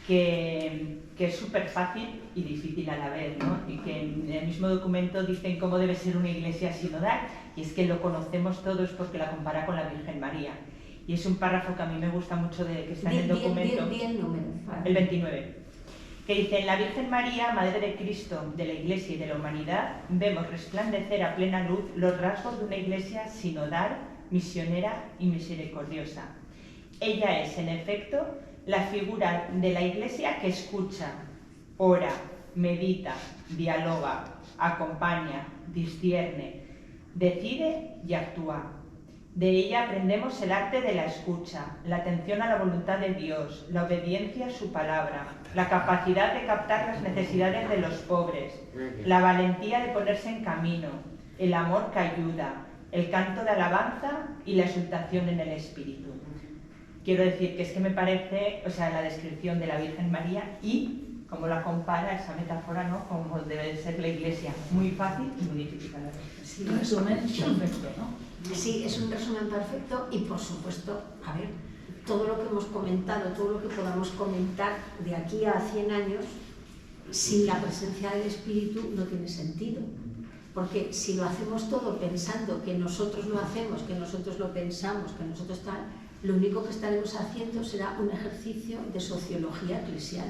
que es súper fácil y difícil a la vez, ¿no? Y que en el mismo documento dicen cómo debe ser una iglesia sinodal, y es que lo conocemos todos porque la compara con la Virgen María. Y es un párrafo que a mí me gusta mucho que está en el documento, el número, el 29, que dice: en la Virgen María, Madre de Cristo, de la Iglesia y de la humanidad, vemos resplandecer a plena luz los rasgos de una iglesia sinodal, misionera y misericordiosa. Ella es, en efecto, la figura de la iglesia que escucha, ora, medita, dialoga, acompaña, discierne, decide y actúa. De ella aprendemos el arte de la escucha, la atención a la voluntad de Dios, la obediencia a su palabra, la capacidad de captar las necesidades de los pobres, la valentía de ponerse en camino, el amor que ayuda, el canto de alabanza y la exultación en el espíritu. Quiero decir que es que me parece, o sea, la descripción de la Virgen María y cómo la compara esa metáfora, ¿no? Como debe ser la iglesia, muy fácil y muy difícil a la vez. Sí, resumen perfecto, ¿no? Sí, es un resumen perfecto y, por supuesto, a ver, todo lo que hemos comentado, todo lo que podamos comentar de aquí a 100 años, sin la presencia del Espíritu no tiene sentido. Porque si lo hacemos todo pensando que nosotros lo hacemos, que nosotros lo pensamos, que nosotros tal, lo único que estaremos haciendo será un ejercicio de sociología eclesial.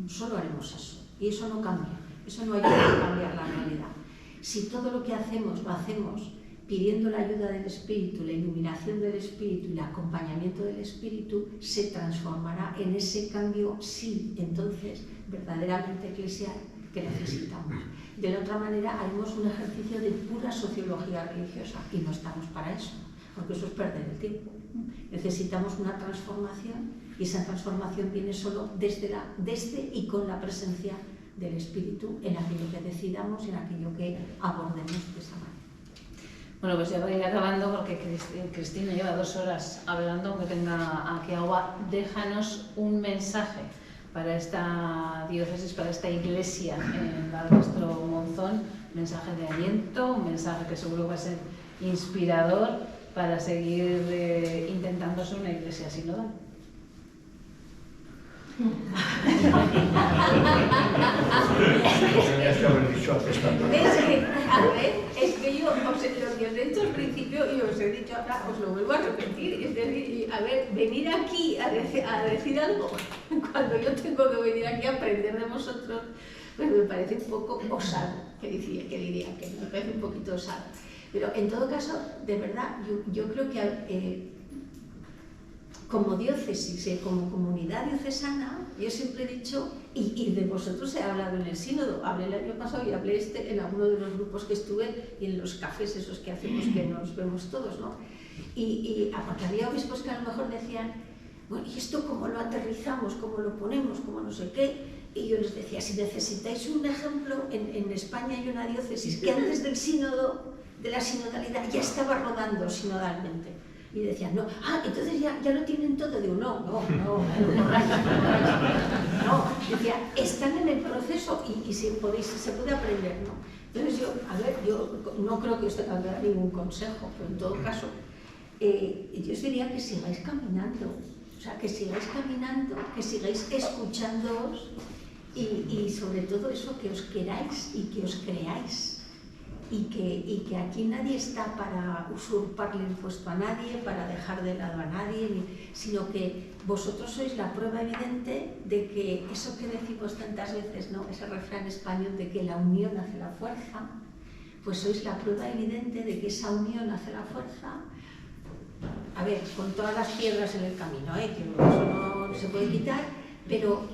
Solo haremos eso. Y eso no cambia. Eso no ayuda a cambiar la realidad. Si todo lo que hacemos lo hacemos pidiendo la ayuda del Espíritu, la iluminación del Espíritu y el acompañamiento del Espíritu, se transformará en ese cambio, sí, entonces, verdaderamente eclesial que necesitamos. De la otra manera, haremos un ejercicio de pura sociología religiosa y no estamos para eso, porque eso es perder el tiempo. Necesitamos una transformación y esa transformación viene solo desde y con la presencia del Espíritu en aquello que decidamos y en aquello que abordemos de esa manera. Bueno, pues ya voy a ir acabando porque Cristina lleva 2 horas hablando, aunque tenga aquí agua. Déjanos un mensaje para esta diócesis, para esta iglesia en Barbastro Monzón, un mensaje de aliento, un mensaje que seguro va a ser inspirador para seguir intentando ser una iglesia sinodal. Es que yo, lo que os he dicho al principio y os he dicho ahora, os lo vuelvo a repetir. Es decir, a ver, venir aquí a decir algo cuando yo tengo que venir aquí a aprender de vosotros, pues me parece un poco osado, que diría que me parece un poquito osado. Pero en todo caso, de verdad, yo creo que como diócesis, como comunidad diocesana, yo siempre he dicho, y de vosotros he hablado en el sínodo, hablé el año pasado y hablé en alguno de los grupos que estuve y en los cafés esos que hacemos, que nos vemos todos, ¿no? Porque había obispos que a lo mejor decían, bueno, ¿y esto cómo lo aterrizamos, cómo lo ponemos, cómo no sé qué? Y yo les decía, si necesitáis un ejemplo, en España hay una diócesis que antes del sínodo, de la sinodalidad, ya estaba rodando sinodalmente. Y decían, no, entonces ya lo tienen todo. Digo, no, decía, están en el proceso y se puede aprender, ¿no? Entonces yo no creo que os tenga que dar ningún consejo, pero en todo caso, yo os diría que sigáis caminando, o sea, que sigáis caminando, que sigáis escuchándoos y sobre todo eso, que os queráis y que os creáis. Y que aquí nadie está para usurparle el puesto a nadie, para dejar de lado a nadie, sino que vosotros sois la prueba evidente de que eso que decimos tantas veces, ¿no? Ese refrán español de que la unión hace la fuerza, pues sois la prueba evidente de que esa unión hace la fuerza, a ver, con todas las piedras en el camino, que eso no se puede quitar, pero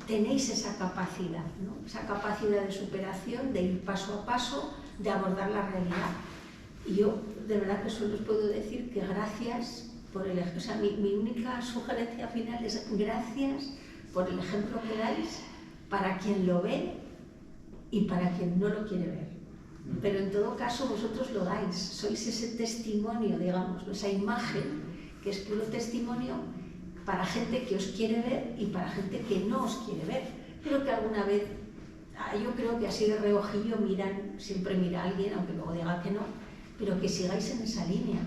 tenéis esa capacidad, ¿no? Esa capacidad de superación, de ir paso a paso, de abordar la realidad. Y yo de verdad que solo os puedo decir que gracias por el ejemplo, o sea, mi única sugerencia final es gracias por el ejemplo que dais para quien lo ve y para quien no lo quiere ver. Pero en todo caso vosotros lo dais, sois ese testimonio, digamos, esa imagen que es puro testimonio para gente que os quiere ver y para gente que no os quiere ver, pero que alguna vez, yo creo que así de reojillo siempre mira a alguien, aunque luego diga que no, pero que sigáis en esa línea,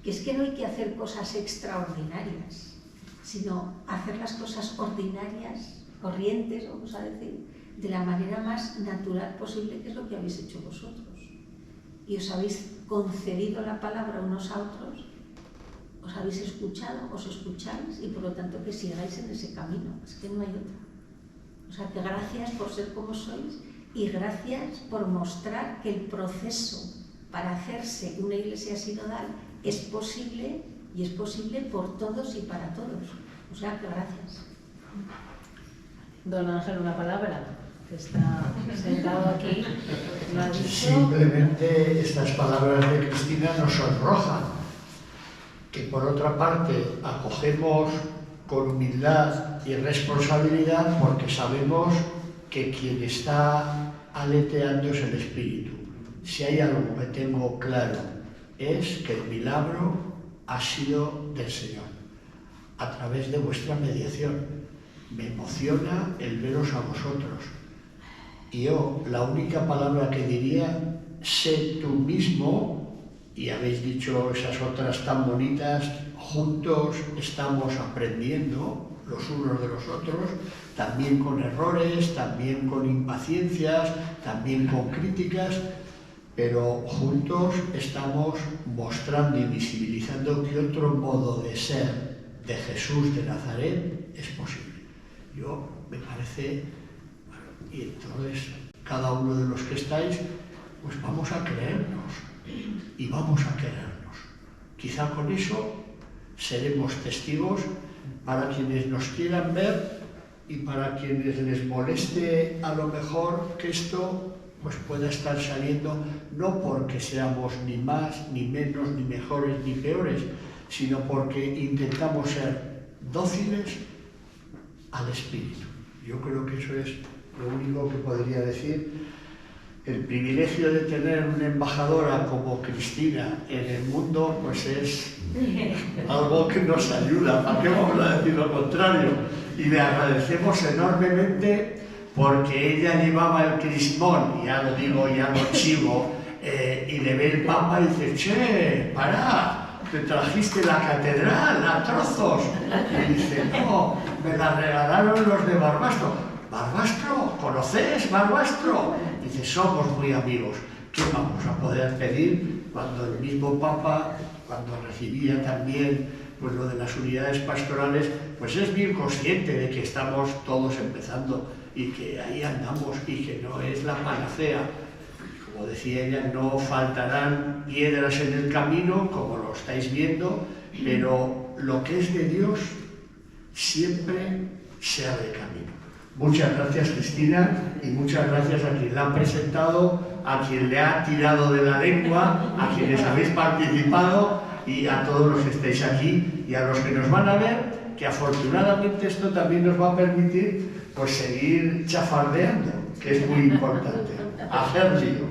que es que no hay que hacer cosas extraordinarias, sino hacer las cosas ordinarias, corrientes, vamos a decir, de la manera más natural posible, que es lo que habéis hecho vosotros. Y os habéis concedido la palabra unos a otros, os habéis escuchado, os escucháis y por lo tanto que sigáis en ese camino, es que no hay otra. O sea que gracias por ser como sois y gracias por mostrar que el proceso para hacerse una iglesia sinodal es posible y es posible por todos y para todos. O sea que gracias. Don Ángel, una palabra, que está sentado aquí, lo ha dicho. Simplemente estas palabras de Cristina nos sonrojan, que por otra parte acogemos con humildad y responsabilidad porque sabemos que quien está aleteando es el Espíritu. Si hay algo que tengo claro es que el milagro ha sido del Señor, a través de vuestra mediación. Me emociona el veros a vosotros. Y yo, la única palabra que diría, sé tú mismo y habéis dicho esas otras tan bonitas, juntos estamos aprendiendo los unos de los otros, también con errores, también con impaciencias, también con críticas, pero juntos estamos mostrando y visibilizando que otro modo de ser de Jesús de Nazaret es posible. Yo me parece, y entonces cada uno de los que estáis, pues vamos a creernos y vamos a querernos. Quizá con eso seremos testigos para quienes nos quieran ver y para quienes les moleste a lo mejor que esto pues pueda estar saliendo, no porque seamos ni más, ni menos, ni mejores, ni peores, sino porque intentamos ser dóciles al Espíritu. Yo creo que eso es lo único que podría decir. El privilegio de tener una embajadora como Cristina en el mundo, pues es algo que nos ayuda. ¿Para qué vamos a decir lo contrario? Y le agradecemos enormemente porque ella llevaba el crismón, ya lo digo, ya lo chivo, y le ve el Papa y dice, che, pará, te trajiste la catedral a trozos. Y dice, no, me la regalaron los de Barbastro. ¿Barbastro? ¿Conoces Barbastro? Dice, somos muy amigos. ¿Qué vamos a poder pedir cuando el mismo Papa, cuando recibía también pues, lo de las unidades pastorales, pues es bien consciente de que estamos todos empezando y que ahí andamos y que no es la panacea. Como decía ella, no faltarán piedras en el camino, como lo estáis viendo, pero lo que es de Dios siempre se abre camino. Muchas gracias, Cristina, y muchas gracias a quien la ha presentado, a quien le ha tirado de la lengua, a quienes habéis participado y a todos los que estáis aquí y a los que nos van a ver, que afortunadamente esto también nos va a permitir pues seguir chafardeando, que es muy importante, hacer lío.